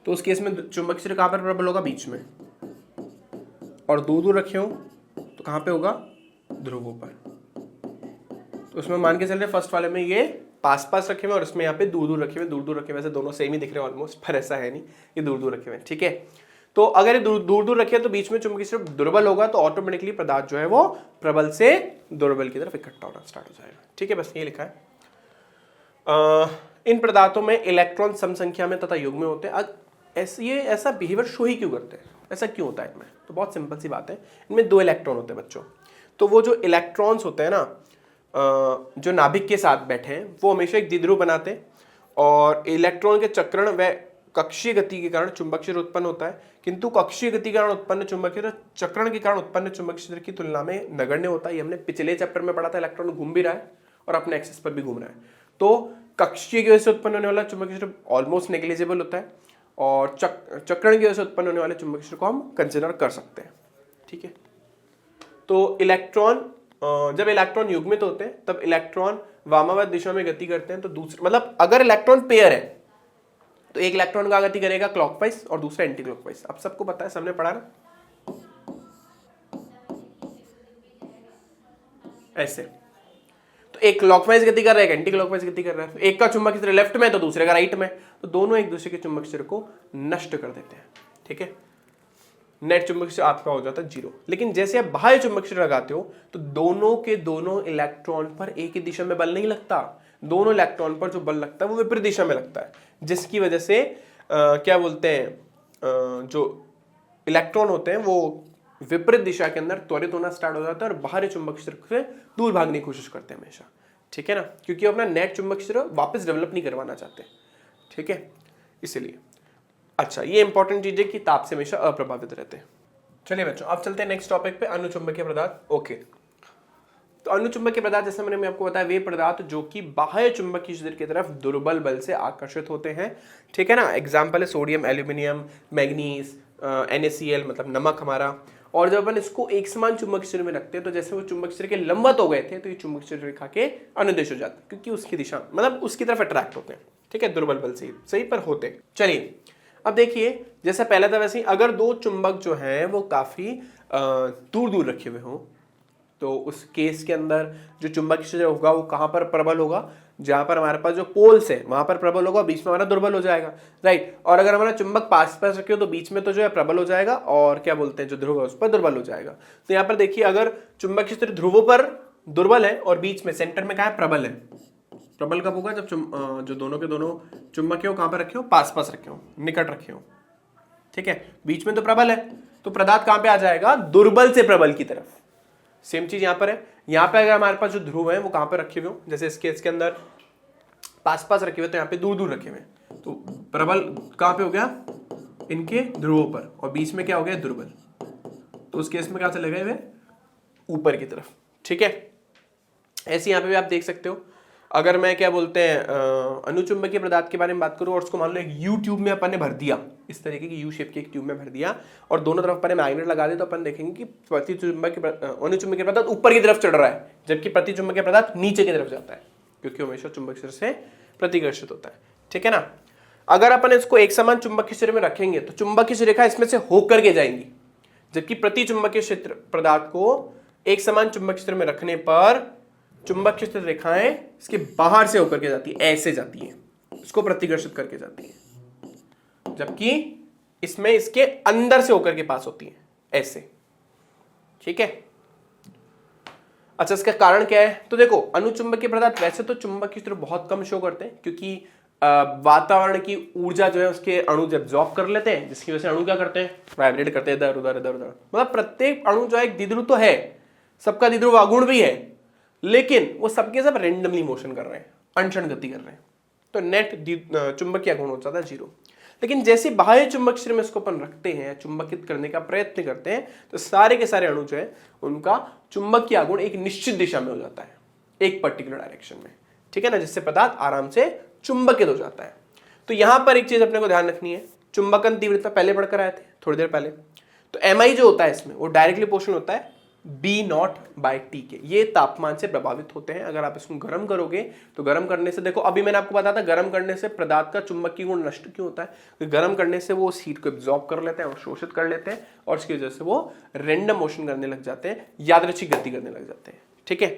तो उस केस में चुंबकीय क्षेत्र कहां पर प्रबल होगा, बीच में, और दूर दूर रखे हो तो कहां पे होगा, ध्रुवों पर। तो उसमें मान के चल रहे फर्स्ट वाले में ये पास पास रखे हुए और इसमें यहाँ पे दूर दूर रखे हुए, दूर दूर रखे हुए, वैसे दोनों सेम ही दिख रहे हैं ऑलमोस्ट, पर ऐसा है नहीं, ये दूर दूर रखे हुए, ठीक है। तो अगर ये दूर दूर रखे तो बीच में चुंबकीय क्षेत्र दुर्बल होगा, तो ऑटोमेटिकली पदार्थ जो है वो प्रबल से दुर्बल की तरफ इकट्ठा होना स्टार्ट हो जाएगा, ठीक है। बस ये लिखा है। इन पदार्थों में इलेक्ट्रॉन सम संख्या में तथा युग्म में होते हैं। ये ऐसा बिहेवियर शो ही क्यों करते हैं, ऐसा क्यों होता है इनमें, तो बहुत सिंपल सी बात है, इनमें दो इलेक्ट्रॉन होते हैं बच्चों। तो वो जो इलेक्ट्रॉन्स होते हैं ना, जो नाभिक के साथ बैठे हैं, वो हमेशा एक द्विध्रुव बनाते हैं, और इलेक्ट्रॉन के चक्रण व कक्षीय गति के कारण चुंबकीय क्षेत्र उत्पन्न होता है, किंतु कक्षीय गति के कारण उत्पन्न चुंबकीय क्षेत्र चक्रण के कारण उत्पन्न चुंबकीय क्षेत्र की तुलना में नगण्य होता है। ये हमने पिछले चैप्टर में पढ़ा था, इलेक्ट्रॉन घूम भी रहा है और अपने एक्सिस पर भी घूम रहा है, तो कक्षीय की वजह से उत्पन्न होने वाला चुंबकीय क्षेत्र ऑलमोस्ट नेग्लिजिबल होता है, और चक्रण की वजह से उत्पन्न होने वाले चुंबकीय क्षेत्र को हम कंसिडर कर सकते हैं, ठीक है। तो इलेक्ट्रॉन, जब इलेक्ट्रॉन युग्मित होते हैं तब इलेक्ट्रॉन वामावर्त दिशा में गति करते हैं, तो दूसरे, मतलब अगर इलेक्ट्रॉन पेयर है तो एक इलेक्ट्रॉन का गति करेगा क्लॉकवाइज और दूसरा एंटी क्लॉकवाइज, अब सबको पता है, सबने पढ़ा ना, ऐसे। तो एक क्लॉकवाइज गति कर रहा है, एक एंटी क्लॉकवाइज गति कर रहा है, एक का चुंबकीय क्षेत्र लेफ्ट में तो दूसरे का राइट में, तो दोनों एक दूसरे के चुंबकीय क्षेत्र को नष्ट कर देते हैं, ठीक है। नेट चुंबकीय क्षेत्र आपका हो जाता है 0। लेकिन जैसे आप बाह्य चुंबकीय क्षेत्र लगाते हो तो दोनों के दोनों इलेक्ट्रॉन पर एक ही दिशा में बल नहीं लगता, दोनों इलेक्ट्रॉन पर जो बल लगता है वो विपरीत दिशा में लगता है, जिसकी वजह से क्या बोलते हैं, जो इलेक्ट्रॉन होते हैं वो विपरीत दिशा के अंदर त्वरित होना स्टार्ट हो जाता है और बाहरी चुंबकीय क्षेत्र से दूर भागने की कोशिश करते हैं हमेशा, ठीक है ना, क्योंकि अपना नेट चुंबकीय क्षेत्र वापस डेवलप नहीं करवाना चाहते, ठीक है, इसीलिए। अच्छा, ये इंपॉर्टेंट चीज है कि ताप से हमेशा अप्रभावित रहते हैं। चलिए बच्चों, अब चलते हैं नेक्स्ट टॉपिक पे, अनुचुंबकीय पदार्थ। ओके, तो अनुचुंबकीय पदार्थ जैसे मैंने आपको बताया वे पदार्थ जो कि बाह्य चुंबकीय क्षेत्र की तरफ दुर्बल बल से आकर्षित होते हैं, ठीक है ना। एग्जाम्पल है सोडियम, एल्यूमिनियम, मैग्नीज, NaCl मतलब नमक हमारा। और जब अपन इसको एक समान चुंबकीय क्षेत्र में रखते हैं तो जैसे वो चुंबकीय क्षेत्र के लंबवत हो गए थे तो ये चुंबकीय क्षेत्र रेखा के अनुदिश हो जाते हैं, क्योंकि उसकी दिशा मतलब उसकी तरफ अट्रैक्ट होते हैं, ठीक है, दुर्बल बल से सही पर होते। चलिए अब देखिए जैसा पहला था वैसे ही अगर दो चुंबक जो हैं वो काफी दूर दूर रखे हुए हों तो उस केस के अंदर जो चुंबकीय क्षेत्र होगा वो कहां पर प्रबल होगा, जहां पर हमारे पास जो पोल्स है वहां पर प्रबल होगा, बीच में हमारा दुर्बल हो जाएगा, राइट। और अगर हमारा चुंबक पास पास रखे हो तो बीच में तो जो है प्रबल हो जाएगा और क्या बोलते हैं जो ध्रुव है उस पर दुर्बल हो जाएगा। तो यहाँ पर देखिए अगर चुंबकीय क्षेत्र ध्रुवों पर दुर्बल है और बीच में सेंटर में कहा है प्रबल है, प्रबल कब होगा जब जो दोनों के दोनों चुंबक हो कहां पर रखे हो, पास पास रखे हो, निकट रखे हो, ठीक है। बीच में तो प्रबल है तो पदार्थ कहां पे आ जाएगा, दुर्बल से प्रबल की तरफ। सेम चीज यहां पर है, यहां पे अगर हमारे पास जो ध्रुव है वो कहां पर रखे हुए हो, जैसे इस केस के अंदर पास पास रखे हुए तो यहाँ पे दूर दूर रखे हुए, तो प्रबल कहां पे हो गया, इनके ध्रुवों पर, और बीच में क्या हो गया, दुर्बल। तो उस केस में क्या चले गए वे, ऊपर की तरफ, ठीक है। ऐसे यहाँ पे भी आप देख सकते हो। अगर मैं क्या बोलते हैं अनुचुंबकीय पदार्थ के बारे में बात करूं और उसको मान लो एक यू ट्यूब में अपन ने भर दिया, इस तरीके की यू शेप के एक ट्यूब में भर दिया और दोनों तरफ अपन ने मैग्नेट लगा दिया, तो अपन देखेंगे कि अनुचुंबकीय पदार्थ ऊपर की तरफ चढ़ रहा है जबकि प्रतिचुंबकीय पदार्थ नीचे की तरफ जाता है, क्योंकि हमेशा चुंबकीय क्षेत्र से प्रतिकर्षित होता है, ठीक है ना। अगर अपन इसको एक समान चुंबकीय क्षेत्र में रखेंगे तो चुंबकीय रेखा इसमें से होकर के जाएंगी, जबकि प्रतिचुंबकीय क्षेत्र पदार्थ को एक समान चुंबकीय क्षेत्र में रखने पर चुंबकीय क्षेत्र रेखाएं इसके बाहर से होकर के जाती है, ऐसे जाती है, इसको प्रतिकर्षित करके जाती है, जबकि इसमें इसके अंदर से होकर के पास होती है, ऐसे, ठीक है। अच्छा इसका कारण क्या है, तो देखो अनुचुंबकीय पदार्थ वैसे तो चुंबकीय क्षेत्र बहुत कम शो करते हैं क्योंकि वातावरण की ऊर्जा जो है उसके अणु एब्जॉर्ब कर लेते हैं, जिसकी वजह से अणु क्या करते हैं, वाइब्रेट करते हैं इधर उधर इधर उधर। मतलब प्रत्येक अणु जो है एक द्विध्रुव तो है, सबका द्विध्रुव अगुण भी है, लेकिन वो सबके सब रेंडमली मोशन कर रहे हैं, अनशन गति कर रहे हैं, तो नेट चुंबकीय गुण हो जाता है 0। लेकिन जैसे बाह्य चुंबक क्षेत्र में इसको अपन रखते हैं, चुंबकित करने का प्रयत्न करते हैं, तो सारे के सारे अणु जो है उनका चुंबकीय गुण एक निश्चित दिशा में हो जाता है, एक पर्टिकुलर डायरेक्शन में, ठीक है ना, जिससे पदार्थ आराम से चुंबकित हो जाता है। तो यहां पर एक चीज अपने को ध्यान रखनी है, चुंबकन तीव्रता पहले पढ़कर आए थे थोड़ी देर पहले, तो Mi जो होता है इसमें वो डायरेक्टली प्रोपोर्शनल होता है B0/T के, ये तापमान से प्रभावित होते हैं। अगर आप इसको गर्म करोगे तो गर्म करने से, देखो अभी मैंने आपको बताया था गर्म करने से पदार्थ का चुंबकीय गुण नष्ट क्यों होता है, तो गर्म करने से वो उस हीट को एब्जॉर्ब कर लेते हैं और शोषित कर लेते हैं और इसकी वजह से वो रैंडम मोशन करने लग जाते हैं, यादृच्छिक गति करने लग जाते हैं, ठीक है।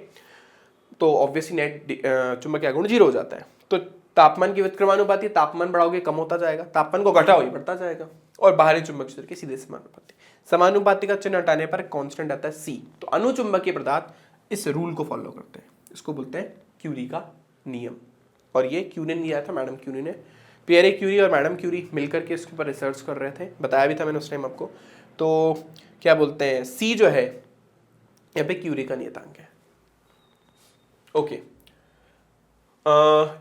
तो ऑब्वियसली नेट चुंबकीय गुण 0 हो जाता है। तो तापमान की व्युत्क्रमानुपाती, तापमान बढ़ाओगे कम होता जाएगा, तापमान को घटाओगे बढ़ता जाएगा, और बाहरी चुंबकीय क्षेत्र के सीधे समानुपाती, समानुपाती का चिन्ह हटाने पर कांस्टेंट आता है C। तो अनुचुंबकीय पदार्थ इस रूल को फॉलो करते हैं, इसको बोलते हैं क्यूरी का नियम, और ये क्यूरी ने दिया था, मैडम क्यूरी ने, पियरे क्यूरी और मैडम क्यूरी मिलकर के इसके ऊपर रिसर्च कर रहे थे, बताया भी था मैंने उस टाइम आपको। तो क्या बोलते हैं C जो है यहाँ पे क्यूरी का नियतांक है, ओके।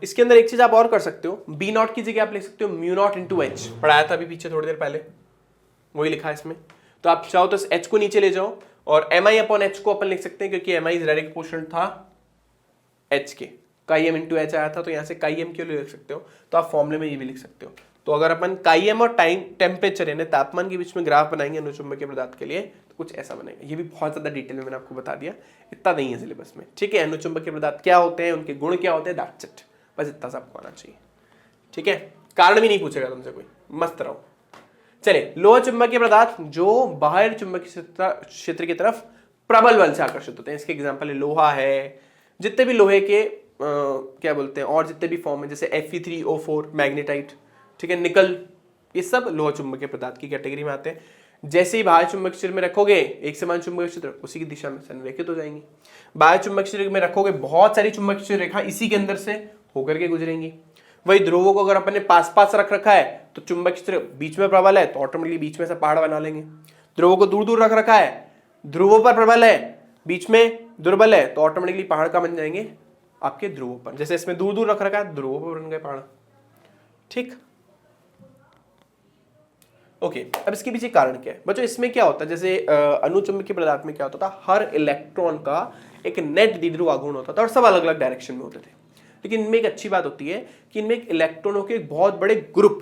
इसके अंदर एक चीज आप और कर सकते हो, B0 की जगह आप लिख सकते हो μ0/H, पढ़ाया था अभी पीछे थोड़ी देर पहले, वही लिखा है इसमें। तो आप चाहो तो H को नीचे ले जाओ और Mi/H को अपन लिख सकते हैं, क्योंकि Mi डायरेक्ट प्रोपोर्शनल था H के, Chi-m into H आया था, तो यहाँ से Chi-m क्यों लिख सकते हो, तो आप फॉर्मूले में ये भी लिख सकते हो। तो अगर अपन Chi-m और टाइम टेम्परेचर यानी तापमान के बीच में ग्राफ बनाएंगे अनुचुंबकीय पदार्थ के लिए, तो कुछ ऐसा बनेगा। ये भी बहुत ज्यादा डिटेल में मैंने आपको बता दिया, इतना नहीं है सिलेबस में, ठीक है। अनुचुंबकीय पदार्थ क्या होते हैं, उनके गुण क्या होते हैं, दैट्स इट, बस इतना सा आपको आना चाहिए, ठीक है। कारण भी नहीं पूछेगा तुमसे कोई, मस्त रहो। चलिए, लोह चुंबकीय पदार्थ जो बाहर चुंबकीय क्षेत्र की तरफ प्रबल बल से आकर्षित होते हैं, इसके एग्जांपल है लोहा है, जितने भी लोहे के क्या बोलते हैं और जितने भी फॉर्म है, जैसे Fe3O4 मैग्नेटाइट, ठीक है, निकल, ये सब लोह चुंबकीय पदार्थ की कैटेगरी में आते हैं। जैसे ही बाह्य चुंबकीय क्षेत्र में रखोगे एक समान चुंबकीय क्षेत्र, उसी की दिशा में संरेखित हो जाएंगी। बाह्य चुंबकीय क्षेत्र में रखोगे बहुत सारी चुंबकीय रेखा इसी के अंदर से होकर के गुजरेंगी। वही ध्रुवों को अगर अपन ने पास पास रख रखा है तो चुंबकीय क्षेत्र बीच में प्रबल है तो ऑटोमेटिकली बीच में से पहाड़ बना लेंगे। ध्रुवों को दूर दूर रख रखा है, ध्रुवों पर प्रबल है, बीच में दुर्बल है, तो ऑटोमेटिकली पहाड़ का बन जाएंगे आपके ध्रुवों पर। जैसे इसमें दूर दूर रख रखा है, ध्रुवों पर बन गए पहाड़, ठीक, ओके अब इसके पीछे कारण क्या है बच्चों? इसमें क्या होता है, जैसे अनुचुंबकीय पदार्थ में क्या होता था, हर इलेक्ट्रॉन का एक नेट द्विध्रुव आघूर्ण होता था और सब अलग अलग डायरेक्शन में होते थे। लेकिन इनमें एक अच्छी बात होती है कि इनमें एक इलेक्ट्रॉनों के एक बहुत बड़े ग्रुप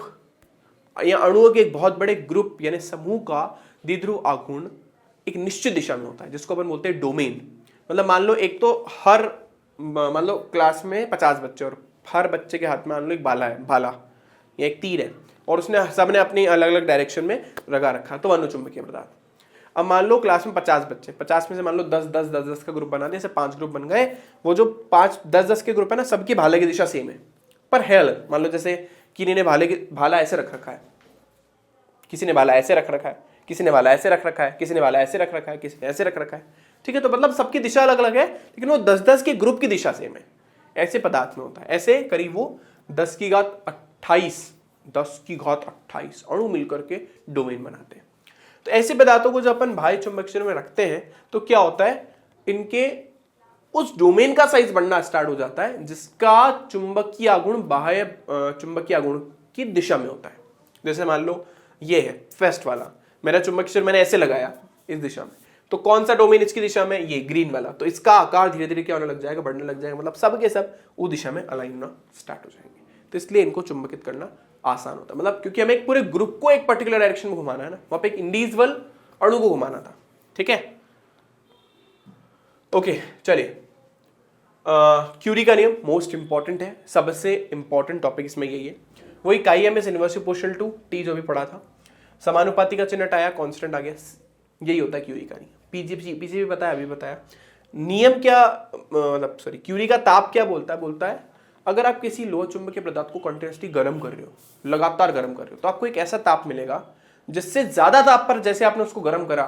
या अणुओं के एक बहुत बड़े ग्रुप यानी समूह का द्विध्रुव आघूर्ण एक निश्चित दिशा में होता है, जिसको अपन बोलते हैं डोमेन। मतलब मान लो एक तो हर मान लो क्लास में 50 बच्चे और हर बच्चे के हाथ में मान लो एक भाला या एक तीर है और उसने सबने अपनी अलग अलग डायरेक्शन में लगा रखा, तो अनुचुंबकीय पदार्थ। अब मान लो क्लास में 50 बच्चे, 50 में से मान लो 10 का ग्रुप बना दिया, जैसे 5 ग्रुप बन गए। वो जो 10 के ग्रुप है ना, सबकी भाले की दिशा सेम है पर है अलग। मान लो जैसे किसी ने भाला ऐसे रख रखा है, किसी ने भाला ऐसे रख रखा है, किसी ने भाला ऐसे रख रखा है, किसी ने भाला ऐसे रख रखा है, किसी ने ऐसे रख रखा है। ठीक है, तो मतलब सबकी दिशा अलग अलग है लेकिन वो 10 के ग्रुप की दिशा सेम है। ऐसे पदार्थ में होता है। ऐसे करीब वो 10 की घात 28 अणु मिलकर के डोमेन बनाते हैं। तो ऐसे पदार्थों को जब अपन बाह्य चुंबकीय क्षेत्र में रखते हैं तो क्या होता है, इनके उस डोमेन का साइज बढ़ना स्टार्ट हो जाता है जिसका चुंबकीय आघूर्ण बाह्य चुंबकीय आघूर्ण की दिशा में होता है। जैसे मान लो ये है फर्स्ट वाला, मेरा चुंबकीय क्षेत्र मैंने ऐसे लगाया इस दिशा में, तो कौन सा डोमेन इसकी दिशा में, ये ग्रीन वाला, तो इसका आकार धीरे धीरे क्या होने लग जाएगा, बढ़ने लग जाएगा। मतलब सब के सब उस दिशा में अलाइन होना स्टार्ट हो जाएंगे। तो इसलिए इनको चुंबकित करना आसान होता है, मतलब क्योंकि हमें एक पूरे ग्रुप को एक पर्टिकुलर डायरेक्शन में घुमाना है ना, वहां पे एक इंडिविजुअल अणु को घुमाना था। ठीक है, ओके चलिए। क्यूरी का नियम मोस्ट इंपॉर्टेंट है, सबसे इंपॉर्टेंट टॉपिक इसमें यही है। वही chi M S inverse proportional to T जो भी पढ़ा था, समानुपाती का चिन्ह हटाया, कांस्टेंट आ गया, यही होता है क्यूरी का नियम। पीछे भी बताया, अभी बताया। नियम क्या मतलब सॉरी क्यूरी का ताप क्या बोलता है अगर आप किसी लोह चुंबकीय पदार्थ को कंटिन्यूअसली गर्म कर रहे हो, लगातार गर्म कर रहे हो, तो आपको एक ऐसा ताप मिलेगा जिससे ज्यादा ताप पर जैसे आपने उसको गर्म करा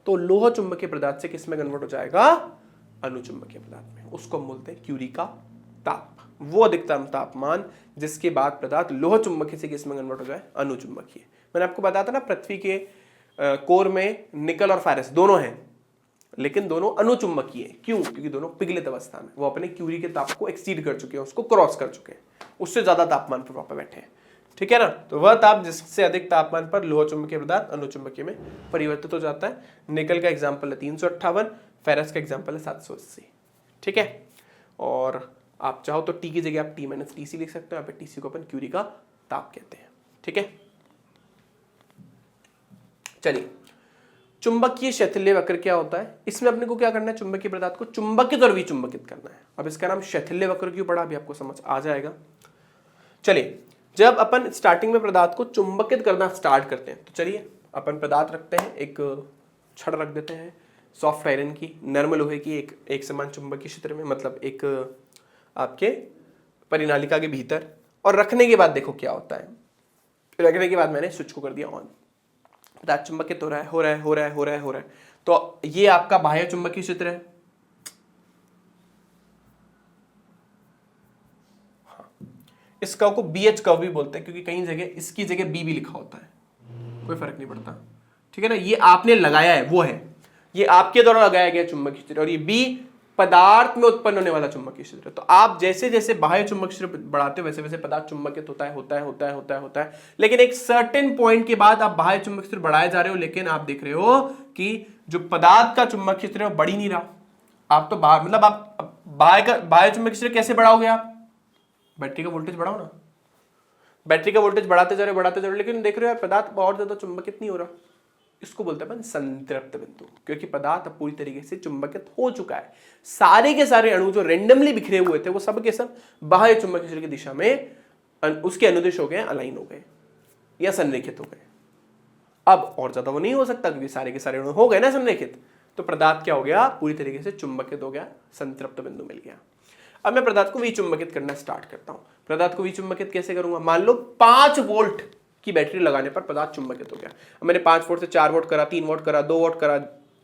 तो लोह चुंबकीय पदार्थ से किस में कन्वर्ट हो जाएगा, अनुचुंबकीय पदार्थ में। उसको हम बोलते हैं क्यूरी का ताप। वो अधिकतम तापमान जिसके बाद पदार्थ लोह चुंबकीय से किस में कन्वर्ट हो जाए, अनुचुंबकीय। मैंने आपको बताया था ना, पृथ्वी के कोर में निकल और फेरस दोनों हैं लेकिन दोनों अनुचुंबकीय हैं। क्यों? क्योंकि दोनों पिघलित अवस्था में, वो अपने क्यूरी के ताप को एक्सीड कर चुके हैं, उसको क्रॉस कर चुके हैं, उससे ज्यादा तापमान पर वहां पर बैठे हैं। ठीक है ना, तो वह ताप जिससे अधिक तापमान पर लोह चुंबकीय पदार्थ अनुचुंबकीय में परिवर्तित हो जाता है। निकल का एग्जाम्पल है 358, फेरस का एग्जाम्पल है 780। ठीक है, और आप चाहो तो टी की जगह आप टी माइनस टीसी लिख सकते हो, यहाँ पे टीसी को अपन क्यूरी का ताप कहते हैं। ठीक है, चलिए चुंबकीय शैथिल्य वक्र क्या होता है, इसमें अपने को क्या करना है, चुंबकीय पदार्थ को चुंबकित और विचुंबकित करना है। अब इसका नाम शैथिल्य वक्र क्यों पड़ा अभी आपको समझ आ जाएगा। चलिए, जब अपन स्टार्टिंग में पदार्थ को चुंबकित करना स्टार्ट करते हैं तो चलिए अपन पदार्थ रखते हैं, एक छड़ रख देते हैं सॉफ्ट आयरन की, नर्म लोहे की, एक समान चुंबकीय क्षेत्र में, मतलब एक आपके परिनालिका के भीतर। और रखने के बाद देखो क्या होता है, रखने के बाद मैंने स्विच को कर दिया ऑन, पदार्थ चुंबकित हो रहा है। तो ये आपका बाह्य चुंबकीय क्षेत्र है। हाँ, इस कर्व को BH कर्व भी बोलते हैं क्योंकि कई जगह इसकी जगह B भी लिखा होता है, कोई फर्क नहीं पड़ता। ठीक है ना, ये आपने लगाया है वो है, ये आपके द्वारा लगाया गया चुंबकीय क्षेत्र, और ये B पदार्थ में उत्पन्न होने वाला चुंबकीय क्षेत्र। तो आप जैसे जैसे बाह्य चुंबकीय क्षेत्र बढ़ाते हो वैसे वैसे पदार्थ चुंबकित होता है। लेकिन एक सर्टेन पॉइंट के बाद आप बाह्य चुंबकीय क्षेत्र बढ़ाए जा रहे हो, लेकिन आप देख रहे हो कि जो पदार्थ का चुंबकीय क्षेत्र है वो बढ़ ही नहीं रहा। आप तो बाहर मतलब आप बाह्य चुंबकीय क्षेत्र कैसे बढ़ाओगे, आप बैटरी का वोल्टेज बढ़ाओ ना, बैटरी का वोल्टेज बढ़ाते जा रहे हो, लेकिन देख रहे हो पदार्थ और ज्यादा चुंबकित नहीं हो रहा। इसको बोलते हैं संतृप्त बिंदु, क्योंकि पदार्थ पूरी तरीके से चुंबकित हो चुका है। सारे के सारे अणु जो रेंडमली बिखरे हुए थे वो सब के सब बाह्य चुंबकीय क्षेत्र की दिशा में उसके अनुदिश हो गए, अलाइन हो गए या संरेखित हो गए। अब और ज्यादा वो नहीं हो सकता क्योंकि सारे के सारे अणु हो गए ना संरेखित, तो पदार्थ क्या हो गया, पूरी तरीके से चुंबकित हो गया, संतृप्त बिंदु मिल गया। अब मैं पदार्थ को विचुंबकित करना स्टार्ट करता हूं। पदार्थ को विचुंबकित कैसे करूंगा, मान लो 5 वोल्ट की बैटरी लगाने पर पदार्थ चुंबकित हो गया। अब मैंने 5 वोल्ट से 4 वोल्ट करा, 3 वोल्ट करा, 2 वोल्ट करा,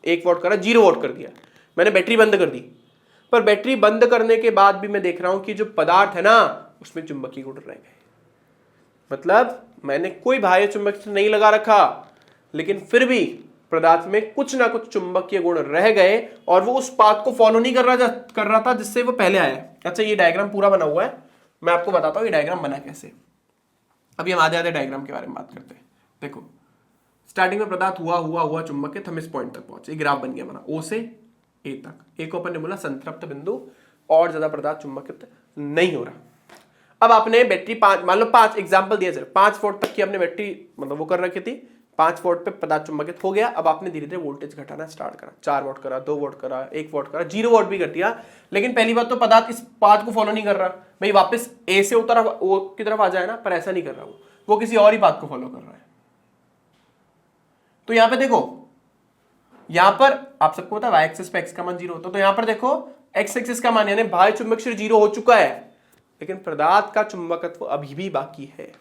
1 वोल्ट करा, 0 वोल्ट कर दिया, मैंने बैटरी बंद कर दी। पर बैटरी बंद करने के बाद भी मैं देख रहा हूं कि जो पदार्थ है ना उसमें चुंबकीय गुण रह गए। मतलब मैंने कोई बाह्य चुंबकीय नहीं लगा रखा, लेकिन फिर भी पदार्थ में कुछ ना कुछ चुंबकीय गुण रह गए और वो उस पाथ को फॉलो नहीं कर रहा था जिससे वो पहले आया। अच्छा, ये डायग्राम पूरा बना हुआ है, मैं आपको बताता हूं ये डायग्राम बना कैसे। अभी हम आधे डायग्राम के बारे में बात करते हैं। देखो स्टार्टिंग में पदार्थ हुआ हुआ हुआ चुंबकित, हम इस पॉइंट तक पहुंचे, ग्राफ बन गया हमारा ओ से ए तक। ए को अपन ने बोला संतृप्त बिंदु, और ज्यादा पदार्थ चुंबकित नहीं हो रहा। अब आपने बैटरी 5, मान लो 5 एग्जांपल दिया सर, 5 वोल्ट तक की आपने बैटरी मतलब वो कर रखी थी, 5 वोल्ट पे पदार्थ चुंबकित हो गया। अब आपने धीरे धीरे वोल्टेज घटाना स्टार्ट करा, 4 वोल्ट करा, 2 वोल्ट करा, 1 वोल्ट करा, 0 वोल्ट भी कर दिया। लेकिन पहली बात तो पदार्थ इस पाथ को फॉलो नहीं कर रहा, भाई वापस ए से उतर ओ की तरफ आ जाए ना, पर ऐसा नहीं कर रहा, वो किसी और ही पाथ को फॉलो कर रहा है। तो यहां पे देखो, यहां पर आप सबको पता है वाई एक्सिस पे एक्स का मान 0 होता है, तो यहां पर देखो एक्स एक्सिस का मान यानी बाह्य चुंबक क्षेत्र 0 हो चुका है, लेकिन पदार्थ का चुंबकत्व अभी भी बाकी है,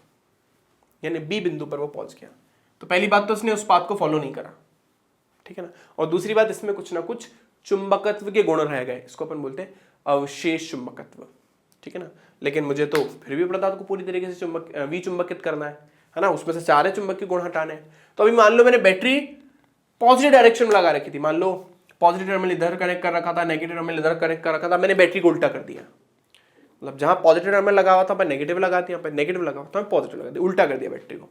यानी बी बिंदु पर वो पहुंच गया। तो पहली बात तो उसने उस पाथ को फॉलो नहीं करा, ठीक है ना। और दूसरी बात, इसमें कुछ ना कुछ चुंबकत्व के गुण रह गए, इसको अपन बोलते हैं अवशेष चुंबकत्व, ठीक है ना। लेकिन मुझे तो फिर भी पदार्थ को पूरी तरीके से विचुंबकित करना है ना, उसमें से 4 चुंबक के गुण हटाने हैं। तो अभी मान लो मैंने बैटरी पॉजिटिव डायरेक्शन में लगा रखी थी, मान लो पॉजिटिव टर्मिनल इधर कनेक्ट कर रखा था, नेगेटिव टर्मिनल इधर कनेक्ट कर रखा था, मैंने बैटरी को उल्टा कर दिया, मतलब जहां पॉजिटिव टर्मिनल लगा हुआ था मैं नेगेटिव लगा दिया, पर नेगेटिव लगा हुआ था मैं पॉजिटिव लगा दिया, उल्टा कर दिया बैटरी को।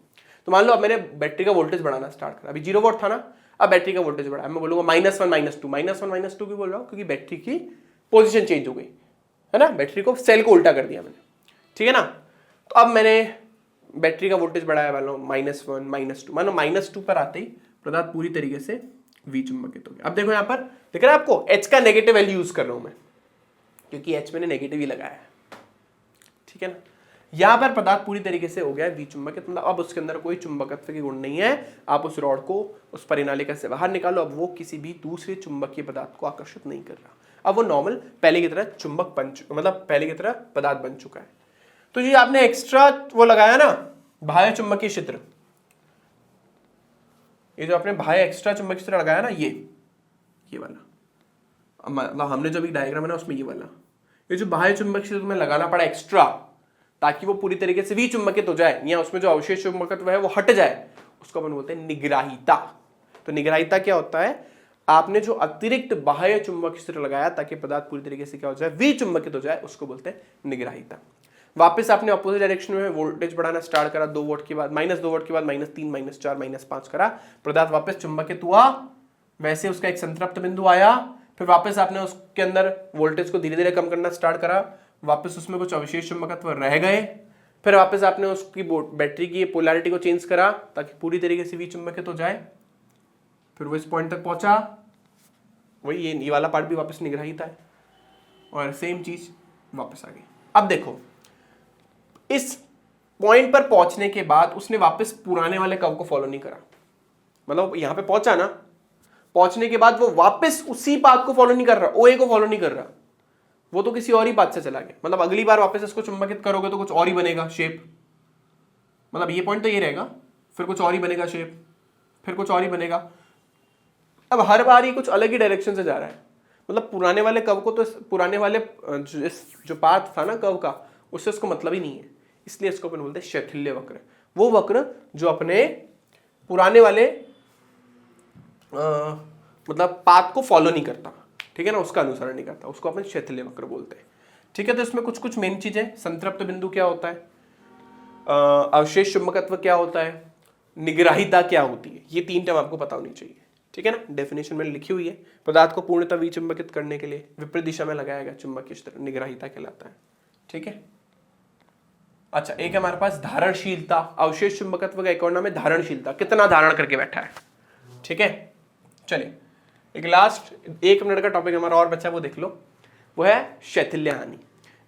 तो मान लो अब मैंने बैटरी का वोल्टेज बढ़ाना स्टार्ट करा, अभी 0 वोल्ट था ना, अब बैटरी का वोल्टेज बढ़ाया, मैं बोलूंगा -1 -2 क्यों बोल रहा हूँ, क्योंकि बैटरी की पोजीशन चेंज हो गई है ना, बैटरी को सेल को उल्टा कर दिया मैंने, ठीक है ना। तो अब मैंने बैटरी का वोल्टेज बढ़ाया, मान लो -1 -2, मान लो -2 पर आते ही पदार्थ पूरी तरीके से विचुंबकित हो गया। अब देखो यहाँ पर दिख रहा है आपको, H का नेगेटिव वैल्यू यूज कर रहा हूं मैं, क्योंकि H मैंने नेगेटिव ही लगाया है, ठीक है ना। यहां पर पदार्थ पूरी तरीके से हो गया विचुंबकित, मतलब अब उसके अंदर कोई चुंबकत्व के गुण नहीं है। आप उस रॉड को उस परिनालिका से बाहर निकालो, अब वो किसी भी दूसरे चुंबकीय पदार्थ को आकर्षित नहीं कर रहा, अब वो नॉर्मल पहले की तरह चुंबक बन चुका, मतलब पहले की तरह पदार्थ बन चुका है। तो ये आपने एक्स्ट्रा वो लगाया ना बाह्य चुंबकीय क्षेत्र, ये जो आपने बाह्य एक्स्ट्रा चुंबकीय क्षेत्र लगाया ना, ये वाला, मतलब हमने जो भी डायग्राम है ना उसमें ये वाला, ये जो बाह्य चुंबकीय क्षेत्र में लगाना पड़ा एक्स्ट्रा, ताकि वो पूरी तरीके से विचुंबकित हो जाए, या उसमें जो अवशेष चुंबकत्व है वो हट जाए, उसको अपन बोलते हैं निग्राहिता। तो निग्राहिता क्या होता है, आपने जो अतिरिक्त बाह्य चुंबकीय क्षेत्र लगाया ताकि पदार्थ पूरी तरीके से क्या हो जाए, विचुंबकित हो जाए, उसको बोलते हैं निग्राहिता। वापस आपने अपोजिट डायरेक्शन में वोल्टेज बढ़ाना स्टार्ट करा, 2 वोल्ट के बाद -2 वोल्ट के बाद -3 -4 -5 करा, पदार्थ वापस चुंबकित हुआ, वैसे उसका एक संतृप्त बिंदु आया, फिर वापस आपने उसके अंदर वोल्टेज को धीरे धीरे कम करना स्टार्ट करा, वापस उसमें कुछ अवशेष चुंबकत्व रह गए, फिर वापस आपने उसकी बैटरी की पोलैरिटी को चेंज करा ताकि पूरी तरीके से विचुंबकित हो जाए, फिर वो इस पॉइंट तक पहुंचा, वही ये वाला पार्ट भी वापस निग्राहिता है, और सेम चीज वापस आ गई। अब देखो इस पॉइंट पर पहुंचने के बाद उसने वापस पुराने वाले कर्व को फॉलो नहीं करा, मतलब यहां पे पहुंचा ना, पहुंचने के बाद वो वापस उसी पाथ को फॉलो नहीं कर रहा, ओए को फॉलो नहीं कर रहा, वो तो किसी और ही पाथ से चला गया। मतलब अगली बार वापस इसको चुंबकित करोगे तो कुछ और ही बनेगा शेप, मतलब ये पॉइंट तो ये रहेगा, फिर कुछ और ही बनेगा शेप, फिर कुछ और ही बनेगा। अब हर बार ये कुछ अलग ही डायरेक्शन से जा रहा है, मतलब पुराने वाले कर्व को तो पुराने वाले जो पाथ था ना कर्व का, उससे उसको मतलब ही नहीं है, इसलिए इसको अपन बोलते हैं शैथिल्य वक्र। वो वक्र जो अपने पुराने वाले मतलब पाथ को फॉलो नहीं करता, ठीक है ना, उसका अनुसरण नहीं करता, उसको अपन शैथिल्य वक्र बोलते हैं, ठीक है। तो इसमें कुछ कुछ मेन चीजें, संतृप्त बिंदु क्या होता है, अवशेष चुंबकत्व क्या होता है, निग्राहिता क्या होती है, ये 3 टर्म आपको पता होनी चाहिए, ठीक है ना। डेफिनेशन में लिखी हुई है, पदार्थ को पूर्णतः विचुंबकित करने के लिए विपरीत दिशा में लगाया गया चुंबकीय क्षेत्र निग्राहिता कहलाता है, ठीक है। अच्छा, एक हमारे पास धारणशीलता, अवशेष चुंबकत्व का एक और नाम है धारणशीलता, कितना धारण करके बैठा है, ठीक है। चलिए एक लास्ट 1 मिनट का टॉपिक हमारा और बचा, वो देख लो, वो है शैथिल्य हानि।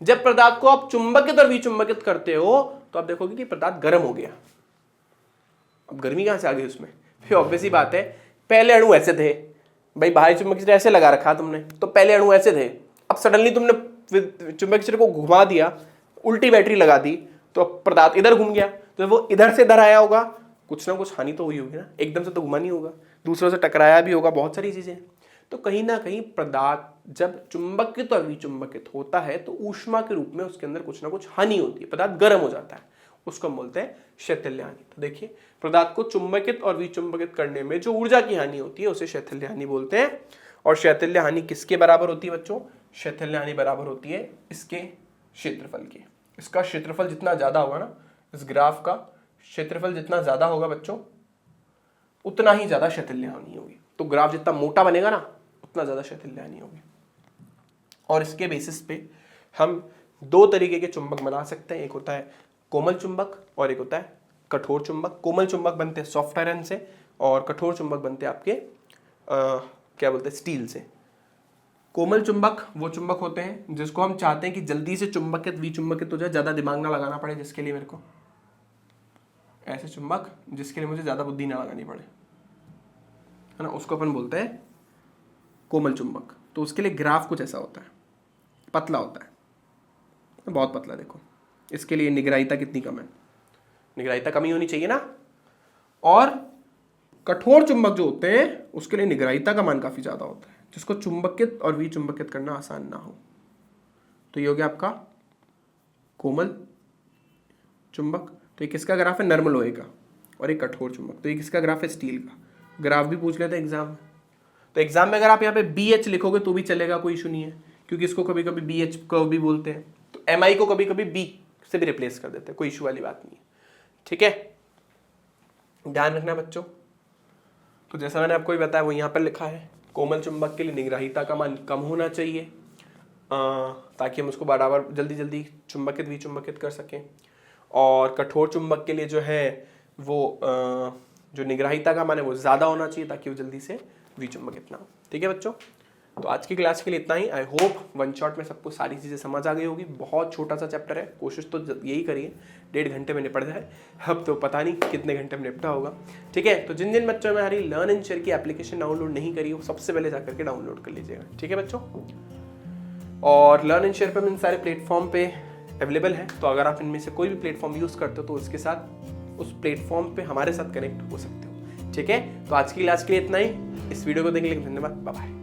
जब पदार्थ को आप चुंबकित और विचुंबकित करते हो तो आप देखोगे कि पदार्थ गर्म हो गया। अब गर्मी कहां से आ गई उसमें, फिर ऑब्वियस ही बात है, पहले अणु ऐसे थे, भाई बाह्य चुंबकीय क्षेत्र ऐसे लगा रखा तुमने, तो पहले अणु ऐसे थे, अब सडनली तुमने चुंबकीय क्षेत्र को घुमा दिया, उल्टी बैटरी लगा दी, तो पदार्थ इधर घूम गया, तो वो इधर से इधर आया होगा, कुछ ना कुछ हानि तो हुई होगी ना, एकदम से तो घुमा नहीं होगा, दूसरों से टकराया भी होगा, बहुत सारी चीजें। तो कहीं ना कहीं पदार्थ जब चुंबकित और विचुंबकित होता है तो ऊष्मा के रूप में उसके अंदर कुछ ना कुछ हानि होती है, पदार्थ गर्म हो जाता है, उसको हम बोलते हैं शैथिल्य हानि। तो देखिए पदार्थ को चुंबकित और विचुंबकित करने में जो ऊर्जा की हानि होती है उसे शैथिल्य हानि बोलते हैं। और शैथिल्य हानि किसके बराबर होती है बच्चों, शैथिल्य हानि बराबर होती है इसके क्षेत्रफल के। इसका क्षेत्रफल जितना ज्यादा होगा ना, इस ग्राफ का क्षेत्रफल जितना ज्यादा होगा बच्चों, उतना ही ज्यादा शैथिल्य हानि होगी। तो ग्राफ जितना मोटा बनेगा ना उतना ज्यादा शैथिल्य हानि होगी। और इसके बेसिस पे हम दो तरीके के चुंबक बना सकते हैं, एक होता है कोमल चुंबक और एक होता है कठोर चुंबक। कोमल चुंबक बनते हैं सॉफ्ट आयरन से और कठोर चुंबक बनते हैं आपके क्या बोलते हैं स्टील से। कोमल चुंबक वो चुंबक होते हैं जिसको हम चाहते हैं कि जल्दी से चुंबकित विचुंबकित हो जाए, ज्यादा दिमाग ना लगाना पड़े, जिसके लिए मेरे को ऐसे चुंबक जिसके लिए मुझे ज्यादा बुद्धि ना लगानी पड़े, है ना, उसको अपन बोलते हैं कोमल चुंबक। तो उसके लिए ग्राफ कुछ ऐसा होता है, पतला होता है, बहुत पतला। देखो इसके लिए निग्राहिता कितनी कम है, निग्राहिता कमी होनी चाहिए ना। और कठोर चुंबक जो होते हैं उसके लिए निग्राहिता का मान काफी ज्यादा होता है, जिसको चुंबकित और विचुंबकित करना आसान ना हो। तो ये हो गया आपका कोमल चुंबक। तो ये किसका ग्राफ है, नर्म लोहे का। और एक कठोर चुंबक, तो ये किसका ग्राफ है, स्टील का। ग्राफ भी पूछ लेते हैं एग्जाम में। तो एग्जाम में अगर आप यहाँ पे BH लिखोगे तो भी चलेगा, कोई इशू नहीं है, क्योंकि इसको कभी कभी BH को भी बोलते हैं। तो MI को कभी कभी B से भी रिप्लेस कर देते हैं, कोई इशू वाली बात नहीं है। ठीक है, ध्यान रखना बच्चों। तो जैसा मैंने आपको बताया वो यहाँ पर लिखा है, कोमल चुंबक के लिए निग्राहिता का मान कम होना चाहिए ताकि हम उसको बराबर जल्दी जल्दी चुंबकित विचुंबकित कर सकें। और कठोर चुंबक के लिए जो है वो जो निग्राहिता का मान है वो ज़्यादा होना चाहिए ताकि वो जल्दी से विचुंबकित ना हो। ठीक है बच्चों, तो आज की क्लास के लिए इतना ही। आई होप वन शॉट में सबको सारी चीज़ें समझ आ गई होगी। बहुत छोटा सा चैप्टर है, कोशिश तो यही करिए 1.5 घंटे में निपट जाए। अब तो पता नहीं कितने घंटे में निपटा होगा। ठीक है, तो जिन जिन बच्चों में हमारी लर्न एंड शेयर की एप्लीकेशन डाउनलोड नहीं करी हो सबसे पहले जाकर के डाउनलोड कर लीजिएगा। ठीक है बच्चों, और लर्न एंड शेयर पर इन सारे प्लेटफॉर्म पे अवेलेबल है। तो अगर आप इनमें से कोई भी प्लेटफॉर्म यूज़ करते हो तो उसके साथ उस प्लेटफॉर्म पे हमारे साथ कनेक्ट हो सकते हो। ठीक है, तो आज की क्लास के लिए इतना ही। इस वीडियो को देखने के लिए धन्यवाद, बाय बाय।